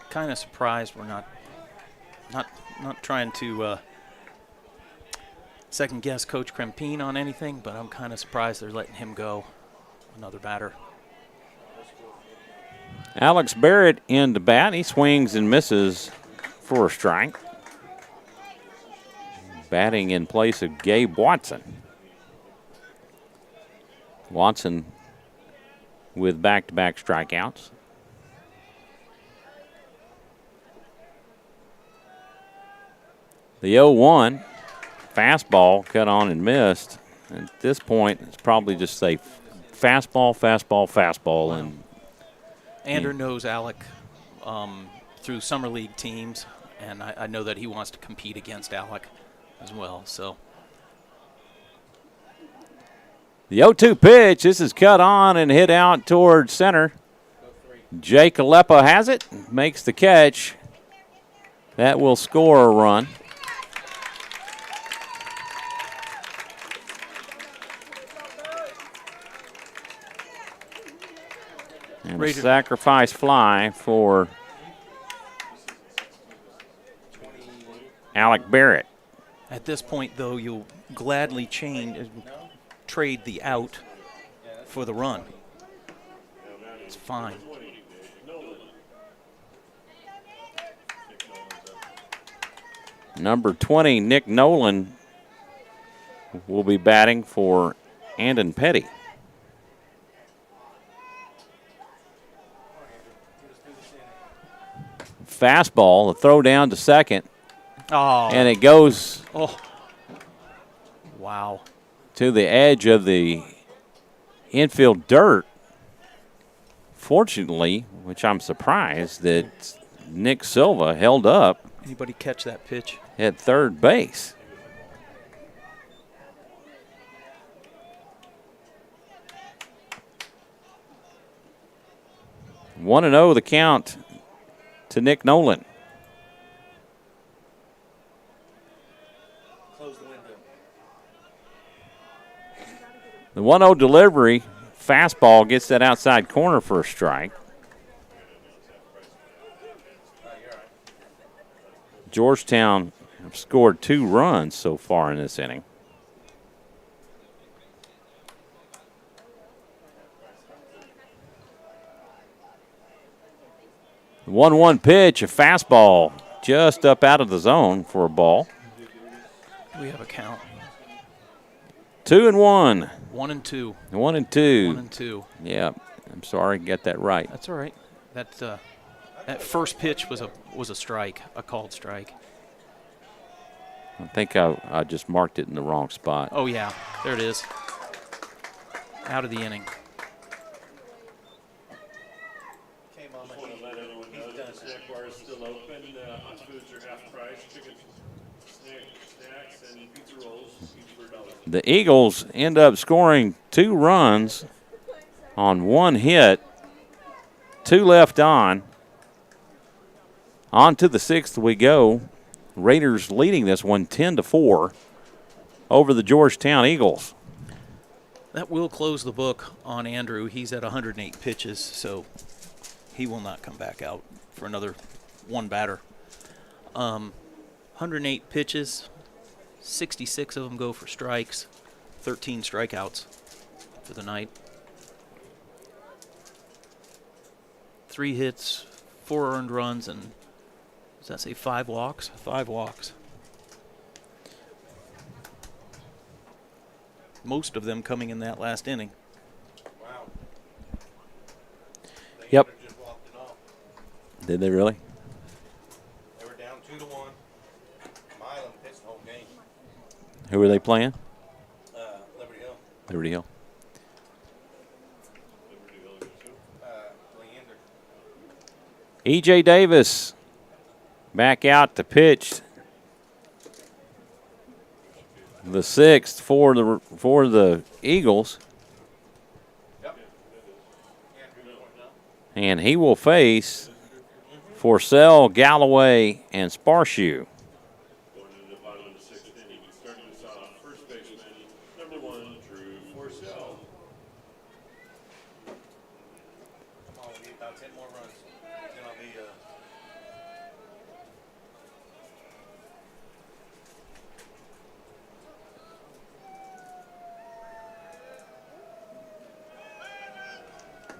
Kind of surprised we're not trying to second guess Coach Krempine on anything, but I'm kind of surprised they're letting him go. Another batter. Alex Barrett in to bat. He swings and misses for a strike. Batting in place of Gabe Watson. Watson with back-to-back strikeouts. The 0-1 fastball cut on and missed. At this point, it's probably just say fastball, fastball, fastball. Wow. And Andrew knows Alec through summer league teams, and I know that he wants to compete against Alec as well. So The 0-2 pitch. This is cut on and hit out toward center. Jake Aleppa has it, makes the catch. That will score a run. And a sacrifice fly for Alec Barrett. At this point, though, you'll gladly trade the out for the run. It's fine. Number 20, Nick Nolan, will be batting for Andon Petty. Fastball, the throw down to second. Oh. And it goes wow, to the edge of the infield dirt. Fortunately, which I'm surprised that Nick Silva held up Anybody catch that pitch? at third base. One and 0 the count to Nick Nolan. Close the window. The 1-0 delivery, fastball gets that outside corner for a strike. Georgetown have scored 2 runs so far in this inning. The 1-1 pitch, a fastball just up out of the zone for a ball. We have a count. 2-1. 1-2. 1-2. 1-2. Yeah, I'm sorry, get that right. That's all right. That first pitch was a strike, a called strike. I think I just marked it in the wrong spot. Oh yeah, there it is. Out of the inning. Okay, Mama. Just want to let everyone know that the snack bar is still open. Hot foods are half price. Chicken snacks and pizza rolls each for $1. The Eagles end up scoring 2 runs on 1 hit, 2 left on. On to the 6th we go. Raiders leading this one 10-4 over the Georgetown Eagles. That will close the book on Andrew. He's at 108 pitches, so he will not come back out for another one batter. 108 pitches, 66 of them go for strikes, 13 strikeouts for the night. 3 hits, 4 earned runs, and does that say 5 walks? 5 walks. Most of them coming in that last inning. Wow. Yep. Just walked it off. Did they really? They were down 2-1. Milan pitched the whole game. Who are they playing? Liberty Hill. Liberty Hill. Leander. E.J. Davis back out to pitch the 6th for the Eagles. Yep. And he will face Forsell, Galloway, and Sparshoe. Going into the bottom of the 6th inning. Starting us off, first baseman, number 1, Drew Forsell. Come on, we need about 10 more runs. It's going to be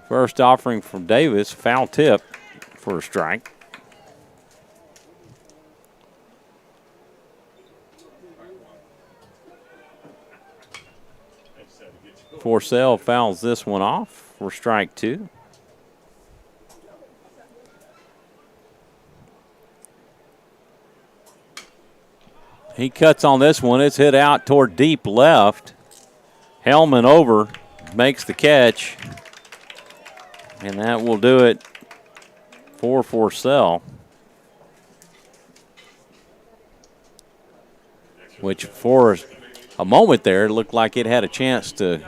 First offering from Davis, foul tip for a strike. Forsell fouls this one off for strike 2. He cuts on this one. It's hit out toward deep left. Hellman over, makes the catch. And that will do it for Forsell. Which for a moment there, it looked like it had a chance to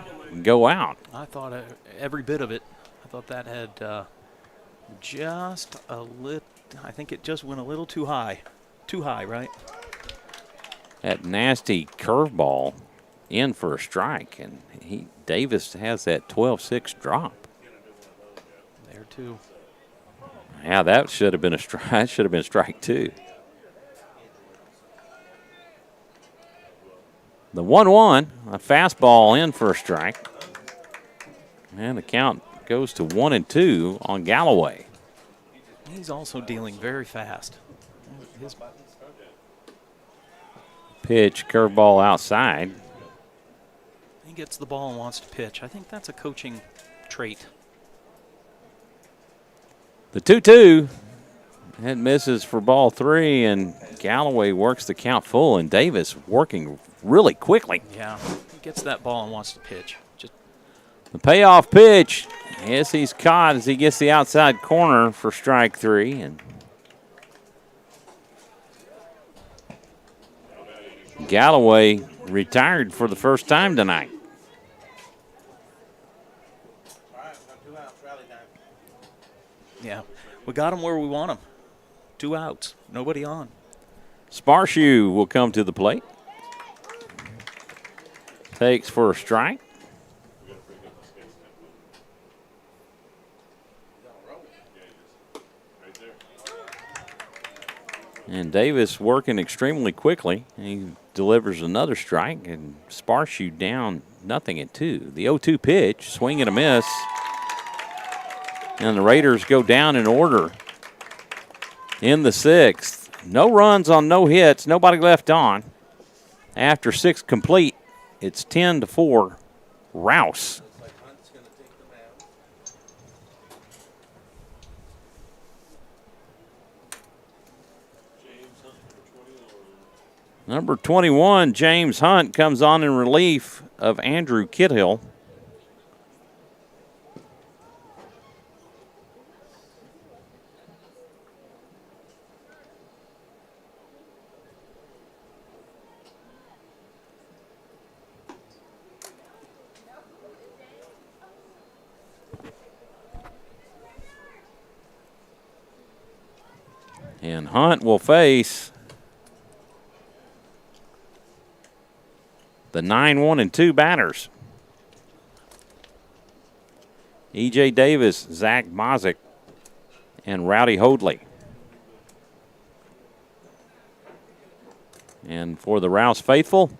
go out. I thought every bit of it. I thought that had just a little. I think it just went a little too high. Too high, right? That nasty curveball in for a strike, and Davis has that 12-6 drop. There too. Yeah, that should have been a strike. That should have been strike 2. The 1-1, a fastball in for a strike. And the count goes to 1-2 on Galloway. He's also dealing very fast. His Pitch, curveball outside. He gets the ball and wants to pitch. I think that's a coaching trait. The 2-2. It misses for ball 3, and Galloway works the count full, and Davis working really quickly. Yeah, he gets that ball and wants to pitch. Just the payoff pitch. Yes, he's caught as he gets the outside corner for strike 3, and Galloway retired for the first time tonight. yeah, we got him where we want him. 2 outs, nobody on. Sparshoe will come to the plate. Takes for a strike. And Davis working extremely quickly. He delivers another strike, and Sparshoe down 0-2. The 0-2 pitch, swing and a miss. And the Raiders go down in order in the 6th. No runs on no hits, nobody left on. After 6 complete, it's 10-4, Rouse. Number 21, James Hunt, comes on in relief of Andrew Kidhill. And Hunt will face the 9-1-2 batters. E.J. Davis, Zach Mozick, and Rowdy Hoadley. And for the Rouse faithful,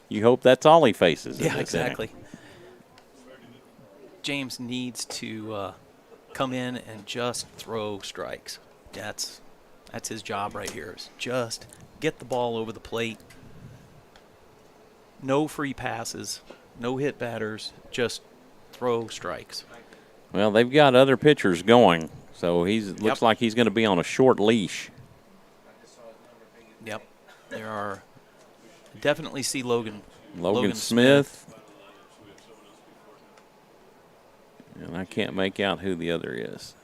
you hope that's all he faces. Yeah, exactly. James needs to come in and just throw strikes. That's his job right here, is just get the ball over the plate. No free passes, no hit batters, just throw strikes. Well, they've got other pitchers going, so looks like he's going to be on a short leash. Yep. There are definitely see Logan Smith. And I can't make out who the other is.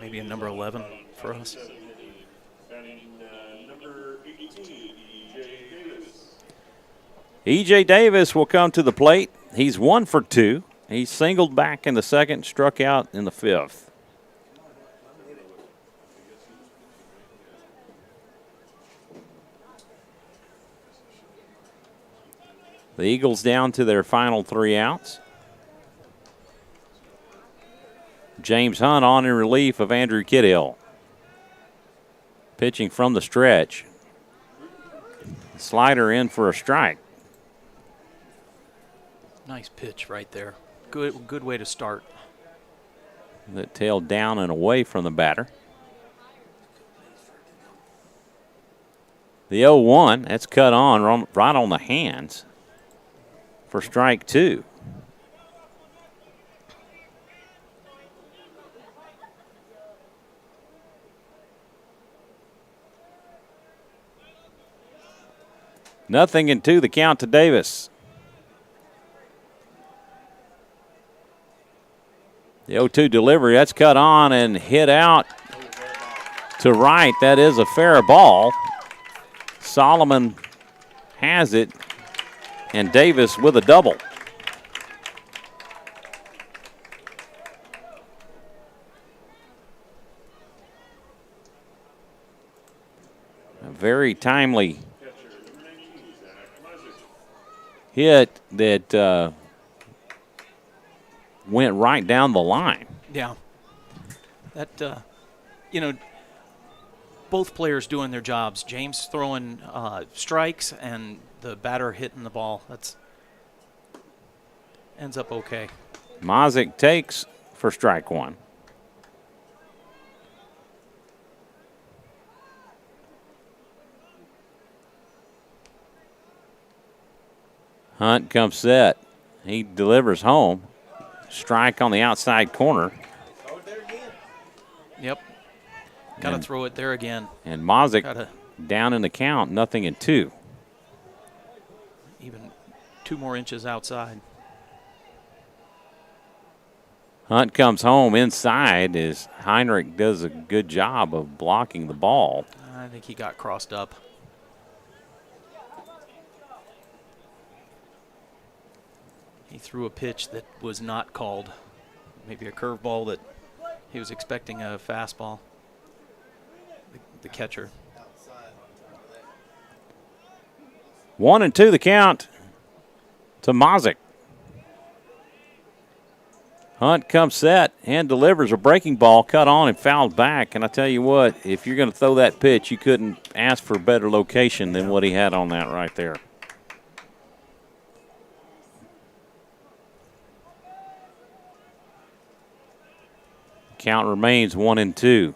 Maybe a number 11 for us. Batting number 18, E.J. Davis. E.J. Davis will come to the plate. He's 1 for 2. He singled back in the 2nd, struck out in the 5th. The Eagles down to their final 3 outs. James Hunt on in relief of Andrew Kidhill. Pitching from the stretch. Slider in for a strike. Nice pitch right there. Good way to start. That tail down and away from the batter. The 0-1, that's cut on right on the hands for strike 2. Nothing and 2, the count to Davis. The 0-2 delivery, that's cut on and hit out to right. That is a fair ball. Solomon has it, and Davis with a double. A very timely hit that went right down the line. Yeah. That, both players doing their jobs. James throwing strikes and the batter hitting the ball. That's ends up okay. Mazick takes for strike one. Hunt comes set. He delivers home. Strike on the outside corner. Yep. Got to throw it there again. And Mazick down in the count, 0-2. Even 2 more inches outside. Hunt comes home inside as Heinrich does a good job of blocking the ball. I think he got crossed up. He threw a pitch that was not called. Maybe a curveball that he was expecting a fastball. The catcher. 1-2 the count to Mazick. Hunt comes set and delivers a breaking ball, cut on and fouled back. And I tell you what, if you're going to throw that pitch, you couldn't ask for a better location than what he had on that right there. Count remains 1-2.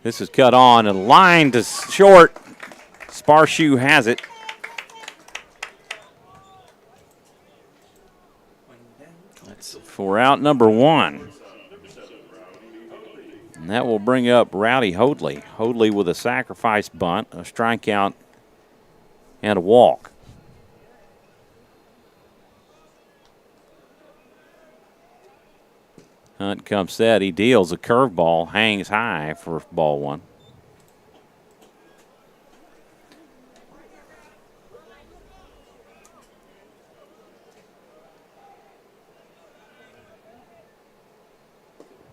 This is cut on and line to short. Sparshoe has it. For out number 1. And that will bring up Rowdy Hoadley. Hoadley with a sacrifice bunt, a strikeout, and a walk. Hunt comes set. He deals a curveball, hangs high for ball 1.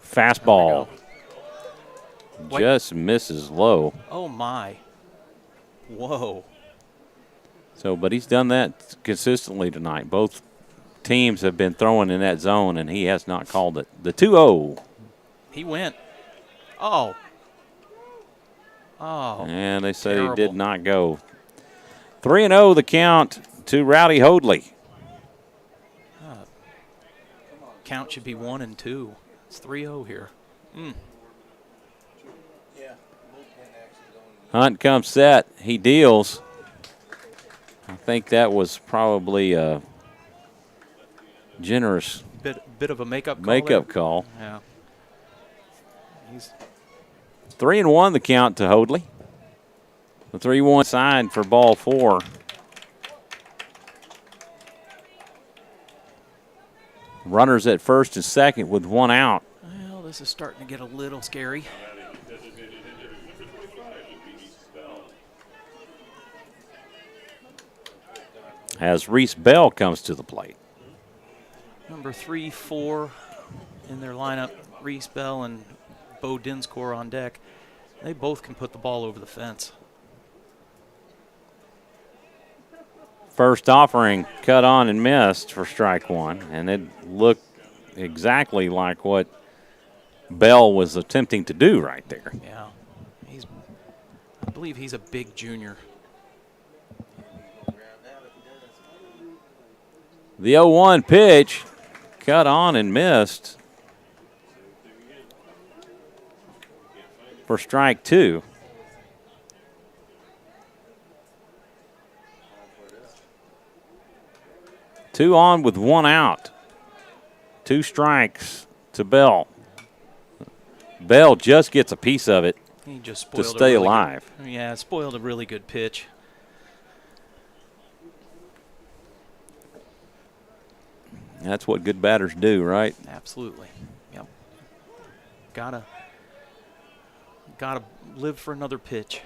Fastball. Just misses low. Oh, my. Whoa. So, but he's done that consistently tonight. Both teams have been throwing in that zone, and he has not called it. The 2-0. He went. Oh. Oh. And they say terrible. he did not go. 3-0 the count to Rowdy Hoadley. Count should be 1-2. It's 3-0 here. Hunt comes set. He deals. I think that was probably a generous Bit of a makeup call. Yeah. He's 3-1 the count to Hoadley. The 3-1 side for ball 4. Runners at first and second with 1 out. Well, this is starting to get a little scary. As Reese Bell comes to the plate. Number 3, 4 in their lineup, Reese Bell and Bo Dinscore on deck. They both can put the ball over the fence. First offering cut on and missed for strike 1, and it looked exactly like what Bell was attempting to do right there. Yeah, I believe he's a big junior. The 0-1 pitch cut on and missed for strike 2. Two on with 1 out. 2 strikes to Bell. Bell just gets a piece of it He just to spoiled stay alive. Yeah, spoiled a really good pitch. That's what good batters do, right? Absolutely. Yep. Gotta live for another pitch.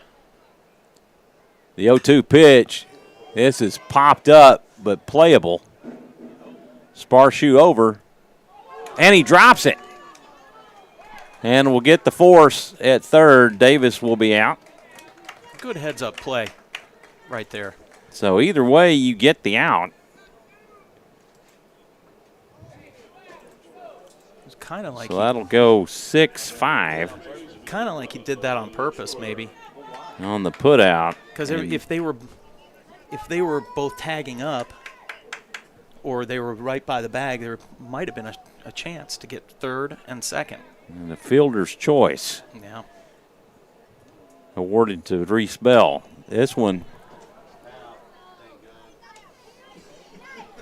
The 0-2 pitch. This is popped up, but playable. Sparshoe over, and he drops it. And we'll get the force at third. Davis will be out. Good heads-up play right there. So either way, you get the out. It's kind of like So that'll go 6-5 kind of like he did that on purpose, maybe. on the put out. Because if they were both tagging up, or they were right by the bag, there might have been a chance to get third and second. And the fielder's choice Yeah. awarded to Reese Bell. This one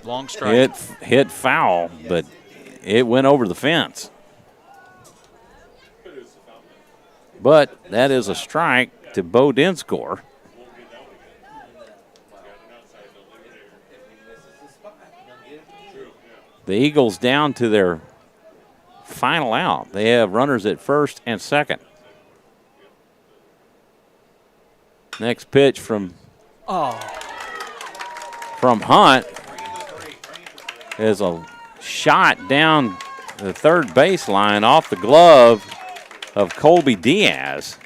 Long strike. hit foul, but it went over the fence. But that is a strike to Bo Dinscore. The Eagles down to their final out. They have runners at first and second. Next pitch from Hunt is a shot down the third baseline off the glove of Colby Diaz.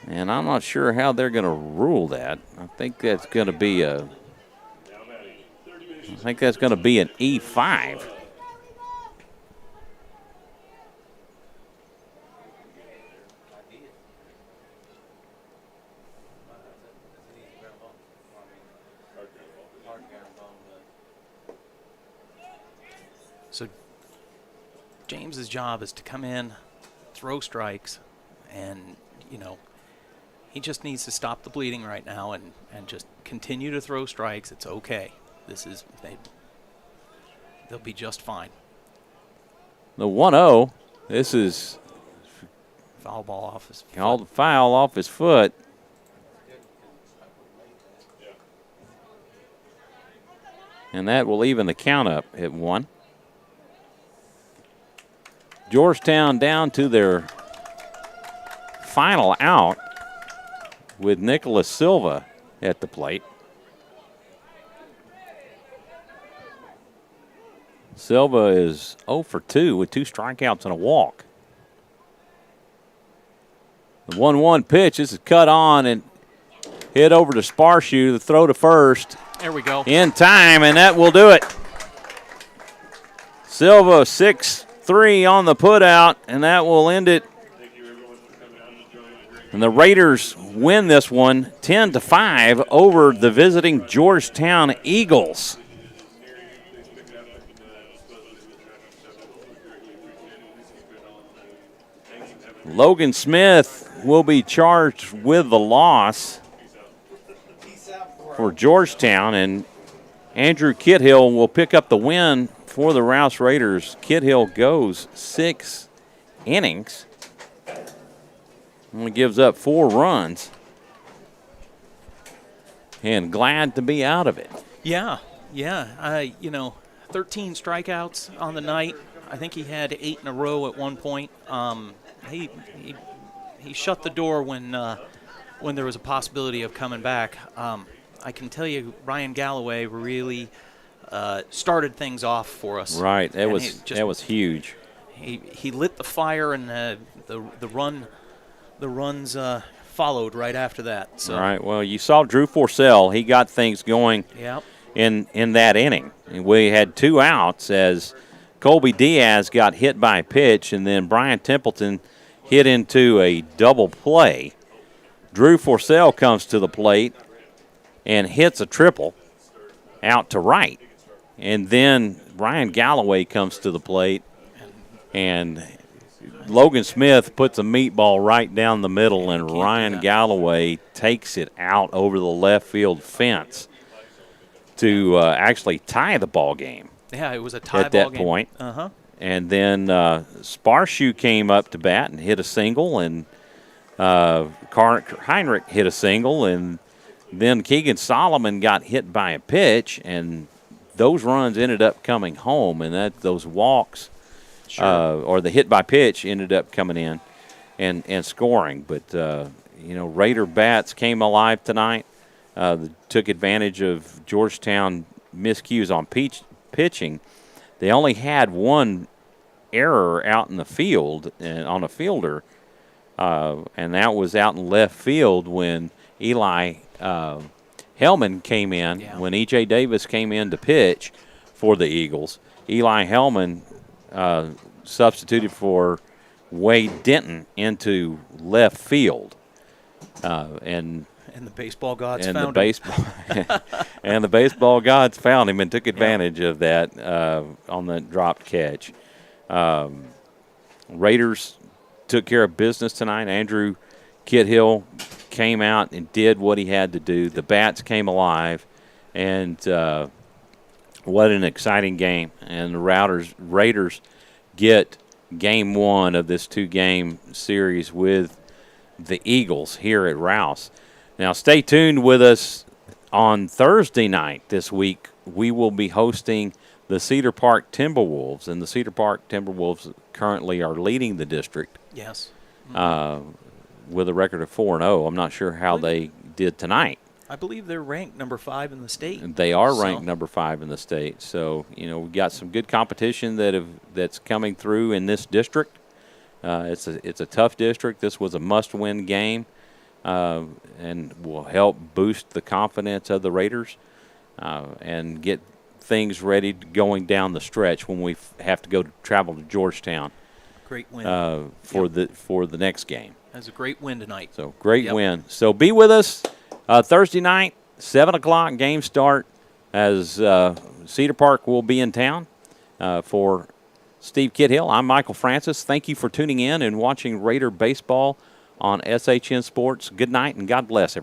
And I'm not sure how they're going to rule that. I think that's going to be an E5. So James's job is to come in, throw strikes, and, he just needs to stop the bleeding right now and just continue to throw strikes. It's okay. They'll be just fine. The 1-0, this is Foul ball off his foot. called a foul off his foot. And that will even the count up at 1. Georgetown down to their final out with Nicholas Silva at the plate. Silva is 0 for 2 with 2 strikeouts and a walk. The 1-1 pitch, this is cut on and hit over to Sparshoe, the throw to first. There we go. In time, and that will do it. Silva 6-3 on the putout, and that will end it. And the Raiders win this one 10-5 over the visiting Georgetown Eagles. Logan Smith will be charged with the loss for Georgetown, and Andrew Kidhill will pick up the win for the Rouse Raiders. Kidhill goes 6 innings. Only gives up 4 runs. And glad to be out of it. Yeah. 13 strikeouts on the night. I think he had 8 in a row at one point. He shut the door when there was a possibility of coming back. I can tell you, Ryan Galloway really started things off for us. Right, that was huge. He lit the fire, and the runs followed right after that. So. Right. Well, you saw Drew Forcell. He got things going. Yep. In that inning. And we had 2 outs as Colby Diaz got hit by a pitch, and then Brian Templeton hit into a double play. Drew Forcell comes to the plate and hits a triple out to right. And then Ryan Galloway comes to the plate, and Logan Smith puts a meatball right down the middle, and Ryan Galloway takes it out over the left field fence to actually tie the ball game. Yeah, it was a tie at ball that game. point. Uh-huh. And then Sparshoe came up to bat and hit a single, and Heinrich hit a single, and then Keegan Solomon got hit by a pitch, and those runs ended up coming home, and that those walks Sure. or the hit by pitch ended up coming in and scoring. But, Raider bats came alive tonight. Took advantage of Georgetown miscues on pitching. They only had one error out in the field on a fielder, and that was out in left field when Eli Hellman came in. Yeah. When E.J. Davis came in to pitch for the Eagles, Eli Hellman substituted for Wade Denton into left field, and And the baseball gods and found the him. baseball and the baseball gods found him and took advantage of that on the dropped catch. Raiders took care of business tonight. Andrew Kidhill came out and did what he had to do. The bats came alive, and what an exciting game. And the Raiders get game one of this 2-game series with the Eagles here at Rouse. Now, stay tuned with us on Thursday night this week. We will be hosting the Cedar Park Timberwolves, and the Cedar Park Timberwolves currently are leading the district Yes. with a record of 4-0. I'm not sure how they did tonight. I believe they're ranked number 5 in the state. They are ranked number 5 in the state. So, we've got some good competition that's coming through in this district. It's a tough district. This was a must-win game, and will help boost the confidence of the Raiders and get things ready going down the stretch when we have to travel to Georgetown Great win. for the next game. That's a great win tonight. So great win. So be with us Thursday night, 7 o'clock game start, as Cedar Park will be in town. For Steve Kidhill, I'm Michael Francis. Thank you for tuning in and watching Raider baseball on SHN Sports. Good night and God bless everyone.